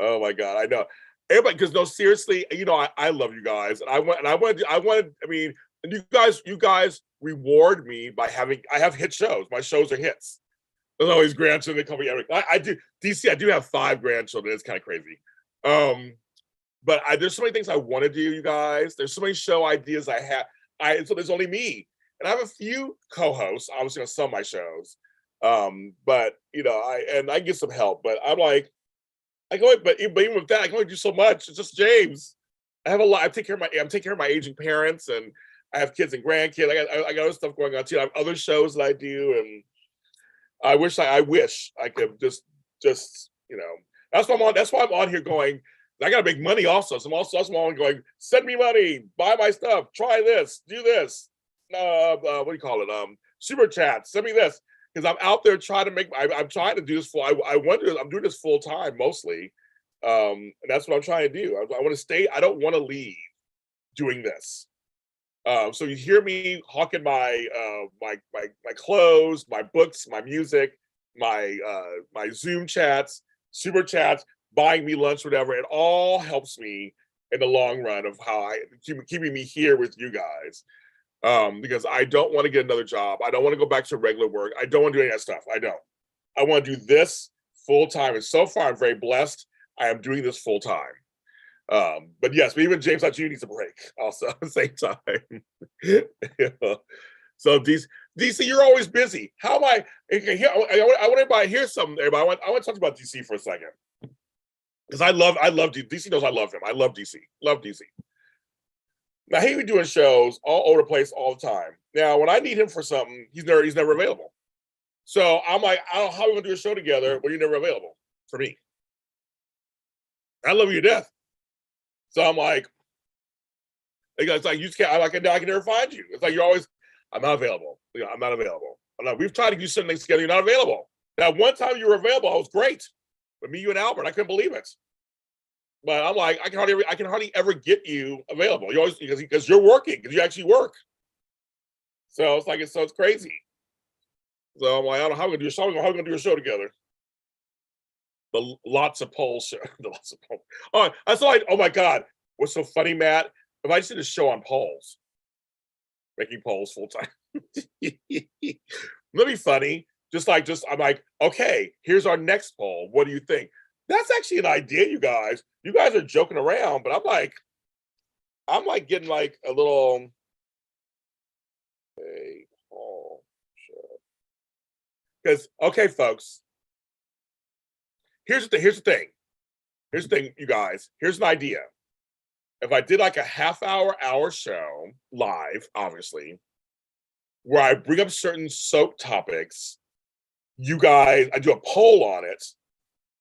Oh my God. I know. Everybody, because no, seriously, I love you guys. And I mean, and you guys reward me by I have hit shows. My shows are hits. There's always grandchildren that call me Eric. I do DC. I do have 5 grandchildren. It's kind of crazy. But there's so many things I want to do, you guys. There's so many show ideas I have. So there's only me, and I have a few co-hosts, obviously on some of my shows. But I get some help. But I'm like, but even with that, I can only do so much. It's just James. I have a lot. I'm taking care of my aging parents, and I have kids and grandkids. I got other stuff going on too. I have other shows that I do, and I wish I could just that's why I'm on here going. I gotta make money also. So that's why I'm going, send me money, buy my stuff, try this, do this. What do you call it? Super chat, send me this. Because I'm out there trying to I'm trying to do this I'm doing this full time mostly. And that's what I'm trying to do. I want to stay, I don't want to leave doing this. So you hear me hawking my clothes, my books, my music, my Zoom chats, super chats, buying me lunch, whatever. It all helps me in the long run of how keeping me here with you guys. Because I don't want to get another job. I don't want to go back to regular work. I don't want to do any of that stuff. I don't. I want to do this full time. And so far, I'm very blessed. I am doing this full time. But yes, but even James like you needs a break also at the same time. So DC, you're always busy. How am I want everybody to hear something, everybody. I want to talk about DC for a second. Because I love DC knows I love him. I love DC. Love DC. Now he be doing shows all over the place all the time. Now, when I need him for something, he's never available. So I'm like, I don't know how we're gonna do a show together when you're never available for me. I love you to death. So I'm like, it's like you just can't. I can never find you. It's like you're always, I'm not available. I'm not available. We've tried to do certain things together. You're not available. Now, one time you were available, it was great. But me, you, and Albert, I couldn't believe it. But I'm like, I can hardly ever get you available. You always because you're working, because you actually work. So it's like it's crazy. So I'm like, I don't know how we're gonna do a show. How we're gonna do a show together? The lots of polls show. The lots of polls. Oh, that's like, oh my God, what's so funny, Matt? If I just did a show on polls, making polls full time, that'd be funny. I'm like, okay, here's our next poll. What do you think? That's actually an idea, you guys. You guys are joking around, but I'm like getting like a little poll show. Because okay, folks. Here's the thing, you guys. Here's an idea. If I did like a hour show live, obviously, where I bring up certain soap topics, you guys, I do a poll on it,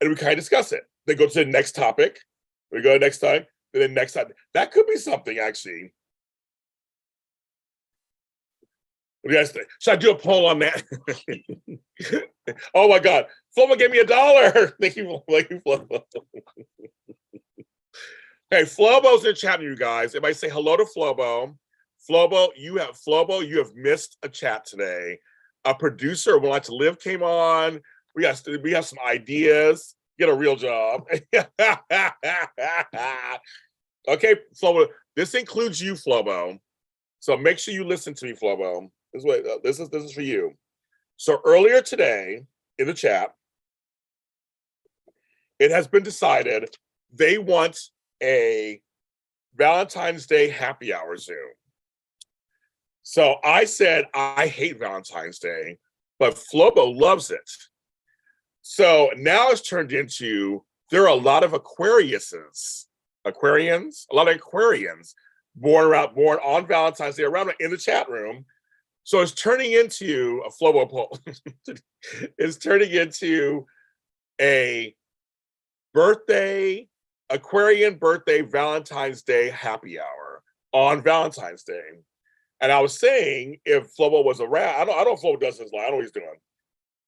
and we kind of discuss it. Then go to the next topic. We go to the next time, and then next time. That could be something, actually. What do you guys think? Should I do a poll on that? Oh my God. Flobo gave me $1. Thank you, Flobo. Hey, Flobo's in the chat, you guys. Everybody say hello to Flobo. Flobo, you have missed a chat today. A producer, Would Like to Live, came on. We have some ideas. Get a real job. Okay, Flobo. This includes you, Flobo. So make sure you listen to me, Flobo. This is for you. So earlier today in the chat, it has been decided they want a Valentine's Day happy hour Zoom. So I said I hate Valentine's Day, but Flobo loves it. So now it's turned into there are a lot of Aquarians born on Valentine's Day around in the chat room. So it's turning into a Flobo poll. It's turning into a Aquarian birthday Valentine's Day happy hour on Valentine's Day. And I was saying, if Flobo was around, I don't know if Flobo does this, I don't know what he's doing.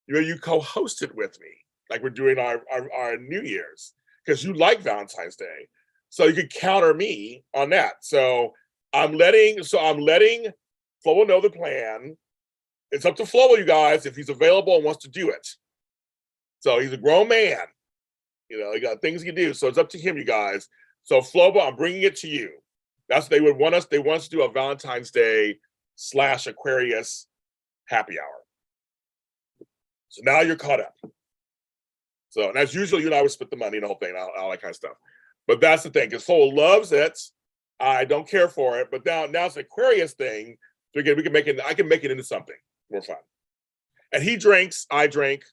You co-host it with me, like we're doing our New Year's, because you like Valentine's Day. So you could counter me on that. So I'm letting Flobo know the plan. It's up to Flobo, you guys, if he's available and wants to do it. So he's a grown man. He got things he can do. So it's up to him, you guys. So Flobo, I'm bringing it to you. That's what they would want us. They want us to do a Valentine's Day / Aquarius happy hour. So now you're caught up. So, and as usual, you and I would split the money and the whole thing, all that kind of stuff. But that's the thing, because Flobo loves it. I don't care for it. But now it's an Aquarius thing. So again, I can make it into something more fun. And he drinks, I drink.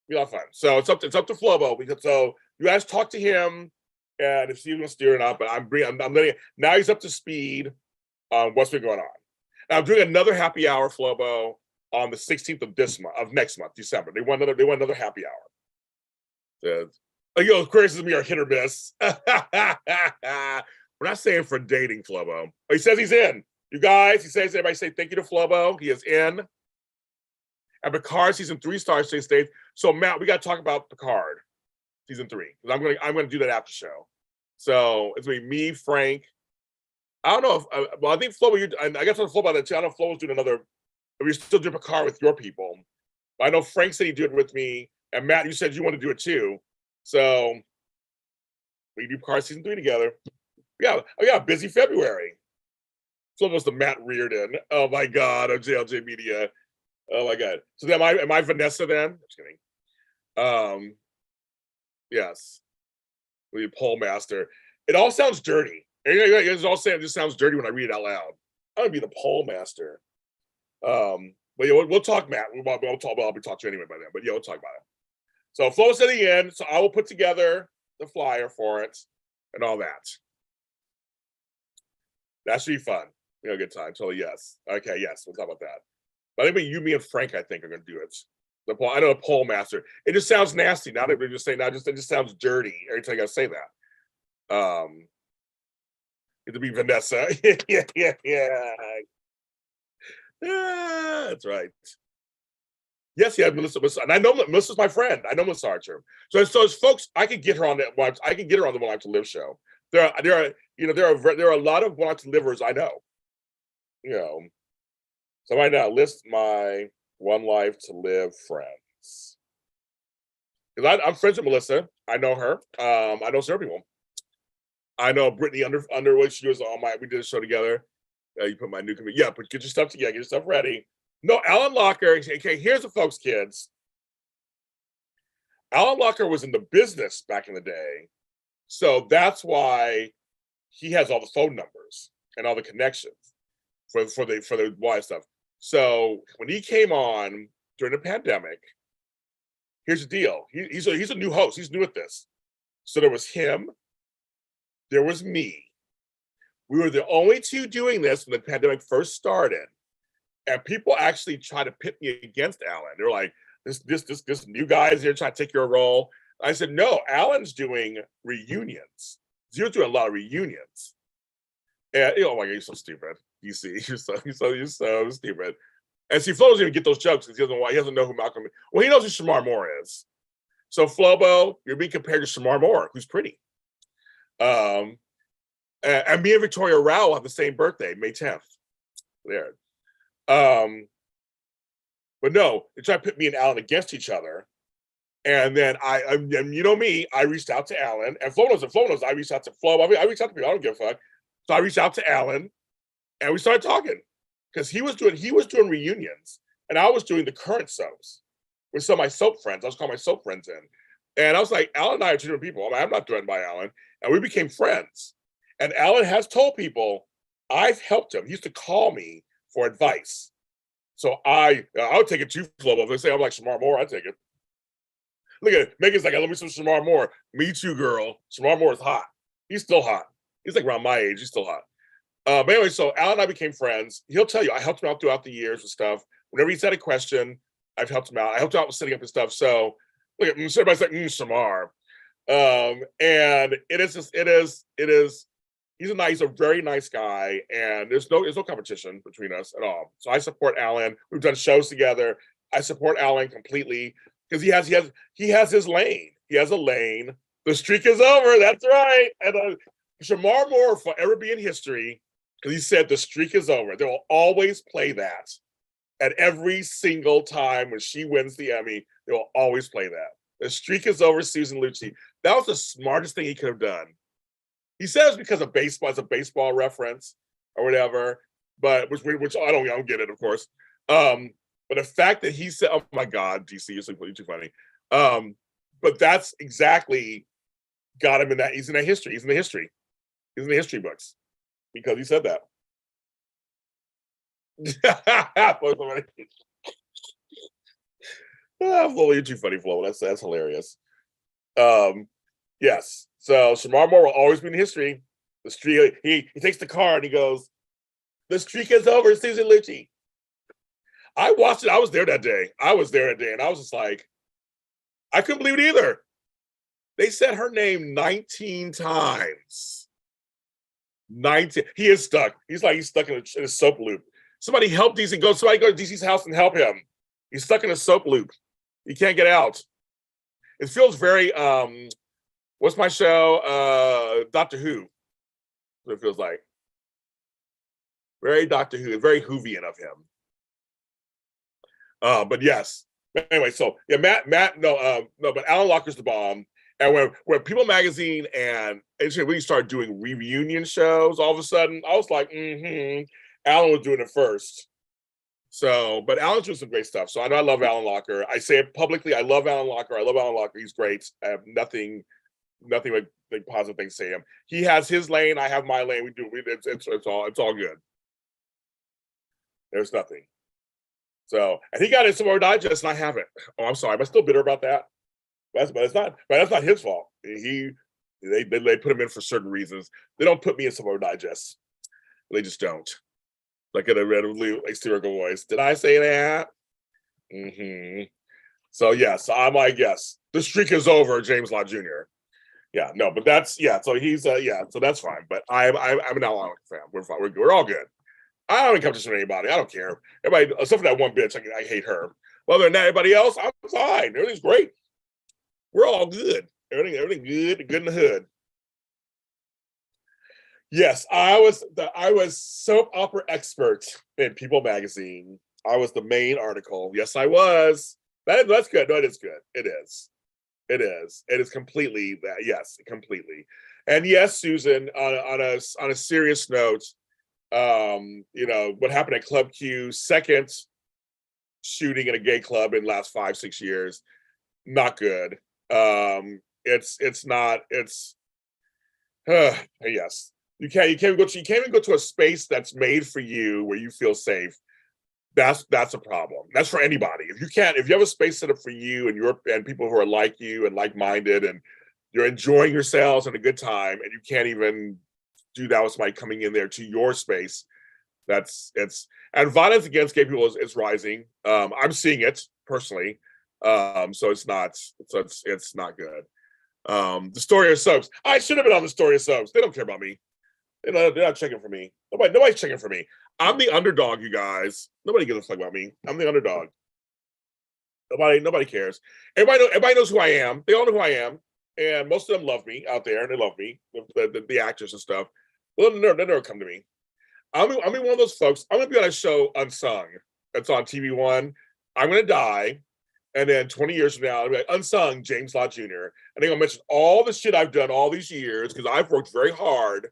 We have fun. So it's up to Flobo. So you guys talk to him, and if Steve's gonna steer it up, but I'm letting now he's up to speed on what's been going on. And I'm doing another happy hour, Flobo, on the 16th of next month, December. They want another happy hour. Aquarius and me are hit or miss. We're not saying for dating, Flobo. He says he's in. You guys, everybody say thank you to Flobo. He is in. And Picard season 3 starts today's stage. So Matt, we got to talk about Picard season 3, because I'm gonna do that after show. So it's gonna be me, Frank. I don't know if I think Flobo. I guess on Flobo about that too. I don't know if Flobo's doing another. If you're still doing Picard with your people, but I know Frank said he'd do it with me, and Matt, you said you want to do it too. So we do Picard season 3 together. Yeah, busy February. Flobo's the Matt Reardon. Oh my God, of JLJ Media. Oh my God. So then am I Vanessa then? Just kidding. Yes. The poll master. It all sounds dirty. It just sounds dirty when I read it out loud. I'm gonna be the poll master. But yeah, we'll talk, Matt. I'll be talking to you anyway by then. But yeah, we'll talk about it. So Flo's at the end. So I will put together the flyer for it and all that. That should be fun. Good time. Totally yes. Okay, yes, we'll talk about that. But I think you, me, and Frank, I think, are going to do it. I know the poll master. It just sounds nasty. Now that we're just saying, it just sounds dirty every time I got to say that. It'll be Vanessa. yeah. That's right. Yes, Melissa, and I know Melissa's my friend. I know Melissa Archer. So as folks, I can get her on that. I can get her on the One Life to Live show. There are a lot of One Life to Livers I know. So right now, list my One Life to Live friends. Because I'm friends with Melissa. I know her. I know several people. I know Brittany Underwood. She was on we did a show together. You put my new committee. Yeah, but get your stuff together. Get your stuff ready. No, Alan Locker. Okay, here's the folks, kids. Alan Locker was in the business back in the day. So that's why he has all the phone numbers and all the connections for the Y stuff. So when he came on during the pandemic, here's the deal. He's a new host. He's new at this. So there was him. There was me. We were the only two doing this when the pandemic first started. And people actually tried to pit me against Alan. They're like, this new guy's here trying to take your role. I said, no, Alan's doing reunions. You're doing a lot of reunions. And oh my God, you're so stupid. You see, you're so stupid. And see, Flobo doesn't even get those jokes because he doesn't know who Malcolm is. Well, he knows who Shamar Moore is. So Flobo, you're being compared to Shamar Moore, who's pretty. And me and Victoria Rao have the same birthday, May 10th. There. But no, they tried to put me and Alan against each other. And then and you know me, I reached out to Alan, and Flo knows I reached out to Flo. I reached out to people, I don't give a fuck. So I reached out to Alan, and we started talking because he was doing reunions, and I was doing the current soaps with some of my soap friends. I was calling my soap friends in, and I was like, Alan and I are two different people. I'm not threatened by Alan, and we became friends. And Alan has told people I've helped him. He used to call me for advice. So I would take it too, Flobo. If they say I'm like Shamar Moore, I take it. Look at it. Megan's like, I love me some Shamar Moore. Me too, girl. Shamar Moore is hot. He's still hot. He's like around my age. He's still hot. But anyway, so Alan and I became friends. He'll tell you, I helped him out throughout the years with stuff. Whenever he's had a question, I've helped him out. I helped him out with setting up his stuff. So look at everybody's like, Shamar. And it is just, it is, he's a very nice guy, and there's no competition between us at all. So I support Alan. We've done shows together. I support Alan completely because he has his lane. He has a lane. The streak is over. That's right. And Shamar Moore will forever be in history because he said the streak is over. They will always play that at every single time when she wins the Emmy. They will always play that. The streak is over, Susan Lucci. That was the smartest thing he could have done. He says because of baseball, it's a baseball reference or whatever, but which I don't get it, of course. But the fact that he said, "Oh my God, DC, you're too funny," but that's exactly got him in that. He's in that history. He's in the history. He's in the history books because he said that. Flo, you're too funny, Flo. That's hilarious. Yes. So Shamar Moore will always be in history. The streak. He takes the car and he goes, "The streak is over, Susan Lucci." I watched it. I was there that day. And I was just like, I couldn't believe it either. They said her name 19 times. 19. He is stuck. He's stuck in a soap loop. Somebody help DC. Somebody go to DC's house and help him. He's stuck in a soap loop. He can't get out. It feels very what's my show? Doctor Who. What it feels like. Very Doctor Who, very Whovian of him. But yes. Anyway, so yeah, Matt, no, but Alan Locker's the bomb. And when People Magazine and we started doing reunion shows, all of a sudden, I was like, Alan was doing it first. So, but Alan's doing some great stuff. So I know I love Alan Locker. I say it publicly. I love Alan Locker. He's great. I have nothing but positive things to say him. He has his lane. I have my lane. It's all good. There's nothing. So, and he got in some more digest, and I haven't. Oh, I'm sorry. Am I still bitter about that? But that's not his fault. They put him in for certain reasons. They don't put me in some more digests. They just don't. Like in a really hysterical voice. Did I say that? So yes, I'm like, yes, the streak is over, James Lott Jr. Yeah, no, but that's So he's so that's fine. But I'm an Alan fan. We're fine. We're all good. I don't have competition with anybody. I don't care. Everybody, except for that one bitch, I hate her. Well, other than that, everybody else, I'm fine. Everything's great. We're all good. Everything good in the hood. Yes, I was soap opera expert in People Magazine. I was the main article. Yes, I was. That's good. No, it is good. It is. It is completely that. Yes, completely. And yes, Susan, on a serious note, what happened at Club Q, second shooting in a gay club in the last 5-6 years, not good. It's not. Yes. You can't even go to a space that's made for you where you feel safe. That's a problem. That's for anybody. If you have a space set up for you and people who are like you and like-minded and you're enjoying yourselves and a good time, and you can't even do that with somebody coming in there to your space, and violence against gay people is rising. I'm seeing it personally. So it's not good. The story of soaps. I should have been on the story of soaps. They don't care about me. They're not checking for me. Nobody's checking for me. I'm the underdog, you guys. Nobody gives a fuck about me. I'm the underdog. Nobody cares. Everybody knows who I am. They all know who I am, and most of them love me out there, and they love me, the actors and stuff. Well, they never come to me. I'm one of those folks. I'm gonna be on a show Unsung. That's on TV One. I'm gonna die, and then 20 years from now, I'll be like, Unsung James Lott Jr. And they're gonna mention all the shit I've done all these years because I've worked very hard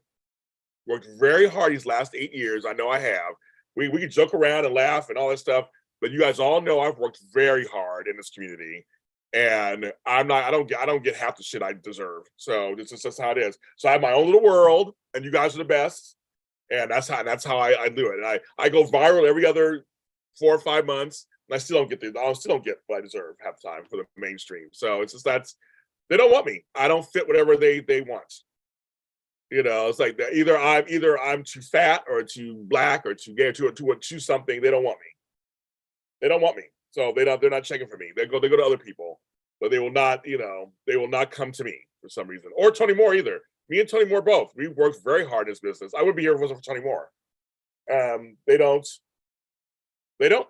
these last 8 years. I know I have. We can joke around and laugh and all that stuff, but you guys all know I've worked very hard in this community, and I don't get half the shit I deserve. So this is just how it is. So I have my own little world, and you guys are the best, and that's how I do it. And I go viral every other 4 or 5 months, and I still don't get what I deserve half the time for the mainstream. So it's just they don't want me. I don't fit whatever they want. It's like that. Either I'm too fat or too black or too gay or too something. They don't want me. So they're not checking for me. They go to other people. but they will not, they will not come to me for some reason, or Tony Moore either. Me and Tony Moore both. We worked very hard in this business. I would be here if it wasn't for Tony Moore. They don't. They don't.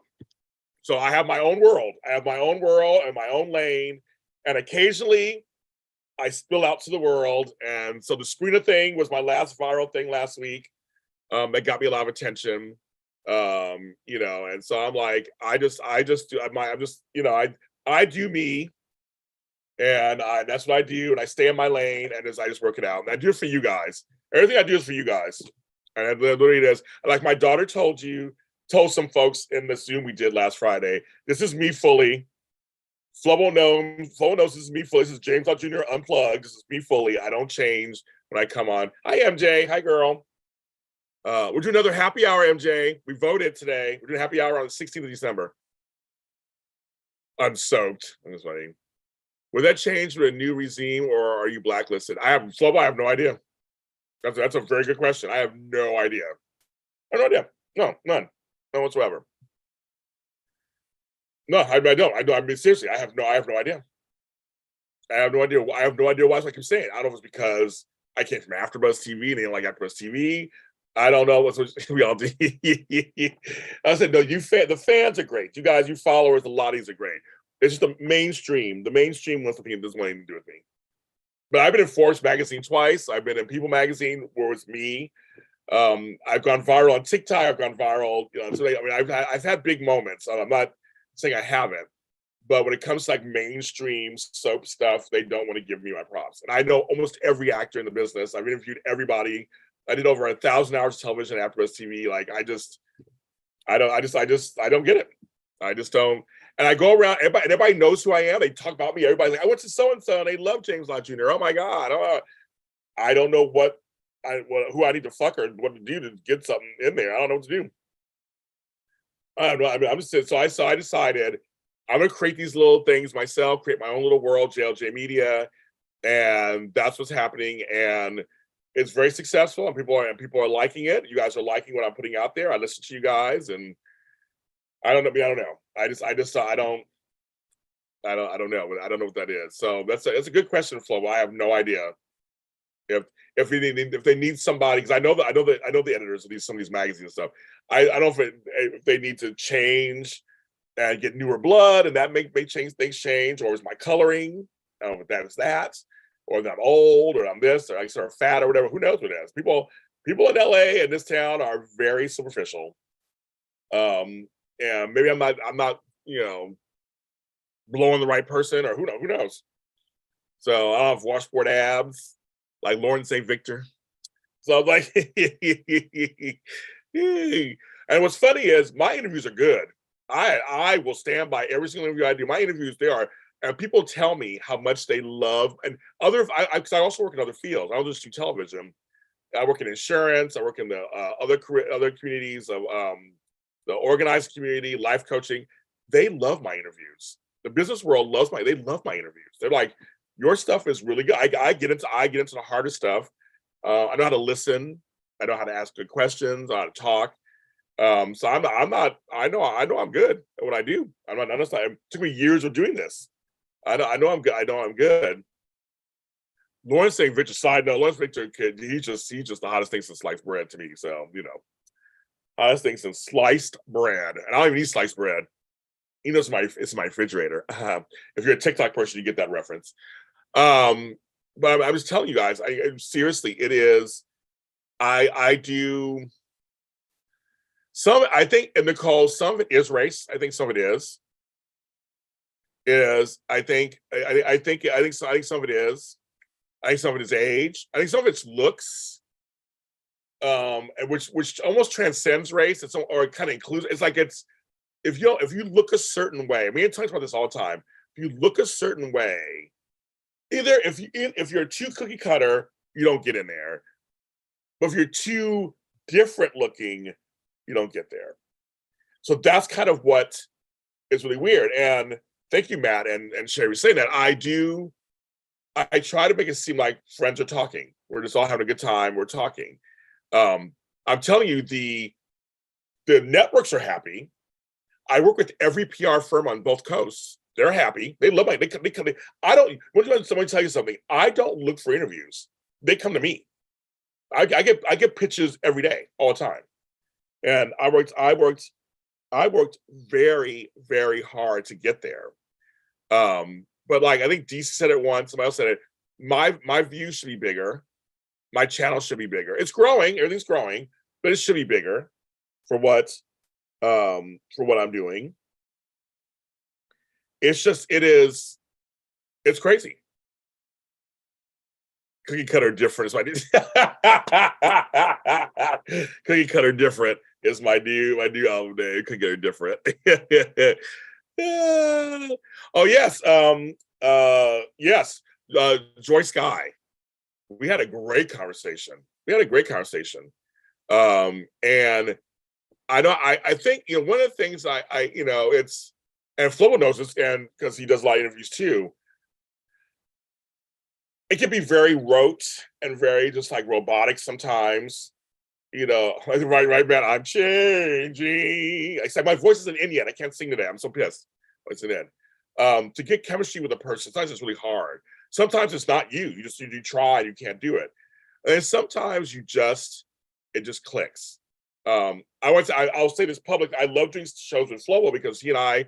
So I have my own world. I have my own world and my own lane, and occasionally I spill out to the world. And so the screener thing was my last viral thing last week. That got me a lot of attention. And so I'm like, I do me, and that's what I do, and I stay in my lane, and I just work it out. And I do it for you guys. Everything I do is for you guys, and it literally is. Like my daughter told some folks in the Zoom we did last Friday. This is me fully. Flobo knows this is me fully. This is James Lott Jr. Unplugged. This is me fully. I don't change when I come on. Hi, MJ. Hi, girl. We're doing another happy hour, MJ. We voted today. We're doing happy hour on the 16th of December. I'm soaked. I'm just waiting. Will that change with a new regime, or are you blacklisted? Flobo, I have no idea. That's a very good question. I have no idea. I have no idea. No, none whatsoever. No, I don't. I mean, seriously, I have no idea. I have no idea. I have no idea why I keep saying it. I don't know if it's because I came from AfterBuzz TV and they didn't like AfterBuzz TV. I don't know what's we all do. I said, no, the fans are great. You guys, you followers, the lotties are great. It's just the mainstream. The mainstream wants something that doesn't want anything to do with me. But I've been in Forbes magazine twice. I've been in People magazine where it's me. I've gone viral on TikTok. I've gone viral. I've had big moments. I'm not saying I haven't, but when it comes to like mainstream soap stuff, they don't want to give me my props. And I know almost every actor in the business. I've interviewed everybody. I did over 1,000 hours of television after AfterBuzz TV. Like I don't get it. I just don't. And I go around, everybody knows who I am. They talk about me. Everybody's like, I went to so-and-so and they love James Lott Jr. Oh my God. I don't know who I need to fuck or what to do to get something in there. I don't know what to do. I don't know. I mean, I decided I'm going to create these little things myself, create my own little world, JLJ Media. And that's what's happening. And it's very successful, and people are liking it. You guys are liking what I'm putting out there. I listen to you guys, and I don't know. I don't know. I don't know. I don't know what that is. So that's a good question, Flo. I have no idea if they need somebody, because I know the editors of some of these magazines and stuff. I don't know if they need to change and get newer blood, and that may change things change, or is my coloring? I don't know if that is that, or that I'm old, or I'm this, or I sort of fat, or whatever. Who knows what it is? People in LA and this town are very superficial. And maybe I'm not, blowing the right person, or who knows. So I have washboard abs like Lauren St. Victor. So I'm like, and what's funny is my interviews are good. I will stand by every single interview I do. My interviews, and people tell me how much they love, and because I also work in other fields. I don't just do television. I work in insurance. I work in the other communities of the organized community, life coaching. They love my interviews. The business world they love my interviews. They're like, your stuff is really good. I get into the harder stuff. I know how to listen. I know how to ask good questions. I know how to talk. So I know I'm good at what I do. I'm not honest. It took me years of doing this. I know I'm good. I know I'm good. Lawrence St. Victor, side note, Lawrence Victor, he's just the hottest thing since sliced bread to me. So, hottest thing since sliced bread. And I don't even eat sliced bread. It's my refrigerator. If you're a TikTok person, you get that reference. But I was telling you guys, seriously, it is, I do some, I think, and Nicole, some of it is race. I think some of it is. I think some of it is. I think some of it is age. I think some of it's looks, which almost transcends race. Or it kind of includes. It's like if you look a certain way. Me and Tony talk about this all the time. If you look a certain way, either if you're too cookie cutter, you don't get in there. But if you're too different looking, you don't get there. So that's kind of what is really weird. And thank you, Matt and Sherry, saying that. I try to make it seem like friends are talking. We're just all having a good time. We're talking. I'm telling you, the networks are happy. I work with every PR firm on both coasts. They're happy. They love my. They come. I don't. When somebody tell you something, I don't look for interviews. They come to me. I get pitches every day, all the time. And I worked very, very hard to get there. But like I think DC said it once, somebody else said it. My views should be bigger. My channel should be bigger. It's growing, everything's growing, but it should be bigger for what I'm doing. It's crazy. Cookie cutter different is my new cookie cutter different is my new album name. Cookie cutter different. Oh yes, yes, Joy Sky. We had a great conversation. And I know I think one of the things I it's, and Flobo knows this, and because he does a lot of interviews too, it can be very rote and very just like robotic sometimes. Right, man, I'm changing. Except my voice isn't in yet. I can't sing today. I'm so pissed. It's an in. To get chemistry with a person, sometimes it's really hard. Sometimes it's not you. You try, you can't do it. And sometimes it just clicks. I'll say this public. I love doing shows with Flobo because he and I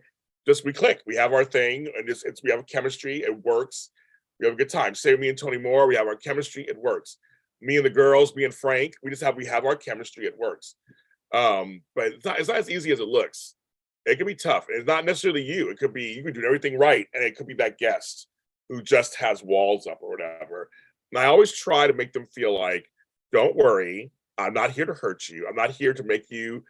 we click. We have our thing, and we have chemistry. It works. We have a good time. Say me and Tony Moore, we have our chemistry. It works. Me and the girls, me and Frank, we have our chemistry. It works. But it's not as easy as it looks. It can be tough. It's not necessarily you. It could be you can do everything right, and it could be that guest who just has walls up or whatever. And I always try to make them feel like, don't worry, I'm not here to hurt you. I'm not here to make you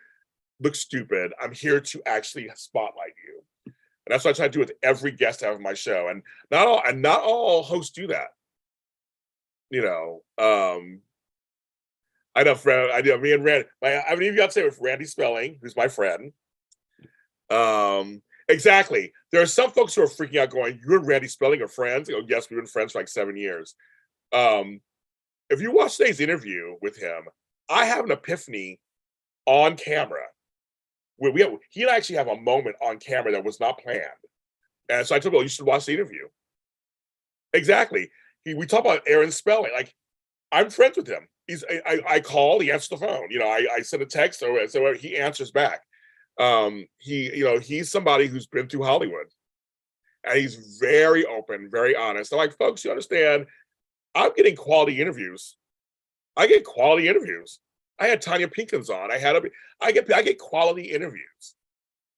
look stupid. I'm here to actually spotlight you. And that's what I try to do with every guest I have on my show. And not all hosts do that. I know me and Randy. I haven't even got to say with Randy Spelling, who's my friend. Exactly. There are some folks who are freaking out going, you and Randy Spelling are friends? Oh, yes, we've been friends for like 7 years. If you watch today's interview with him, I have an epiphany on camera. He and I actually have a moment on camera that was not planned. And so I told him, you should watch the interview. Exactly. We talk about Aaron Spelling. Like, I'm friends with him. I call, he answers the phone. I send a text, so he answers back. He's somebody who's been through Hollywood. And he's very open, very honest. I'm like, folks, you understand, I'm getting quality interviews. I get quality interviews. I had Tanya Pinkins on. I get quality interviews.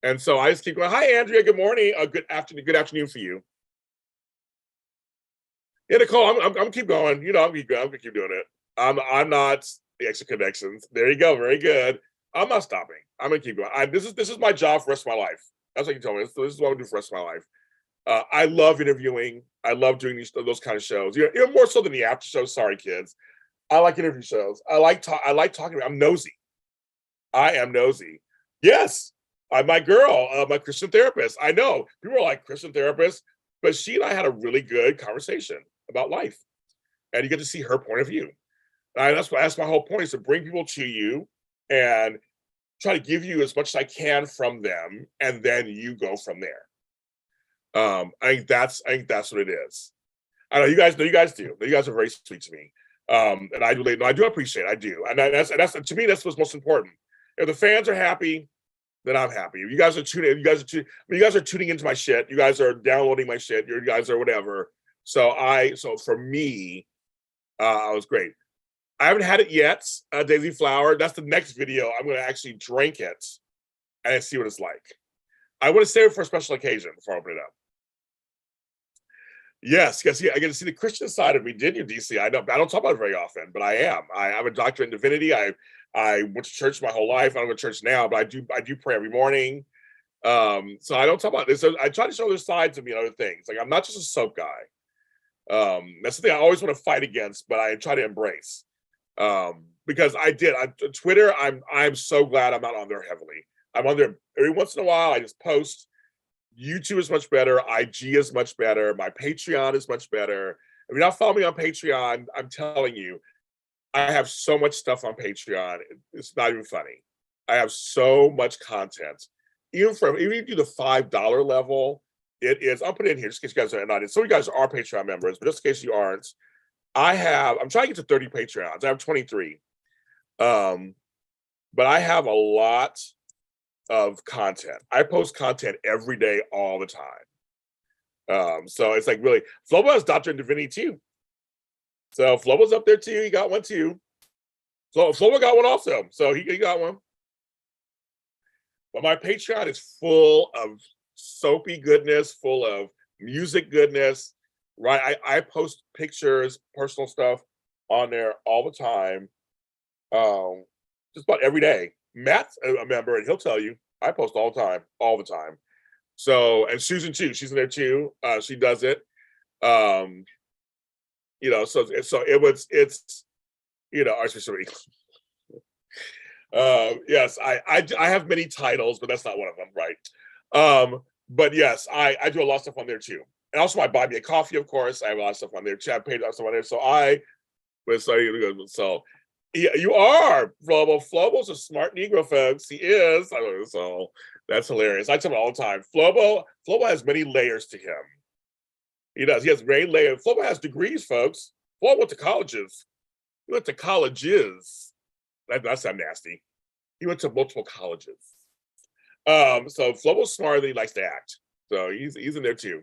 And so I just keep going, hi, Andrea, good morning. Good afternoon for you. Yeah, Nicole, I'm keep going. I'm gonna keep doing it. I'm not the extra connections. There you go, very good. I'm not stopping. I'm gonna keep going. This is my job for the rest of my life. That's what you told me. This is what I'm gonna do for the rest of my life. I love interviewing. I love doing those kind of shows. More so than the after shows. Sorry, kids. I like interview shows. I like talking. I'm nosy. I am nosy. Yes, my girl, my Christian therapist. I know people are like Christian therapist, but she and I had a really good conversation about life, and you get to see her point of view. And that's my whole point, is to bring people to you and try to give you as much as I can from them, and then you go from there. I think that's what it is. I know you guys do. You guys are very sweet to me. And I do appreciate it. I do. And that's to me, that's what's most important. If the fans are happy, then I'm happy. If you guys are tuning into my shit, you guys are downloading my shit, you guys are whatever. So for me, I was great. I haven't had it yet, Daisy Flower. That's the next video. I'm going to actually drink it and see what it's like. I want to save it for a special occasion before I open it up. Yes, I get to see the Christian side of me. Did you, DC? I don't talk about it very often, but I am. I have a doctorate in divinity. I went to church my whole life. I don't go to church now, but I do pray every morning. So I don't talk about this. So I try to show other sides of me and other things. Like, I'm not just a soap guy. That's the thing I always want to fight against, but I try to embrace. Because Twitter, I'm so glad I'm not on there heavily. I'm on there every once in a while. I just post. YouTube is much better. IG is much better. My Patreon is much better. If you're not following me on Patreon, I'm telling you, I have so much stuff on Patreon. It's not even funny. I have so much content. Even if you do the $5 level, it is. I'll put it in here just in case you guys are not. Some of you guys are Patreon members, but just in case you aren't, I'm trying to get to 30 Patreons. I have 23. But I have a lot of content. I post content every day, all the time. So it's like really, Flobo has Doctor and Divinity too. So Flobo's up there too. He got one too. So Flobo got one also. So he got one. But my Patreon is full of soapy goodness, full of music goodness, right? I post pictures, personal stuff on there all the time. Just about every day. Matt's a member, and he'll tell you I post all the time. So, and Susan too, she's in there too. She does it. You know, so it's you know, especially. Yes, I have many titles, but that's not one of them, right? But yes, I do a lot of stuff on there too. And also I buy me a coffee, of course. I have a lot of stuff on there. Chat paid stuff on there. So yeah, you are Flobo. Flobo's a smart Negro, folks. He is. So that's hilarious. I tell him all the time. Flobo has many layers to him. He does. He has many layers. Flobo has degrees, folks. Flobo went to colleges. He went to colleges. That sounds nasty. He went to multiple colleges. So Flobo's smarter than he likes to act. So he's in there too.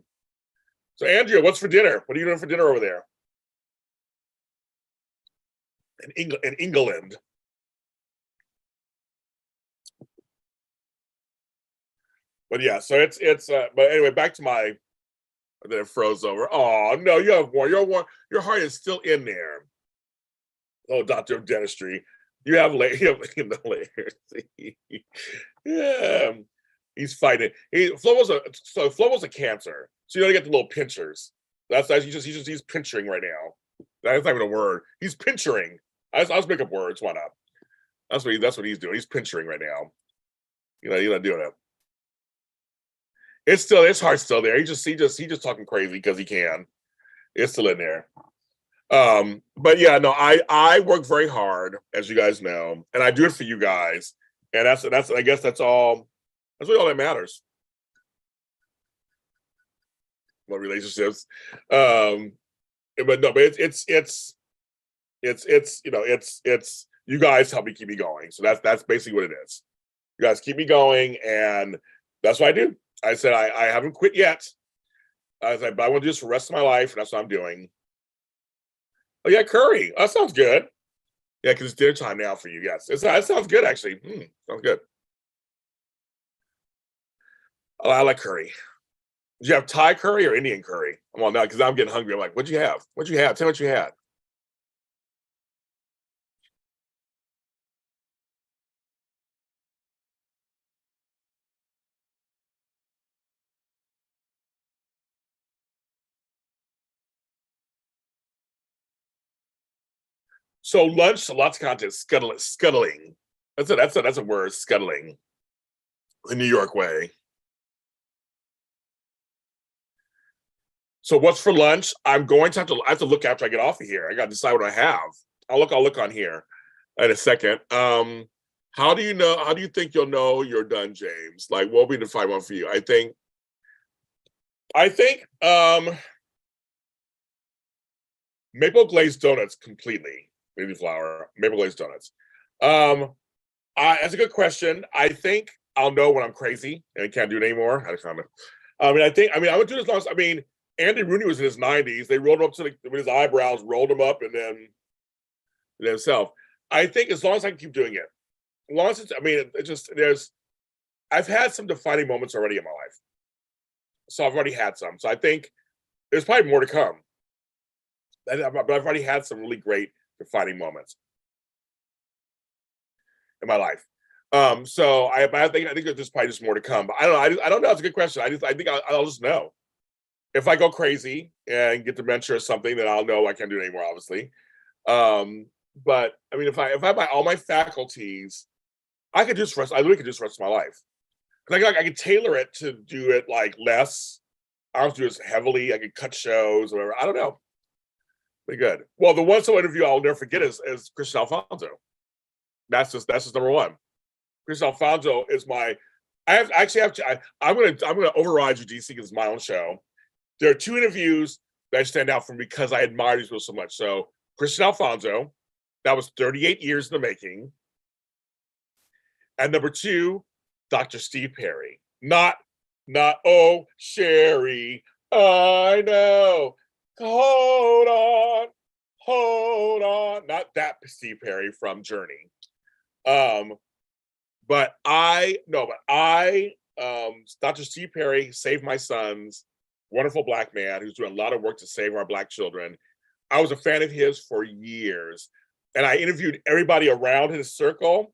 So Andrea, what's for dinner? What are you doing for dinner over there? In England. But yeah, so it's but anyway, back to my, then it froze over. Oh no, you have one. Your heart is still in there. Oh, Doctor of Dentistry. You have the layers. Yeah. He's fighting. Flobo's a cancer. So you gotta get the little pinchers. He's pinchering right now. That's not even a word. He's pinchering. I was making up words. Why not? That's what he's doing. He's pinchering right now. You know, you're not doing it. His heart's still there. He's just talking crazy because he can. It's still in there. But yeah, no, I work very hard, as you guys know, and I do it for you guys. And that's I guess that's really all that matters. What relationships. But no, but it's you know, it's you guys help me keep me going. So that's basically what it is. You guys keep me going, and that's what I do. I said I haven't quit yet. I said, but I want to do this for the rest of my life, and that's what I'm doing. Oh yeah, curry. That sounds good. Yeah, because it's dinner time now for you. Yes, that sounds good actually. Sounds good. Oh, I like curry. Did you have Thai curry or Indian curry? Well, now because I'm getting hungry. I'm like, what'd you have? What'd you have? Tell me what you had. So lunch, lots of content, scuttling. That's a word, scuttling. The New York way. So what's for lunch? I'm going to I have to look after I get off of here. I got to decide what I have. I'll look on here in a second. How do you think you'll know you're done, James? Like, what will be the find one for you? I think maple glazed donuts completely. Baby flour, maple glazed donuts. That's a good question. I think I'll know when I'm crazy and can't do it anymore. I would do it as long as Andy Rooney was in his 90s. They rolled him up with his eyebrows, rolled him up, and then himself. I think as long as I can keep doing it, as long as I've had some defining moments already in my life. So I've already had some. So I think there's probably more to come. But I've already had some really great defining moments in my life. So I think there's just probably just more to come. But I don't know. It's a good question. I think I'll just know. If I go crazy and get dementia or something, then I'll know I can't do it anymore, obviously. But if I buy all my faculties, I literally could just rest my life. I could tailor it to do it like less. I don't have to do this heavily. I could cut shows or whatever. I don't know. Pretty good. Well, the one solo interview I'll never forget is Christian Alfonso. That's just number one. Christian Alfonso is my I'm gonna override you, DC, because it's my own show. There are 2 interviews that stand out for me because I admire these people so much. So Christian Alfonso, that was 38 years in the making. And number 2, Dr. Steve Perry. Not oh Sherry, I know. Hold on. Not that Steve Perry from Journey. But Dr. Steve Perry saved my sons. Wonderful Black man who's doing a lot of work to save our Black children. I was a fan of his for years, and I interviewed everybody around his circle,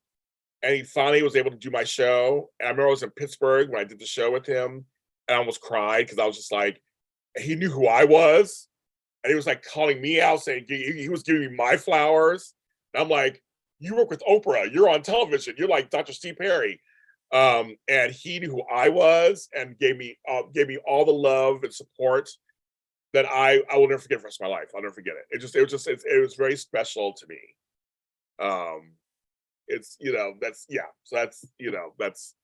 and he finally was able to do my show. And I remember I was in Pittsburgh when I did the show with him, and I almost cried because I was just like, he knew who I was, and he was like calling me out, saying he was giving me my flowers. And I'm like, you work with Oprah, you're on television, you're like Dr. Steve Perry. And he knew who I was and gave me all the love and support that I will never forget the rest of my life. I'll never forget it. It was very special to me. It's, that's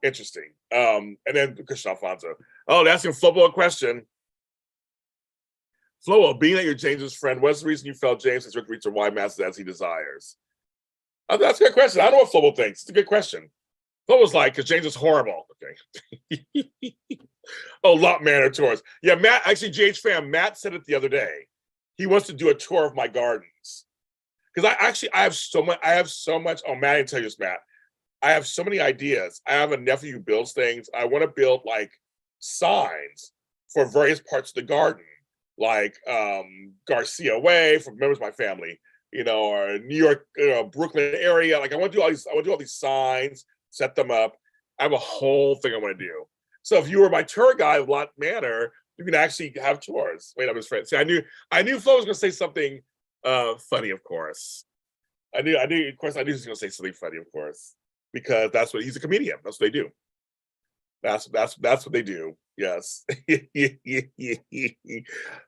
interesting. And then Christian Alfonso. Oh, asking Flobo a question. Flobo, being that you're James's friend, what's the reason you felt James has reached a wide masses as he desires? That's a good question. I don't know what Flobo thinks. It's a good question. Flobo's like, because James is horrible. Okay. Oh, lot manor tours. Yeah, Matt, actually, JH Fan, Matt said it the other day. He wants to do a tour of my gardens. Because I have so much. Oh, Matt, I didn't tell you this, Matt. I have so many ideas. I have a nephew who builds things. I want to build like signs for various parts of the garden, like Garcia Way for members of my family, or New York, Brooklyn area. Like I want to do all these signs, set them up. I have a whole thing I want to do. So if you were my tour guide of Lot Manor, you can actually have tours. Wait, I'm his friend. See, I knew Flo was going to say something funny, of course. I knew he was going to say something funny, of course, because that's what he's a comedian. That's what they do. That's what they do. Yes.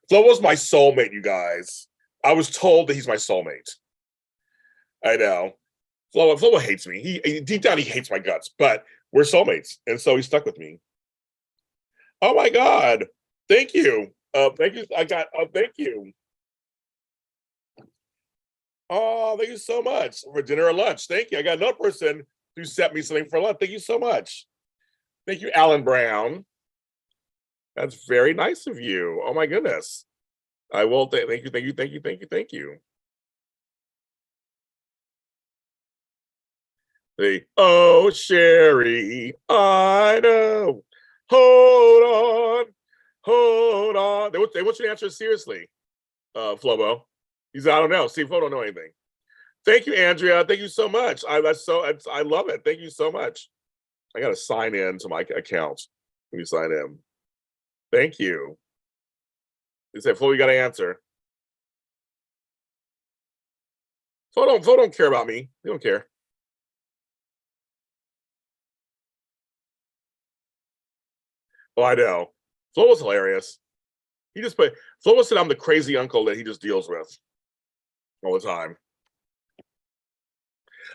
Flo was my soulmate, you guys. I was told that he's my soulmate. I know. Flo hates me. He deep down he hates my guts, but we're soulmates, and so he stuck with me. Oh my God! Thank you. Thank you. Thank you. Oh, thank you so much for dinner or lunch. Thank you. I got another person who sent me something for lunch. Thank you so much. Thank you, Alan Brown. That's very nice of you. Oh my goodness. I will. Thank you. Oh, Sherry, I know. Hold on. They want you to answer seriously, Flobo. He's, I don't know. See, Flo don't know anything. Thank you, Andrea. Thank you so much. I love it. Thank you so much. I got to sign in to my account. Let me sign in. Thank you. He said, Flo, you got to answer. Flo don't care about me. He don't care. Oh, I know. Flo was hilarious. Flo said I'm the crazy uncle that he just deals with all the time.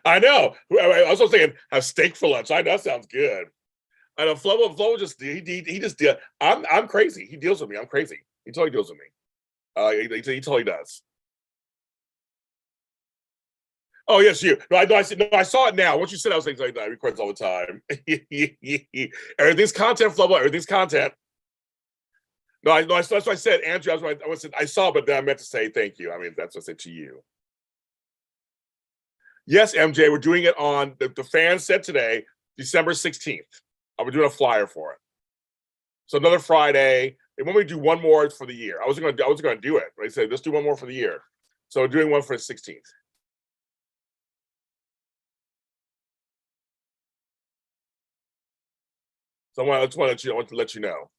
I know. I was also saying have steak for lunch. I know that sounds good. I know Flo just he just did. I'm crazy. He deals with me. I'm crazy. He totally deals with me. He totally does. Oh yes, you. No, I saw it now. Once you said, I was like, I record all the time. Everything's content, Flobo. Everything's content. No, that's what I said, Andrew. I saw, but then I meant to say thank you. I mean, that's what I said to you. Yes, MJ, we're doing it on the fans said today, December 16th. I'll be doing a flyer for it. So another Friday. They want me to do one more for the year. I was gonna do it, but I said let's do one more for the year. So we're doing one for the 16th. So I want to let you know.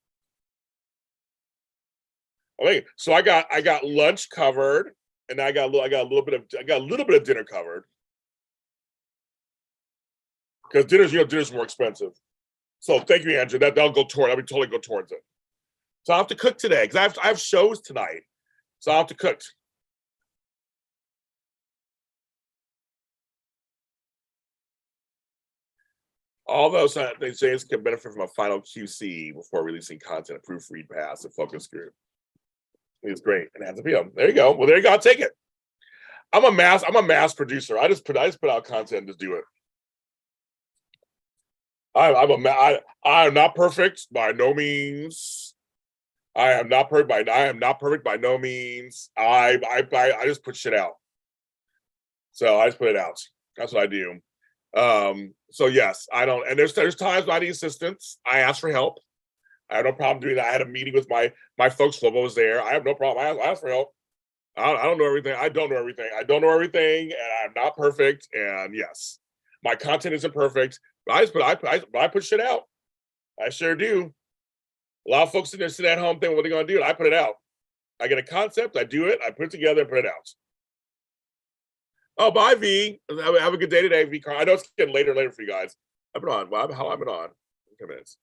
Okay, so I got lunch covered, and I got a little bit of dinner covered because dinner's more expensive. So thank you, Andrew. That'll go toward. I'll be totally go towards it. So I have to cook today because I have shows tonight, so I have to cook. Although they say it can benefit from a final QC before releasing content, a proofread pass, a focus group. It's great and has appeal. There you go. Well, there you go. I'll take it. I'm a mass producer. I just put out content and just do it. I am not perfect by no means. I am not perfect by no means. I just put shit out. So I just put it out. That's what I do. So yes, I don't, and there's times when I need assistance. I ask for help. I have no problem doing that. I had a meeting with my folks. Flobo was there. I have no problem. I ask for help. I don't know everything. I don't know everything. I don't know everything, and I'm not perfect. And yes, my content isn't perfect. But I put shit out. I sure do. A lot of folks in there sitting at home thinking, what are they going to do? And I put it out. I get a concept. I do it. I put it together and put it out. Oh, bye, V. Have a good day today, V. I know it's getting later for you guys. I've been on. How I've been on? 10 minutes.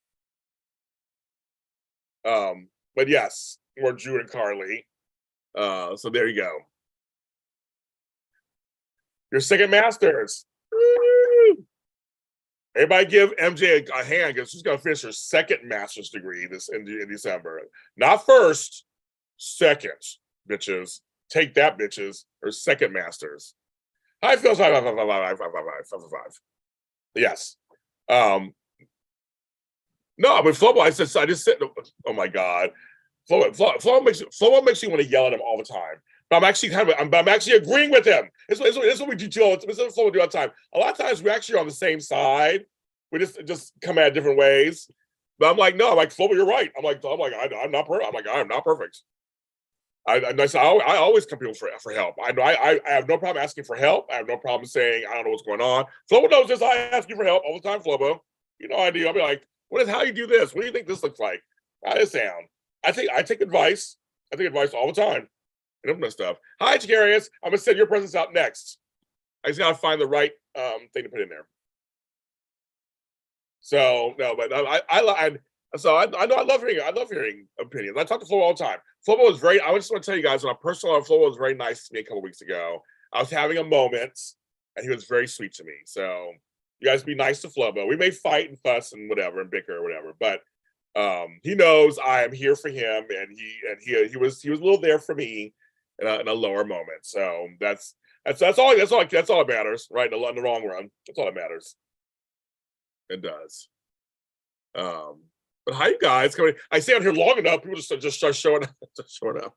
But yes, we're Drew and Carly. So there you go. Your second masters. Woo! Everybody give MJ a hand because she's gonna finish her second master's degree in December. Not first, second, bitches. Take that, bitches. Her second master's. Hi, Phil. 5. Yes. No, but Flobo, I just said, oh my God. Flobo makes you want to yell at him all the time. But I'm actually I'm actually agreeing with him. This is what we do. This is what Flobo do all the time. A lot of times we actually are on the same side. We just come at different ways. But I'm like, no, I'm like, Flobo, you're right. I'm not perfect. I'm like, I'm not perfect. I always come people for help. I have no problem asking for help. I have no problem saying I don't know what's going on. Flobo knows this. I ask you for help all the time, Flobo. You know I do. I'll be like, how you do this? What do you think this looks like? How does it sound? I take advice. I take advice all the time. And that stuff. Hi, Jarius. I'm gonna send your presents out next. I just gotta find the right thing to put in there. So no, but I love hearing opinions. I talk to Flobo all the time. Flobo was I just want to tell you guys on a personal level, Flobo was very nice to me a couple weeks ago. I was having a moment, and he was very sweet to me. So you guys be nice to Flobo. We may fight and fuss and whatever and bicker or whatever, but he knows I am here for him, and he was a little there for me in a lower moment. So that's all that matters, right? In the long run, that's all that matters. It does. But hi, you guys. I stay out here long enough, people just start showing up.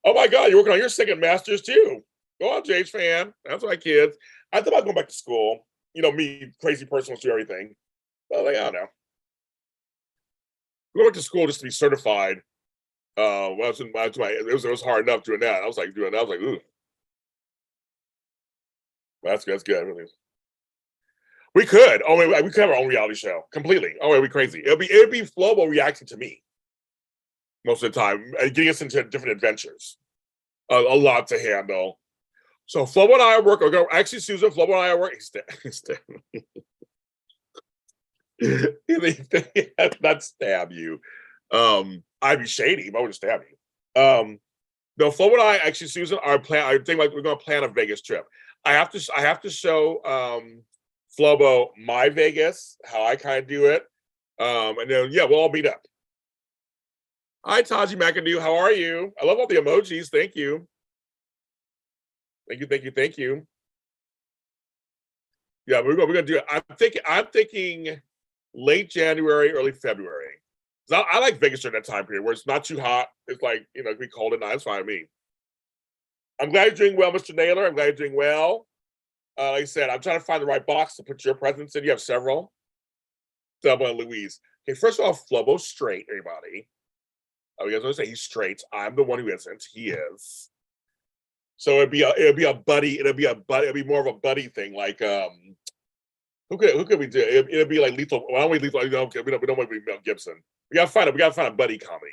Oh my God, you're working on your second master's too. Go on, JLJ Fan. That's my kids. I thought about going back to school. You know, me, crazy person, wants to do everything. Well, I don't know. Going back to school just to be certified. It was hard enough doing that. I was like, ooh. That's good. We could. Oh, we could have our own reality show completely. Oh, it'd be crazy. It'd be Flobo reacting to me most of the time, getting us into different adventures. A lot to handle. So Flobo and I are working. Actually, Susan, Flobo and I are working. Not stab you. I'd be shady, but I would stab you. No, Flobo and I actually, Susan, I think like we're gonna plan a Vegas trip. I have to show Flobo my Vegas, how I kind of do it. And then yeah, we'll all meet up. Hi, Taji McAdoo. How are you? I love all the emojis. Thank you. Thank you. Yeah, we're gonna do it. I'm thinking late January, early February. So I like Vegas during that time period where it's not too hot. It's like, it can be cold at night. It's fine with me. I'm glad you're doing well, Mr. Naylor. I'm glad you're doing well. Like I said, I'm trying to find the right box to put your presents in. You have several. Thelma and Louise. Okay, first of all, Flobo's straight, everybody. Oh, you guys want to say he's straight. I'm the one who isn't. He is. So it'd be a buddy. It'd be more of a buddy thing. Like who could we do? It'd be like Lethal. Why don't we Lethal? We don't want to be Mel Gibson. We gotta find a buddy comedy.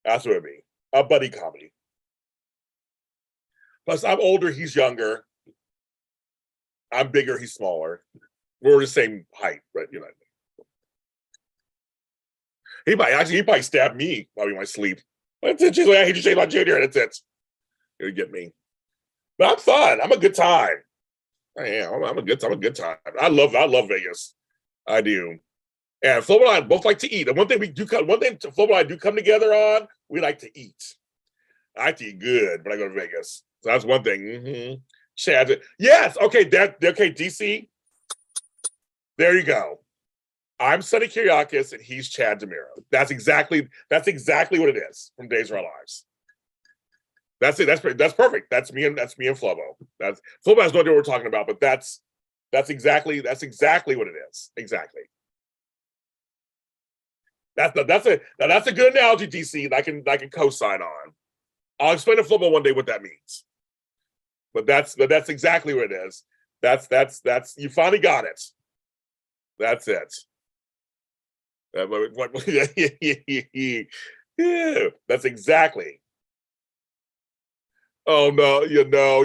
That's what it'd be. A buddy comedy. Plus, I'm older. He's younger. I'm bigger. He's smaller. We're the same height, but he might stab me while in my sleep. That's it. She's like, I hate you, Shayla Jr. That's it. He'll get me. But I'm fun. I'm a good time. I am. I'm a good time. I love Vegas. I do. And Flobo and I both like to eat. And one thing Flobo and I do come together on, we like to eat. I like to eat good when I go to Vegas. So that's one thing. Mm-hmm. Chad, yes. Okay, okay, DC. There you go. I'm Sonny Kiriakis and he's Chad DeMiro. That's exactly what it is from Days of Our Lives. That's it. That's perfect. That's me and Flobo. Flobo has no idea what we're talking about, but that's exactly what it is. Exactly. That's a good analogy, DC. That I can co-sign on. I'll explain to Flobo one day what that means. But that's exactly what it is. That's you finally got it. That's it. Yeah, that's exactly. Oh no, you're not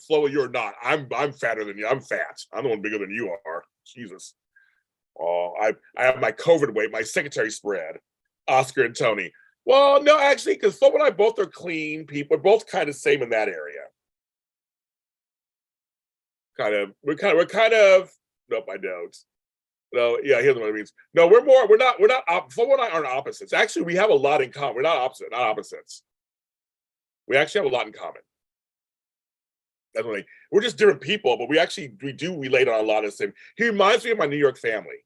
Flobo, you're not. I'm fatter than you. I'm fat. I'm the one bigger than you are. Jesus. Oh, I have my COVID weight, my secretary spread. Oscar and Tony. Well, no, actually, because Flobo and I both are clean people. We're both kind of same in that area. We're kind of. Nope, I don't. No, yeah, here's what it means. No, we're not. Flobo and I aren't opposites. Actually, we have a lot in common. We're not opposites. We actually have a lot in common. That's what we're just different people, but we do relate on a lot of the same. He reminds me of my New York family.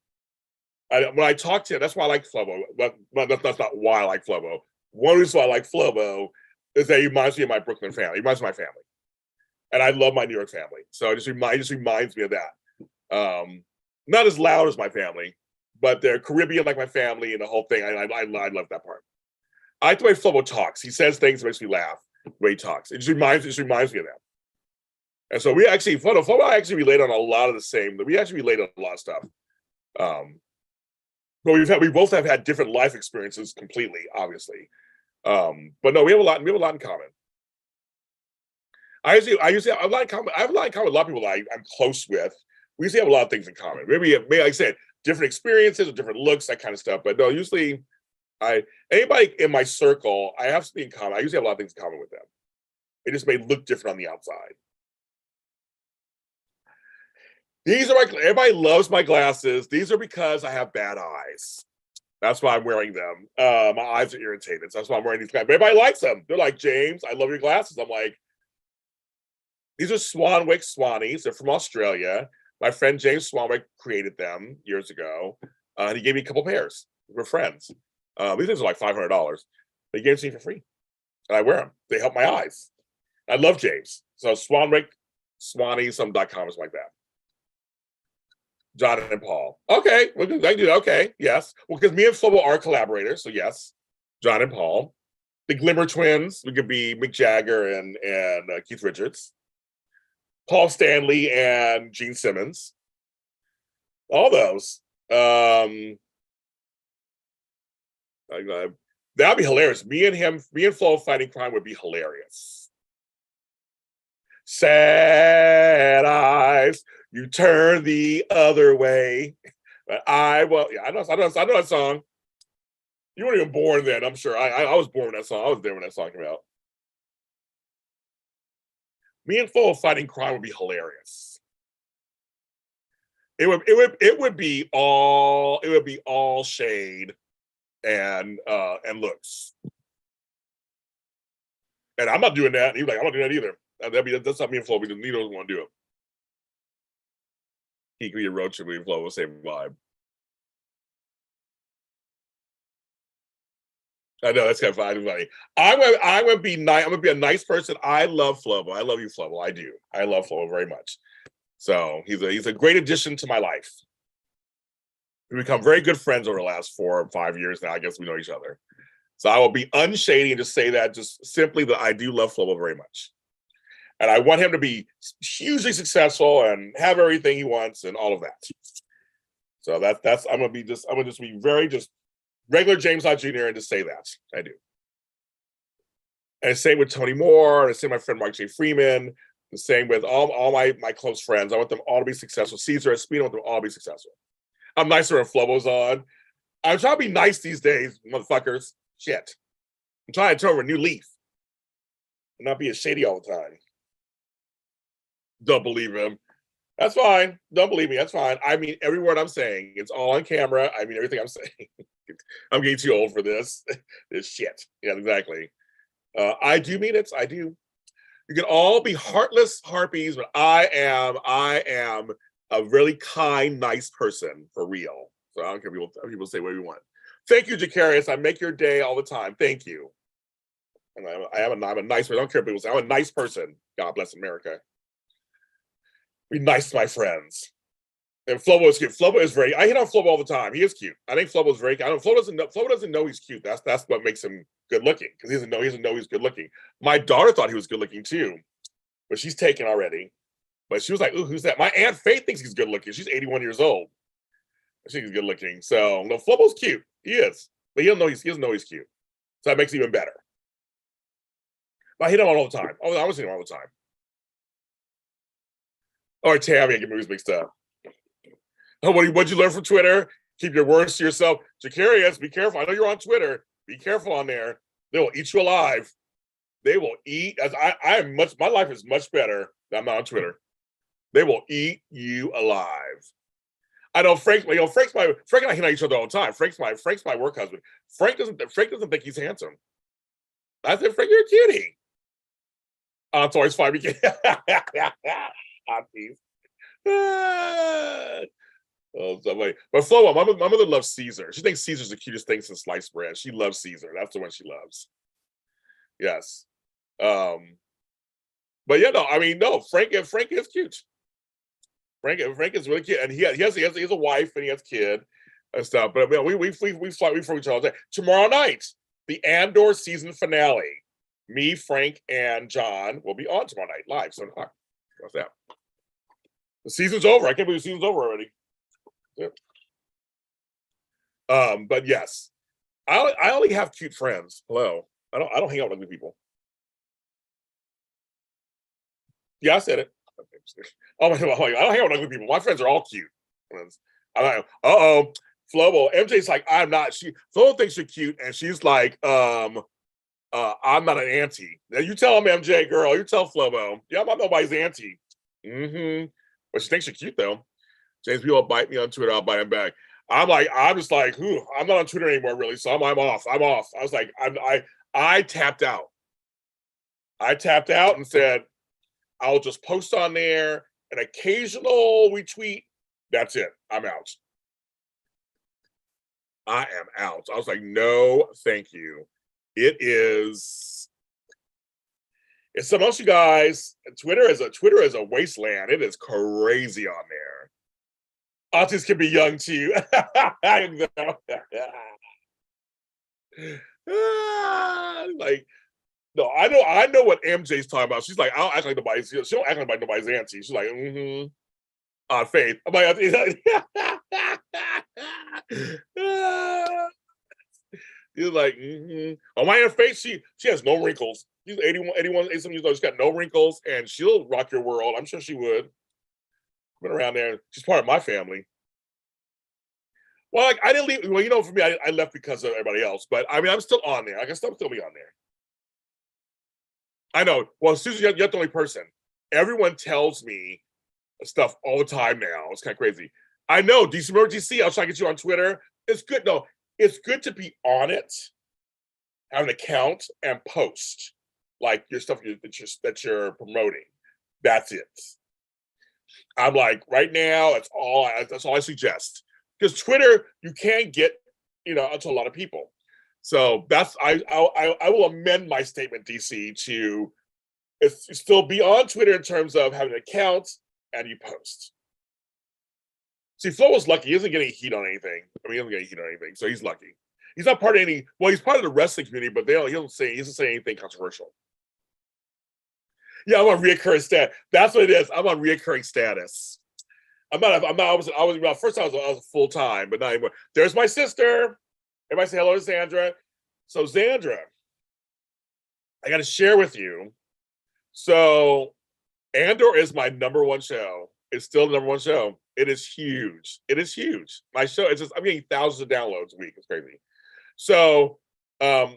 When I talk to him, that's why I like Flobo. But that's not why I like Flobo. One reason why I like Flobo is that he reminds me of my Brooklyn family. He reminds me of my family. And I love my New York family. So it just reminds me of that. Not as loud as my family, but they're Caribbean like my family and the whole thing. I love that part. I like the way Flobo talks. He says things that makes me laugh the way he talks. It just reminds me of that. And so we actually, Flobo and I actually relate on a lot of the same. We actually relate on a lot of stuff. But we both have had different life experiences completely, obviously. But no, we have a lot in common. I usually have a lot in common. I have a lot in common with a lot of people I'm close with. We usually have a lot of things in common. Maybe like I said, different experiences or different looks, that kind of stuff. But no, usually anybody in my circle, I have something in common. I usually have a lot of things in common with them. It just may look different on the outside. These are everybody loves my glasses. These are because I have bad eyes. That's why I'm wearing them. My eyes are irritated. So that's why I'm wearing these glasses. But everybody likes them. They're like, James, I love your glasses. I'm like, these are Swanwick Swannies. They're from Australia. My friend James Swanwick created them years ago. And he gave me a couple pairs. We're friends. These things are like $500. They gave them to me for free. And I wear them. They help my eyes. I love James. So Swanwick, Swannies, something.com or something like that. John and Paul. Okay, I do that. Okay, yes. Well, because me and Flobo are collaborators, so yes, John and Paul. The Glimmer Twins. We could be Mick Jagger and Keith Richards. Paul Stanley and Gene Simmons. All those. That'd be hilarious. Me and Flo fighting crime would be hilarious. Sad eyes, you turn the other way. But I know that song. You weren't even born then, I'm sure. I was born when that song. I was there when that song came out. Me and Flo fighting crime would be hilarious. It would be all shade and looks. And I'm not doing that. He's like, I'm not doing that either. That's not me and Flo. Neither of us want to do it. He could be a road trip with Flo, same vibe. I know that's kind of funny. I'm gonna be nice. I'm gonna be a nice person. I love Flobo. I love you, Flobo. I do. I love Flobo very much. So he's a great addition to my life. We become very good friends over the last 4 or 5 years now. I guess we know each other. So I will be unshady and just say that just simply that I do love Flobo very much. And I want him to be hugely successful and have everything he wants and all of that. So I'm gonna just be very just regular James Lott Jr. and just say that. I do. And same with Tony Moore, and same with my friend Mark J. Freeman, the same with all my close friends. I want them all to be successful. Caesar Espino, I want them all to be successful. I'm nicer when Flobo's on. I'm trying to be nice these days, motherfuckers. Shit. I'm trying to turn over a new leaf and not be a shady all the time. Don't believe him. That's fine. Don't believe me. That's fine. I mean every word I'm saying. It's all on camera. I mean everything I'm saying. I'm getting too old for this. This shit. Yeah, exactly. I do mean it. I do. You can all be heartless harpies, but I am a really kind, nice person for real. So I don't care if people say what you want. Thank you, Jacarius. I make your day all the time. Thank you. And I'm a nice person. I don't care if people say I'm a nice person. God bless America. Be nice to my friends. And Flobo is cute. Flobo is very. I hit on Flobo all the time. He is cute. I think Flobo is very. Flobo doesn't know he's cute. That's what makes him good looking because he doesn't know he's good looking. My daughter thought he was good looking too, but she's taken already. But she was like, "Ooh, who's that?" My Aunt Faith thinks he's good looking. She's 81 years old. She thinks he's good looking. So no, Flobo's cute. He is, but he doesn't know he's cute. So that makes it even better. But I hit him on all the time. I was hitting him all the time. All right, Tammy, I get movies mixed up. Oh, what'd you learn from Twitter? Keep your words to yourself. Jacarius, be careful. I know you're on Twitter. Be careful on there. They will eat you alive. They will eat. As I am much. My life is much better than I'm not on Twitter. They will eat you alive. I know Frank. Frank and I hit on each other all the time. Frank's my work husband. Frank doesn't think he's handsome. I said, Frank, you're a cutie. It's always fine. Oh, but Flo, my mother loves Caesar. She thinks Caesar's the cutest thing since sliced bread. She loves Caesar. That's the one she loves. Yes. But yeah, no, I mean, no, Frank is cute. Frank is really cute, and he has a wife and he has a kid and stuff. But we fly for each other. Tomorrow night, the Andor season finale. Me, Frank, and John will be on tomorrow night live 7 o'clock. What's that? The season's over. I can't believe the season's over already. Yep. But yes, I only have cute friends. Hello, I don't hang out with ugly people. Yeah, I said it. Oh my god, I don't hang out with ugly people. My friends are all cute. I'm like, Flobo. MJ's like, I'm not. Flobo thinks you're cute, and she's like, I'm not an auntie. Now you tell him, MJ girl. You tell Flobo. Yeah, I'm not nobody's auntie. But she thinks you're cute though. James, people bite me on Twitter, I'll bite him back. I'm just like, I'm not on Twitter anymore, really. So I'm off. I was like, I tapped out. I tapped out and said, I'll just post on there, an occasional retweet. That's it. I'm out. I am out. I was like, no, thank you. It's amongst you guys. Twitter is a wasteland. It is crazy on there. Aunties can be young too. Like, no, I know what MJ's talking about. She's like, I don't act like nobody's. She don't act like nobody's auntie. She's like, Faith. I'm like, he's like, On my Aunt Faith, she has no wrinkles. She's 81 years old. She's got no wrinkles, and she'll rock your world. I'm sure she would. Been around there. She's part of my family. Well, like I didn't leave. Well, for me, I left because of everybody else. But I mean, I'm still on there. I can still be on there. I know. Well, Susan, you're the only person. Everyone tells me stuff all the time now. It's kind of crazy. I know. DC, remember DC? I was trying to get you on Twitter. It's good. No, it's good to be on it, have an account, and post like your stuff that you're promoting. That's it. I'm like, right now, that's all I suggest. Because Twitter, you can get, to a lot of people. So that's I will amend my statement, DC, to still be on Twitter in terms of having an account and you post. See, Flo was lucky. He isn't getting heat on anything. I mean, he doesn't get heat on anything, so he's lucky. He's not part of any. Well, he's part of the wrestling community, but he doesn't say anything controversial. Yeah, I'm on reoccurring status. That's what it is. I'm on reoccurring status. I'm not. First I was full time, but not anymore. There's my sister. Everybody say hello to Sandra. So Sandra, I got to share with you. So Andor is my number 1 show. It's still the number 1 show. It is huge. It is huge. My show, I'm getting thousands of downloads a week. It's crazy. So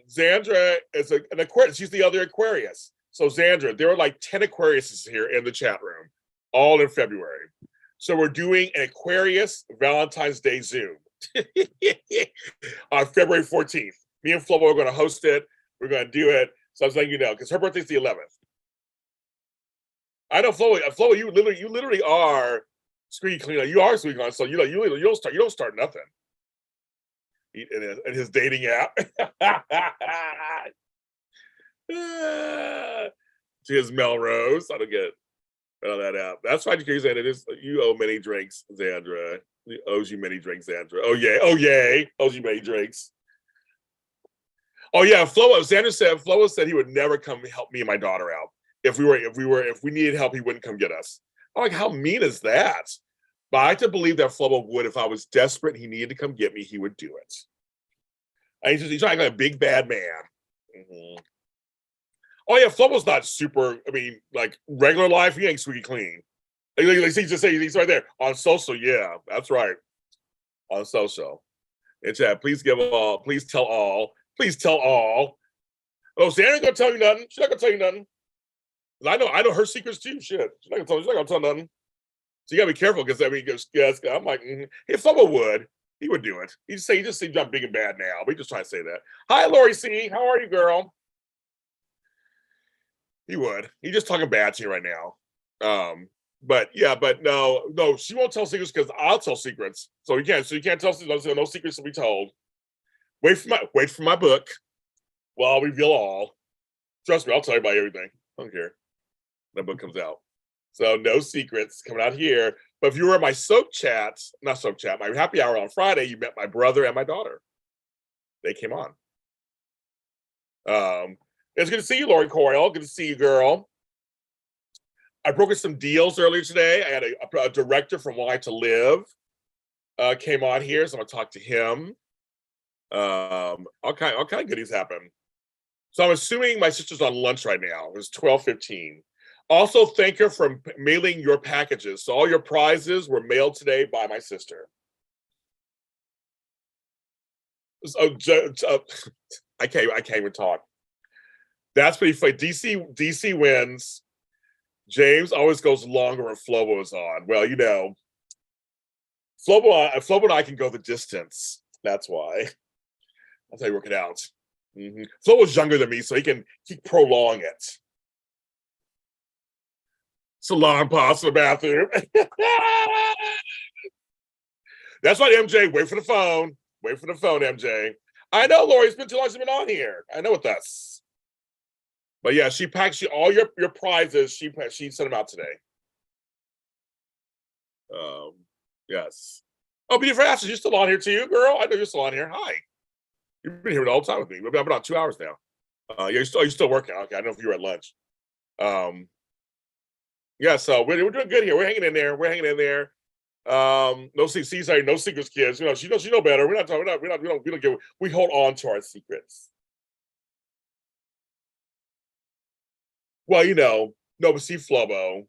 Sandra is an Aquarius. She's the other Aquarius. So Sandra, there are like 10 Aquariuses here in the chat room, all in February. So we're doing an Aquarius Valentine's Day Zoom on February 14th. Me and Flobo are going to host it. We're going to do it. So I was letting you know because her birthday's the 11th. I know, Flobo, you literally are squeaky clean. You are squeaky clean. So you don't start nothing in his dating app. To his Melrose. I don't get it. That app. That's why you're saying it is. You owe many drinks, Xandra. He owes you many drinks, Xandra. Oh yay. Owes you many drinks. Oh yeah, Flobo said he would never come help me and my daughter out. If we needed help, he wouldn't come get us. I'm like, how mean is that? But I like to believe that Flobo would, if I was desperate, he needed to come get me, he would do it. And he's like a big bad man. Mm-hmm. Oh yeah, Flobo's not super. I mean, like regular life, he ain't squeaky clean. Like he's right there on social. Yeah, that's right. On social. In chat, please tell all. Oh, Sarah ain't gonna tell you nothing. She's not gonna tell you nothing. I know her secrets too. Shit, she's not gonna tell nothing. So you gotta be careful because I'm like, if Flobo would, he would do it. He just seems I'm big and bad now. We just trying to say that. Hi, Lori C. How are you, girl? He would. He's just talking bad to you right now. But no, she won't tell secrets because I'll tell secrets. So you can't tell secrets. No secrets to be told. Wait for my book. Well, I'll reveal all. Trust me, I'll tell you about everything. I don't care. That book comes out. So no secrets coming out here. But if you were at my my happy hour on Friday, you met my brother and my daughter. They came on. It's good to see you, Lori Coyle. Good to see you, girl. I brokered some deals earlier today. I had a director from Why to Live came on here, so I'm gonna talk to him. All kind of goodies happen. So I'm assuming my sister's on lunch right now. It's 12:15. Also, thank her for mailing your packages. So all your prizes were mailed today by my sister. So, I can't even talk. That's pretty funny. DC wins. James always goes longer when Flobo is on. Well, you know, Flobo and I can go the distance. That's why. That's how you work it out. Mm-hmm. Flobo's younger than me, so he can prolong it. Salon pause in the bathroom. That's right, MJ. Wait for the phone. MJ. I know, Lori. It's been too long since you've been on here. I know with us. But yeah, she packed all your prizes. She sent them out today. Yes. Oh, Beautiful Ashes, you're still on here too, girl. I know you're still on here. Hi. You've been here the whole time with me. I've been on 2 hours now. You're still working. Okay, I don't know if you were at lunch. Yeah, so we're doing good here. We're hanging in there. No secrets, kids. You know, she know better. We hold on to our secrets. Well, you know, no, but see, Flobo,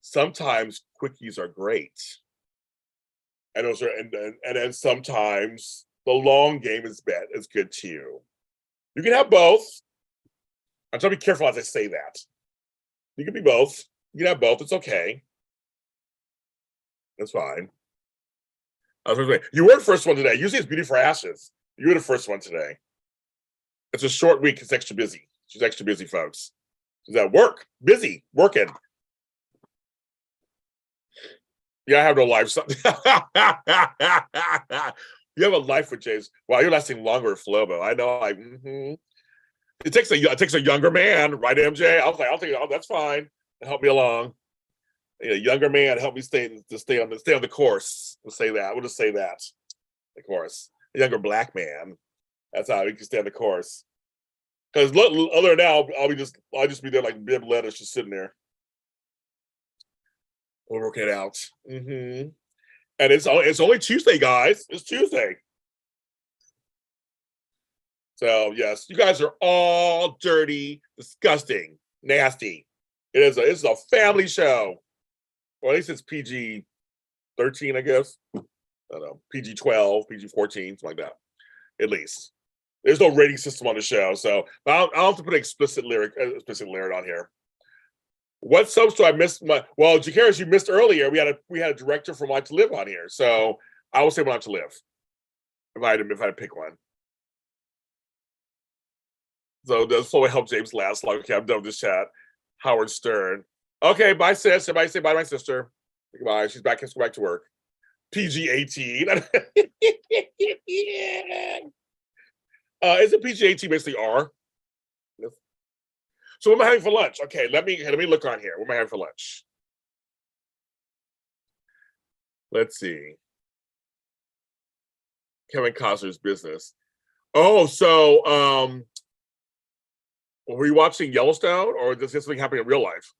sometimes quickies are great. And those are and then sometimes the long game is good too. You can have both. I'm trying to be careful as I say that. You can be both. You can have both. It's okay. That's fine. You were the first one today. Usually it's Beauty for Ashes. You were the first one today. It's a short week. It's extra busy. She's extra busy, folks. She's at work. Busy. Working. Yeah, I have no life. You have a life with James. Wow, you're lasting longer with Flobo. I know. It takes a younger man, right, MJ? I was like, I'll take it. Oh, that's fine. Help me along. A younger man help me stay on the course. We'll say that. We'll just say that. The course. A younger black man. That's how we can stay on the course. Because other than now, I'll just be there like bib lettuce, just sitting there. We'll work it out. And it's only Tuesday, guys. It's Tuesday. So yes, you guys are all dirty, disgusting, nasty. It's a family show. Well, at least it's PG-13, I guess. I don't know, PG-12, PG-14, something like that. At least. There's no rating system on the show, so I'll have to put an explicit lyric on here. What subs do I miss? Well, Jakaris, you missed earlier. We had a director from Life to Live on here, so I will say Life to Live if I had to pick one. So does Flobo help James last? Like, okay, I'm done with this chat. Howard Stern. Okay, bye, sis. Everybody say bye to my sister. Goodbye. She's back. Let's go back to work. PG-18. Isn't PG-18 basically R? So what am I having for lunch? Okay, let me look on here. What am I having for lunch? Let's see. Kevin Costner's Business. Oh, so were you watching Yellowstone, or does this thing happen in real life?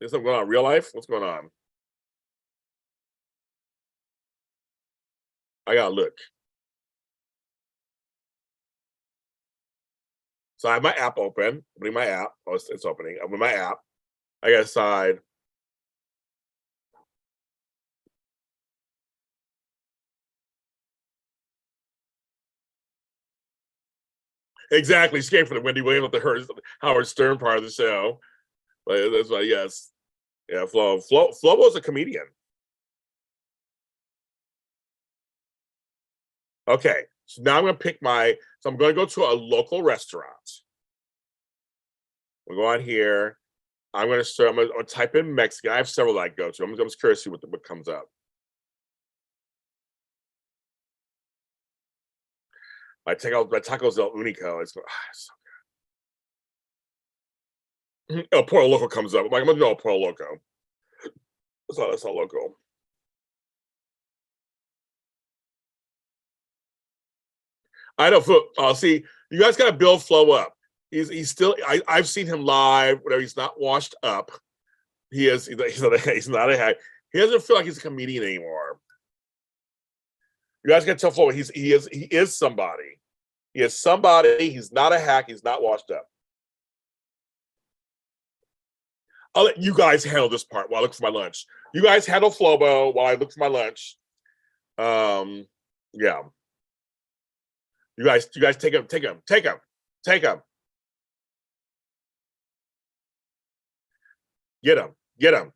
Is something going on in real life? What's going on? I gotta look. So I have my app open. Opening my app. Oh, it's opening. Open my app. I gotta decide. Exactly. Escape from the Wendy Williams with the Howard Stern part of the show. But that's why, yes. Yeah, Flobo's a comedian. Okay. So now I'm gonna pick so I'm gonna go to a local restaurant. We'll go on here. I'm gonna type in Mexican. I have several that I go to. I'm just curious to see what comes up. My tacos del Unico. It's so good. El Pollo Loco comes up. I'm like, I'm gonna know El Pollo Loco. That's not local. I don't see. You guys got to build Flow up. He's still. I've seen him live. Whatever. He's not washed up. He's not a hack. He doesn't feel like he's a comedian anymore. You guys got to tell Flow he is somebody. He is somebody. He's not a hack. He's not washed up. I'll let you guys handle this part while I look for my lunch. You guys handle Flobo while I look for my lunch. Yeah. You guys take him. Get him.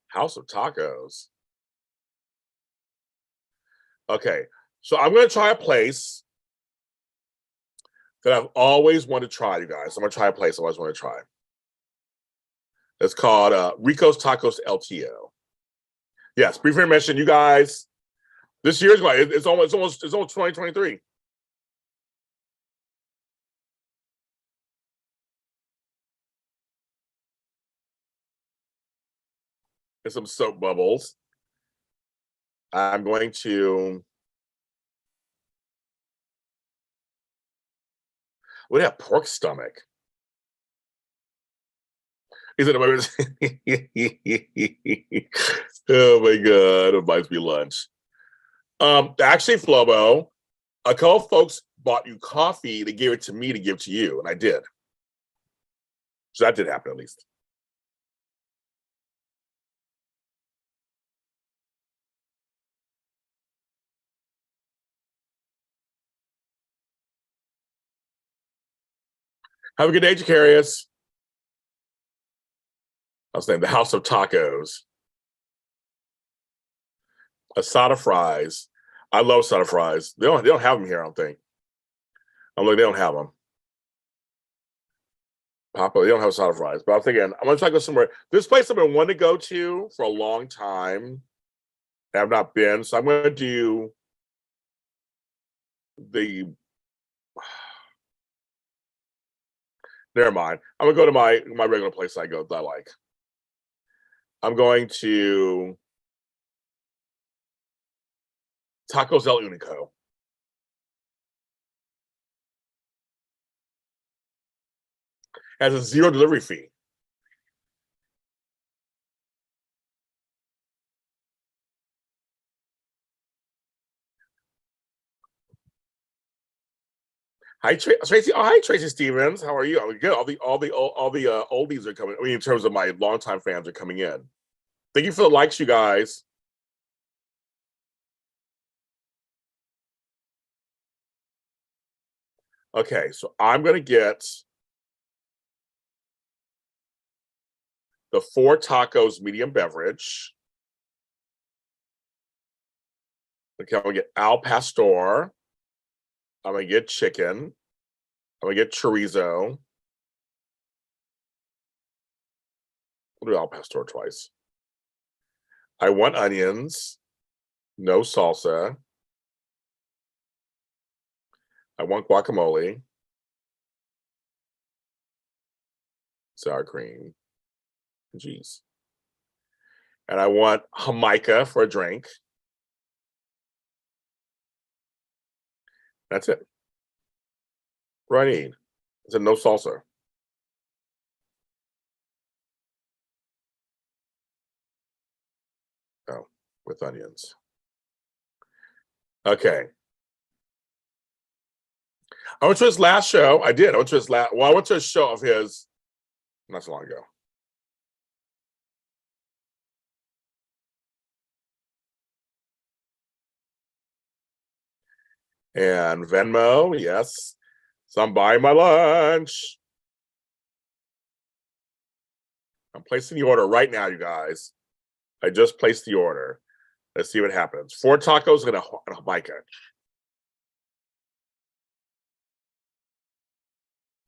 House of Tacos. Okay, so I'm gonna try a place that I've always wanted to try, you guys. I'm gonna try a place I always want to try. It's called Rico's Tacos LTO. Yes, brief intermission, you guys. This year's it's almost 2023. There's some soap bubbles. I'm going to. What do you have? Pork stomach. Is it? Oh my god! It reminds me of lunch. Actually, Flobo, a couple folks bought you coffee. They gave it to me to give to you, and I did. So that did happen at least. Have a good day, Jacarius. I was saying the House of Tacos. Asada fries. I love asada fries. They don't have them here, I don't think. I'm like, they don't have them. Papa, they don't have asada fries. But I'm thinking, I'm gonna try to go somewhere. This place I've been wanting to go to for a long time. I have not been, so I'm gonna do the never mind. I'm gonna go to my regular place I go that I like. I'm going to Tacos El Unico. Has a zero delivery fee. Hi Tracy. Oh, hi Tracy Stevens. How are you? I'm good. All the oldies are coming. I mean, in terms of my longtime fans are coming in. Thank you for the likes, you guys. Okay, so I'm gonna get the 4 tacos medium beverage. Okay, I'm gonna get al pastor. I'm gonna get chicken. I'm gonna get chorizo. We'll do al pastor twice. I want onions, no salsa. I want guacamole, sour cream, jeez. And I want Jamaica for a drink. That's it. What do I need? Is it no salsa? Oh, with onions. Okay. I went to his last show. I did. I went to his last. Well, I went to a show of his not so long ago. And Venmo, yes. So I'm buying my lunch. I'm placing the order right now, you guys. I just placed the order. Let's see what happens. 4 tacos and a Jamaica.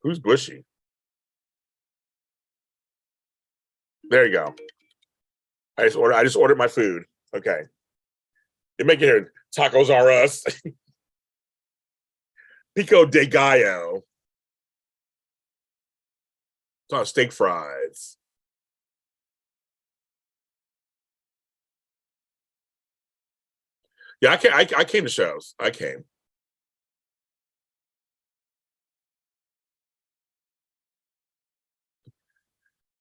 Who's Bushy? There you go. I just ordered my food. Okay. You make it here. Tacos are us. Pico de gallo. It's on steak fries. Yeah, I came to shows. I came.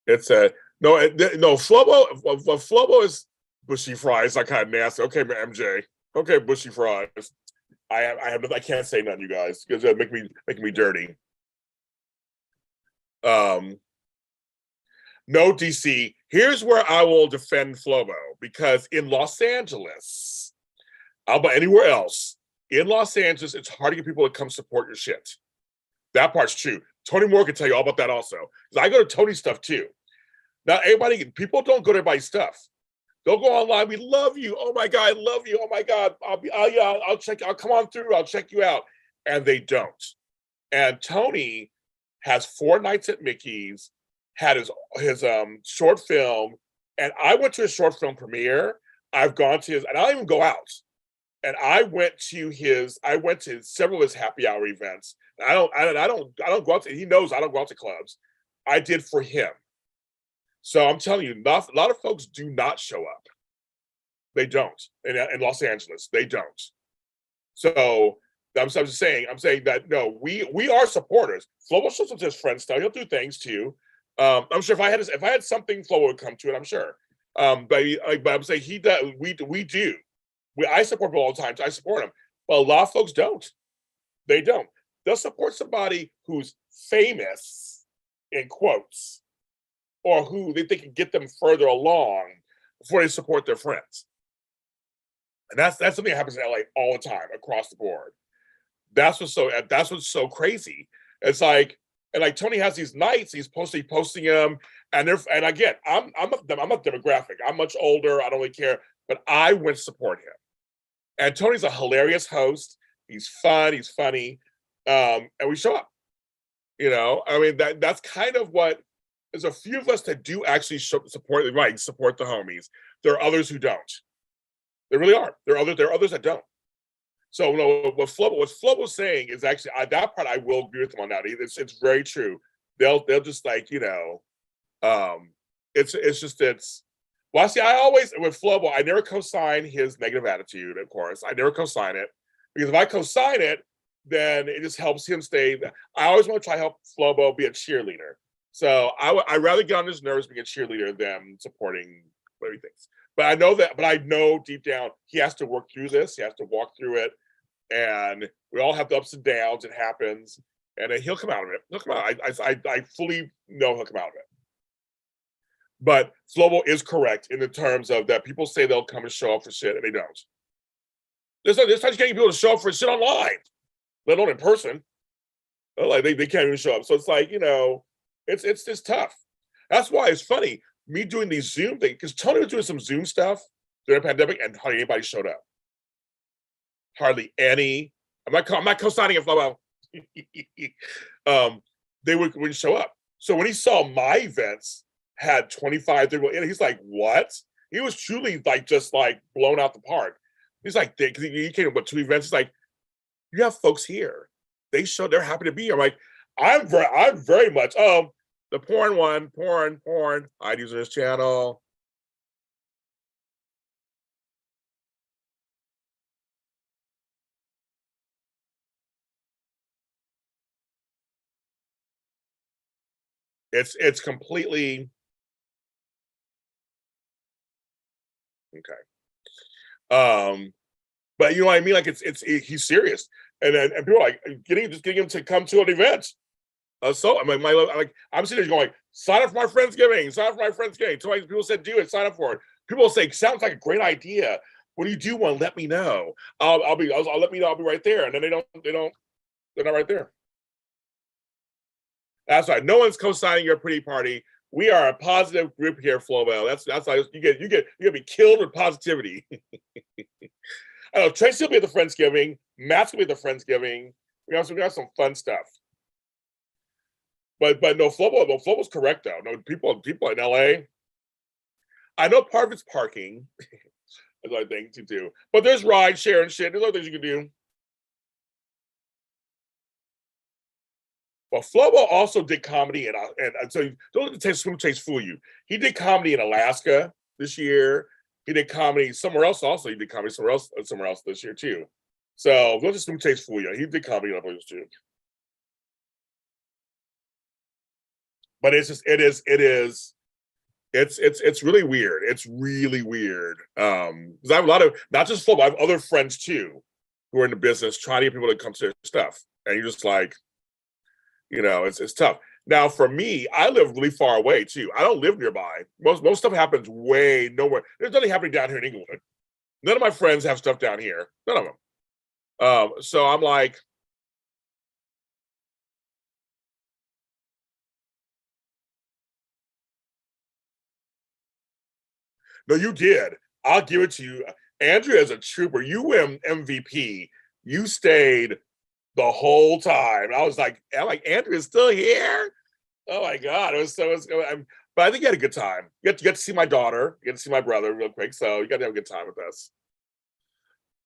It's a no, no. Flobo is bushy fries. I kind of nasty. Okay, MJ. Okay, bushy fries. I can't say nothing, you guys, because it making me dirty. No, DC. Here's where I will defend Flobo, because in Los Angeles, I'll buy anywhere else. In Los Angeles, it's hard to get people to come support your shit. That part's true. Tony Moore can tell you all about that also. Because I go to Tony's stuff too. Now, people don't go to everybody's stuff. They'll go online. We love you. Oh my God, I love you. Oh my God, I'll check. I'll come on through. I'll check you out. And they don't. And Tony has 4 nights at Mickey's. Had his short film, and I went to his short film premiere. I've gone to his, and I don't even go out. And I went to several of his happy hour events. I don't go out to. He knows I don't go out to clubs. I did for him. So I'm telling you, a lot of folks do not show up. They don't in Los Angeles. They don't. So I'm just saying. I'm saying that no, we are supporters. Flobo shows up to his friends stuff. He'll do things too. I'm sure if I had something, Flobo would come to it. I'm sure. But I'm saying he does. We do. I support people all the time. So I support them. But a lot of folks don't. They don't. They'll support somebody who's famous, in quotes, or who they think can get them further along before they support their friends. And that's something that happens in LA all the time across the board. That's what's so crazy. It's like, and like Tony has these nights, he's posting them, and again, I'm a demographic. I'm much older. I don't really care, but I went to support him. And Tony's a hilarious host. He's fun. He's funny, and we show up. I mean that's kind of what. There's a few of us that do actually support the homies. There are others who don't. There really are. There are others that don't. So what Flobo's saying is actually that part I will agree with him on that. It's very true. They'll just like well, see, I always with Flobo, I never co-sign his negative attitude. Of course, I never co-sign it, because if I co-sign it, then it just helps him stay. I always want to try to help Flobo be a cheerleader. So I'd rather get on his nerves being a cheerleader than supporting what he thinks. But I know deep down he has to work through this. He has to walk through it. And we all have the ups and downs. It happens. And then he'll come out of it. He'll come out. I fully know he'll come out of it. But Flobo is correct in the terms of that people say they'll come and show up for shit, and they don't. There's times getting people to show up for shit online, let alone in person. Like they can't even show up. So it's like, it's just tough. That's why it's funny, me doing these Zoom things, because Tony was doing some Zoom stuff during the pandemic and hardly anybody showed up. Hardly any. I'm not co-signing it, Flobo. They wouldn't show up. So when he saw my events had 25, 30, and he's like, what? He was truly like just like blown out the park. He's like, because he came up with 2 events. He's like, you have folks here. They're happy to be here. I'm like, I'm very much, the porn one, porn. I'd use this channel. It's completely okay. But you know what I mean? Like he's serious, and people are like getting him to come to an event. So I'm like, I'm sitting there going, sign up for my Friendsgiving, sign up for my Friendsgiving. So people said, do it, sign up for it. People say, sounds like a great idea. When you do one, let me know. I'll let me know. I'll be right there. And then they're not right there. That's right. No one's co-signing your pretty party. We are a positive group here, Flobo. That's like you're gonna be killed with positivity. I know Tracy will be at the Friendsgiving. Matt's gonna be at the Friendsgiving. We got some fun stuff. But no, Flobo's correct though. No, people in LA. I know part of it's parking. That's other thing to do. But there's ride share and shit. There's other things you can do. Well, Flobo also did comedy, and so don't let the swim chase fool you. He did comedy in Alaska this year. He did comedy somewhere else. Also, he did comedy somewhere else this year too. So don't let the swim chase fool you. He did comedy in other places too. But it's really weird. It's really weird. Because I have a lot of not just Flobo, I have other friends too who are in the business trying to get people to come to their stuff, and you're just like, it's tough. Now for me, I live really far away too. I don't live nearby. Most stuff happens way nowhere. There's nothing happening down here in England. None of my friends have stuff down here. None of them. So I'm like, no, you did. I'll give it to you. Andrea is a trooper. You win MVP. You stayed the whole time. I was like, Andrea's still here. Oh my God. But I think you had a good time. You get to see my daughter, you get to see my brother real quick. So you got to have a good time with us.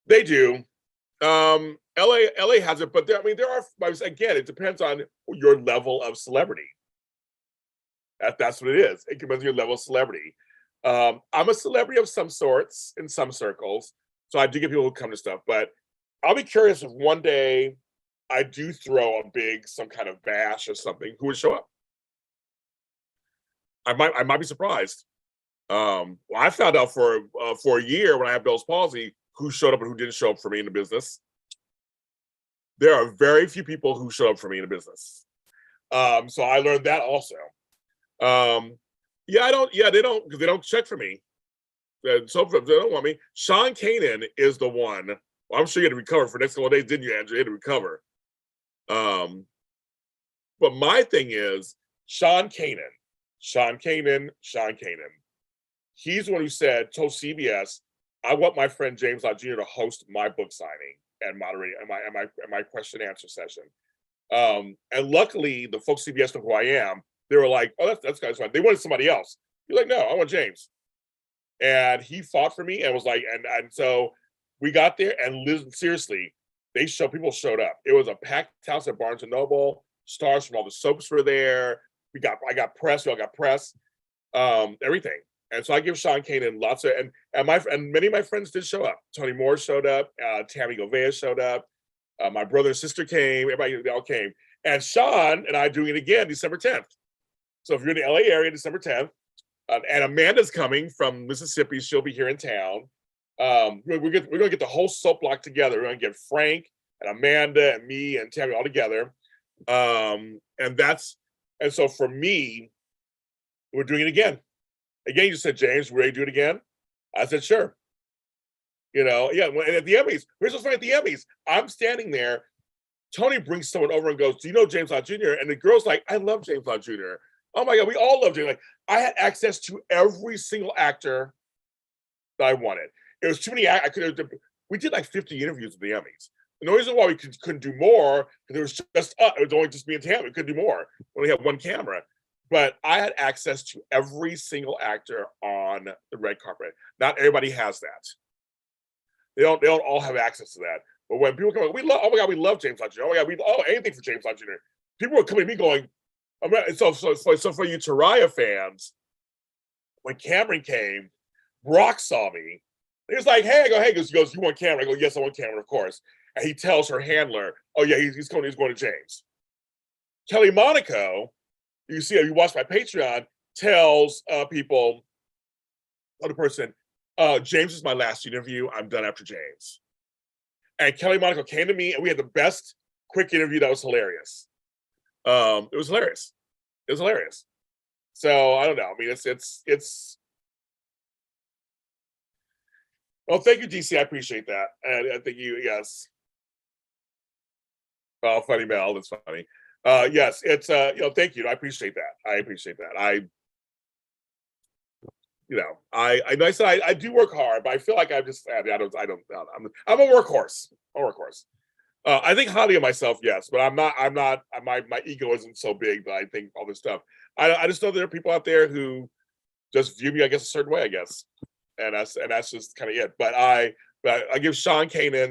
They do. LA has it, but there are, again, it depends on your level of celebrity. That's what it is. It depends on your level of celebrity. I'm a celebrity of some sorts in some circles. So I do get people who come to stuff, but I'll be curious if one day I do throw some kind of bash or something, who would show up. I might be surprised. I found out for a year when I had Bell's palsy who showed up and who didn't show up for me in the business. There are very few people who show up for me in the business. So I learned that also. They don't, because they don't check for me. So they don't want me. Sean Kanan is the one. Well, I'm sure you had to recover for the next couple of days, didn't you, Andrew? You had to recover. But my thing is Sean Kanan. He's the one who told CBS, I want my friend James Lott Jr. to host my book signing and moderate my question and answer session. And luckily, the folks at CBS know who I am. They were like, oh, that's kind of fine. They wanted somebody else. You're like, no, I want James. And he fought for me and was like, and so we got there, and seriously, people showed up. It was a packed house at Barnes and Noble. Stars from all the soaps were there. I got press. We all got press. Everything. And so I give Sean Kanan lots of, and many of my friends did show up. Tony Moore showed up. Tammy Govea showed up. My brother and sister came. Everybody, they all came. And Sean and I are doing it again December 10th. So if you're in the LA area, December 10th, and Amanda's coming from Mississippi, she'll be here in town. We're going to get the whole soap block together. We're going to get Frank and Amanda and me and Tammy all together. And so for me, we're doing it again. Again, you said, James, we're ready to do it again? I said, sure. And at the Emmys, here's what's funny at the Emmys. I'm standing there. Tony brings someone over and goes, "Do you know James Lott Jr.?" And the girl's like, "I love James Lott Jr." Oh my God, we all love James. Like, I had access to every single actor that I wanted. It was too many. I could have. We did like 50 interviews with the Emmys. And the reason why we couldn't do more because it was just it was only just me and Tam. We couldn't do more. We only had one camera. But I had access to every single actor on the red carpet. Not everybody has that. They don't all have access to that. But when people come up, we love, oh my God, we love James Lott Jr. Oh my God, anything for James Lott Jr. People were coming to me going, so for you Teriah fans, when Cameron came, Brock saw me. He was like, "Hey," I go, "Hey," he goes, "You want Cameron?" I go, "Yes, I want Cameron, of course." And he tells her handler, "Oh yeah, he's going to James." Kelly Monaco, you see, if you watch my Patreon, tells people, other person, "James is my last interview. I'm done after James." And Kelly Monaco came to me, and we had the best quick interview that was hilarious. It was hilarious. It was hilarious. So I don't know. I mean, it's. Oh, thank you, DC. I appreciate that. And I think yes. Oh, funny Mel. That's funny. Yes, it's thank you. I appreciate that. I appreciate that. I said I do work hard, but I feel like I'm I'm a workhorse. A workhorse. I think highly of myself, yes, but I'm not. My ego isn't so big that I think all this stuff. I just know there are people out there who just view me, I guess, a certain way, I guess, and that's just kind of it. But I give Sean Kanan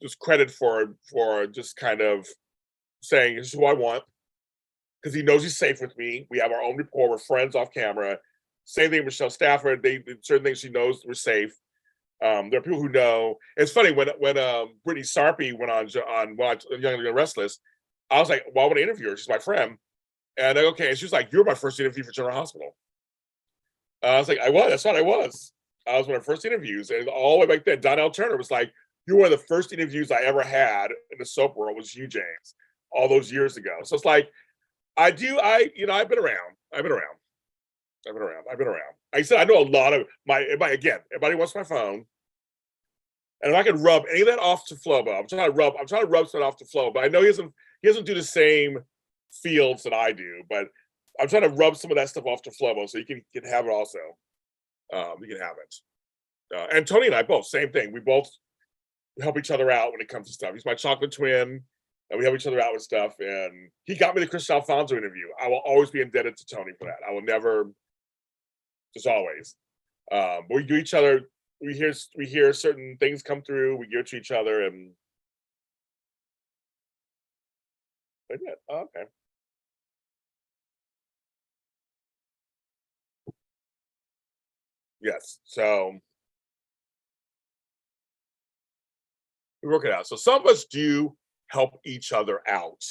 just credit for just kind of saying this is who I want because he knows he's safe with me. We have our own rapport. We're friends off camera. Same thing with Michelle Stafford. They certain things she knows we're safe. There are people who know. It's funny when Brittany Sarpy went on Young and Restless. I was like, "Well, I want to interview her. She's my friend." And okay, and she was like, "You're my first interview for General Hospital." I was like, "I was. That's what I was. I was one of the first interviews." And all the way back then, Donnell Turner was like, "You're one of the first interviews I ever had in the soap world was you, James, all those years ago." So it's like, I've been around. I've been around. Like I said, I know a lot of everybody wants my phone. And if I could rub any of that off to Flobo, I'm trying to rub some off to Flobo, but I know he doesn't do the same fields that I do, but I'm trying to rub some of that stuff off to Flobo so you can have it also. You can have it. And Tony and I both, same thing. We both help each other out when it comes to stuff. He's my chocolate twin, and we help each other out with stuff. And he got me the Chris Alfonso interview. I will always be indebted to Tony for that. I will never, just always. But we do each other. We hear certain things come through. We give it to each other, and yeah, okay. Yes. So we work it out. So some of us do help each other out,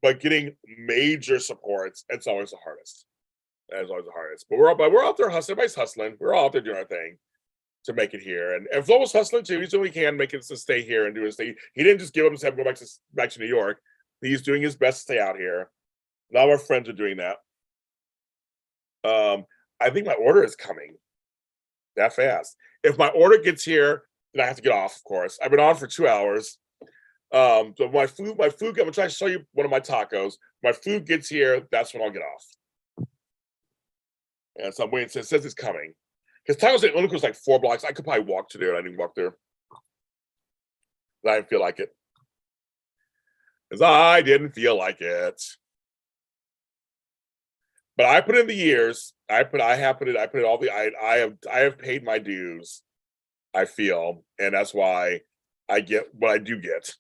but getting major supports, it's always the hardest. That's always the hardest. But we're out there hustling. Everybody's hustling. We're all out there doing our thing to make it here. And Flo was hustling too. He's doing what he can, make it to stay here and do his thing. He didn't just give up and have go back to New York. He's doing his best to stay out here. A lot of our friends are doing that. I think my order is coming that fast. If my order gets here, then I have to get off, of course. I've been on for 2 hours. So my food, I'm gonna try to show you one of my tacos. My food gets here, that's when I'll get off. And so I'm waiting. It says it's coming. Because tacos at Unico is like 4 blocks. I could probably walk to there. I didn't walk there. I didn't feel like it. Because I didn't feel like it. But I put in the years. I put all the I have paid my dues, I feel, and that's why I get what I do get.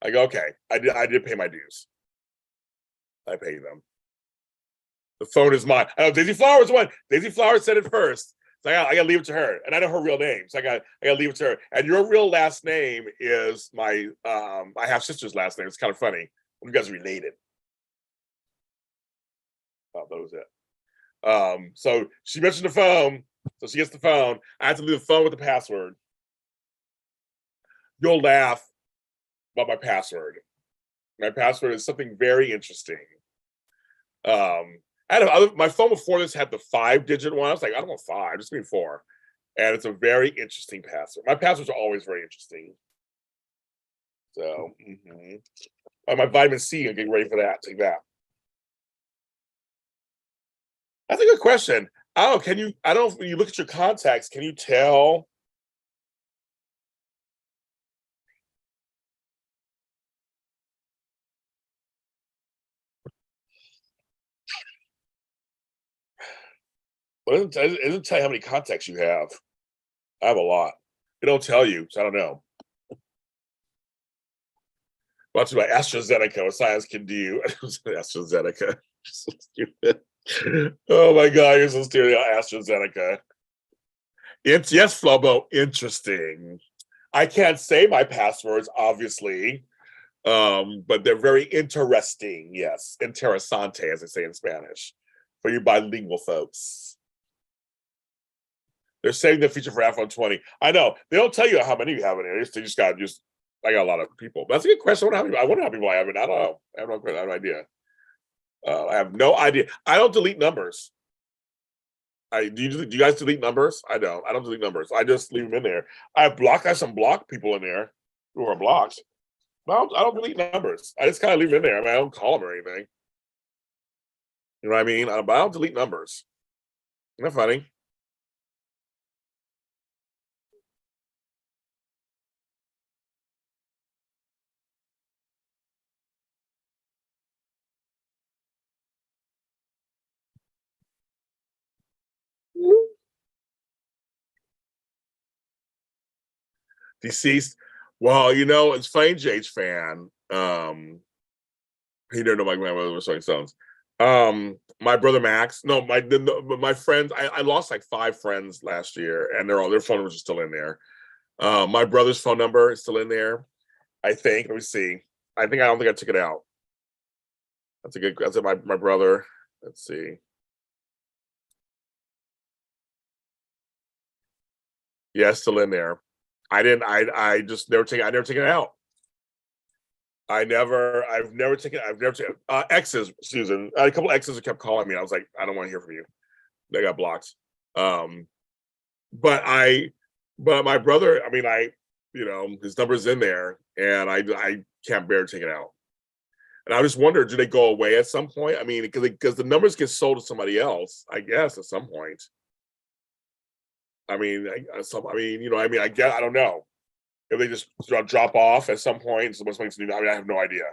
I go, okay, I did pay my dues. I pay them. The phone is mine. I know Daisy Flowers won. Daisy Flowers said it first. So I gotta leave it to her. And I know her real name. So I gotta leave it to her. And your real last name is my half sister's last name. It's kind of funny. You guys are related. Oh, that was it. So she mentioned the phone. So she gets the phone. I have to leave the phone with the password. You'll laugh about my password. My password is something very interesting. My phone before this had the 5-digit one. I was like, I don't want 5, just give me 4. And it's a very interesting password. My passwords are always very interesting. So, my vitamin C, I'm getting ready for that. Take that. That's a good question. Oh, can you? I don't. When you look at your contacts, can you tell? Well, it doesn't tell you how many contacts you have. I have a lot. It don't tell you, so I don't know. Watch about AstraZeneca, what science can do. AstraZeneca. So stupid. Oh my god, you're so stupid. AstraZeneca. Yes, Flobo, interesting. I can't say my passwords, obviously, but they're very interesting. Yes, interesante, as they say in Spanish, for you bilingual folks. They're saving the feature for iPhone 20. I know they don't tell you how many you have in there. They just got I got a lot of people. That's a good question. I wonder how people I have it. I don't know. I have no idea. I have no idea. I don't delete numbers. Do you guys delete numbers? I don't. I don't delete numbers. I just leave them in there. I have some blocked people in there who are blocked. But I don't delete numbers. I just kind of leave them in there. I mean, I don't call them or anything. You know what I mean? But I don't delete numbers. Isn't that funny? Deceased. Well, it's funny, JH fan. He didn't know my grandmother was Rolling Stones. My brother Max. No, my friends. I lost like 5 friends last year, and their phone numbers are still in there. My brother's phone number is still in there. I think. Let me see. I don't think I took it out. That's my brother. Let's see. Yeah, it's still in there. I just never take. I never taken it out. I've never taken exes, Susan. I had a couple exes who kept calling me. I was like, I don't want to hear from you. They got blocked. Um, but my brother, I mean, his number's in there, and I can't bear taking it out. And I just wonder, do they go away at some point? I mean, because the numbers get sold to somebody else, I guess, at some point. I mean, I guess I don't know if they just drop off at some point. Someone's makes new. I mean, I have no idea.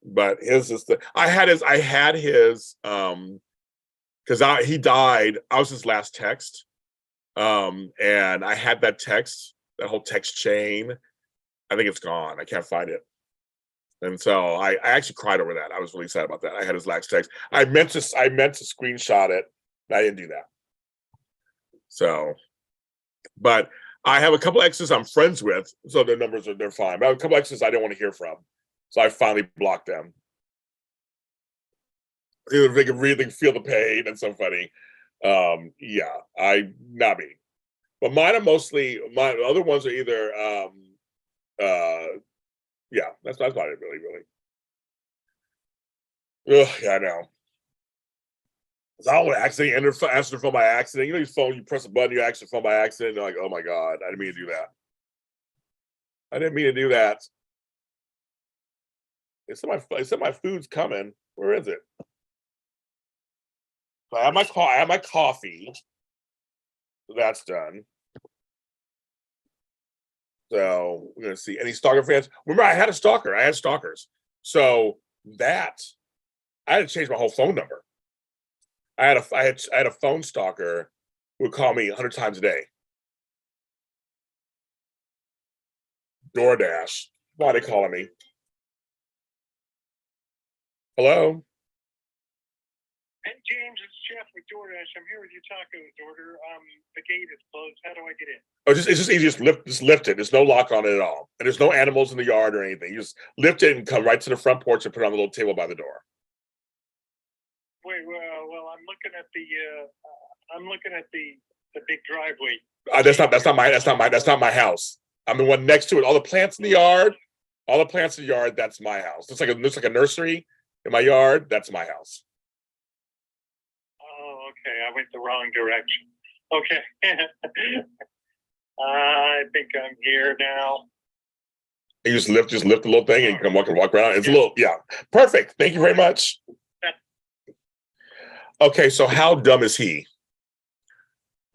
But his is I had his because he died. I was his last text, and I had that whole text chain. I think it's gone. I can't find it. And so I actually cried over that. I was really sad about that. I had his last text. I meant to screenshot it. I didn't do that. So, but I have a couple exes I'm friends with, so their numbers they're fine. But I have a couple exes I don't want to hear from, so I finally blocked them. They can really feel the pain. It's so funny. Yeah, not me. But mine are mostly my other ones are either yeah, that's about it really, really. Ugh, yeah, I know. So I would accidentally answer the phone by accident. You know, your phone, you press a button, you answer the phone by accident. You're like, oh my god, I didn't mean to do that. I didn't mean to do that. It said my food's coming. Where is it? I have my coffee. So that's done. So we're gonna see any stalker fans. Remember, I had a stalker. I had stalkers. So that I had to change my whole phone number. I had a phone stalker who would call me 100 times a day. DoorDash. Why are they calling me? Hello? Hey James, it's Jeff with DoorDash. I'm here with your tacos order. The gate is closed. How do I get in? Oh, it's just easy. Just lift it. There's no lock on it at all, and there's no animals in the yard or anything. You just lift it and come right to the front porch and put it on the little table by the door. Wait, well, I'm looking at the big driveway. That's not my house. I'm the one next to it. All the plants in the yard, that's my house. Looks like a nursery in my yard. That's my house. Oh, okay. I went the wrong direction. Okay. I think I'm here now. You just lift the little thing and you can walk around. It's a little, yeah. Perfect. Thank you very much. Okay, so how dumb is he?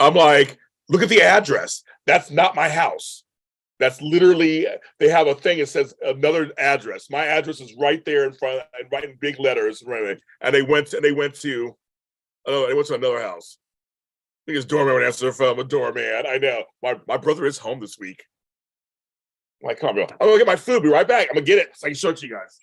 I'm like, look at the address. That's not my house. That's literally, they have a thing that says another address. My address is right there in front, and right in big letters. Right, and they went to another house. I think his doorman would answer the phone. A doorman. I know. My brother is home this week. I'm like, come on, bro. I'm gonna get my food. Be right back. I'm gonna get it so I can show it to you guys.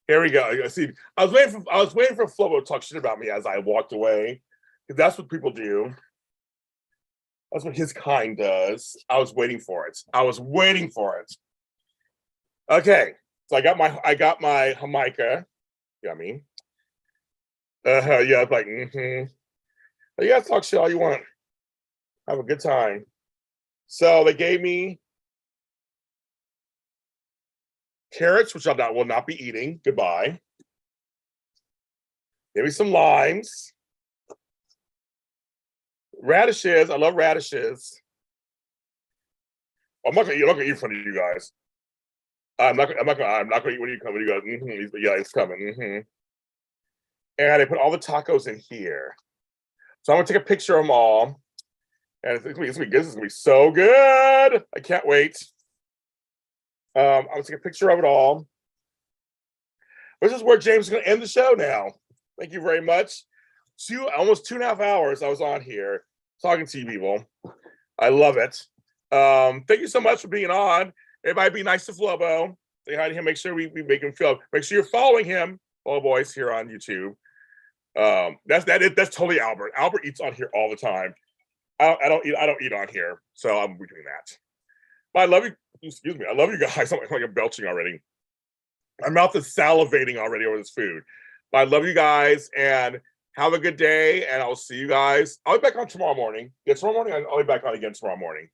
Here we go. See, I was waiting for Flobo to talk shit about me as I walked away, because that's what people do. That's what his kind does. I was waiting for it. Okay, so I got my Jamaica. You know what I mean? Yeah, it's like, You guys talk shit all you want. Have a good time. So they gave me carrots, which will not be eating. Goodbye. Maybe some limes. Radishes. I love radishes. I'm not gonna eat in front of you guys. I'm not gonna eat when you come. When you go, yeah, it's coming. And I put all the tacos in here. So I'm gonna take a picture of them all. And it's gonna be good. This is gonna be so good. I can't wait. I'm gonna take a picture of it all. This is where James is gonna end the show now. Thank you very much. Almost 2.5 hours I was on here talking to you people. I love it. Thank you so much for being on. Everybody be nice to Flobo. Say hi to him. Make sure we make him feel. Make sure you're following him. Oh boys, here on YouTube. That's totally Albert. Albert eats on here all the time. I don't eat on here, so I'm doing that. But I love you. Excuse me. I love you guys. I'm like I'm belching already. My mouth is salivating already over this food. But I love you guys and have a good day. And I'll see you guys. I'll be back on tomorrow morning. Yeah, tomorrow morning. I'll be back on again tomorrow morning.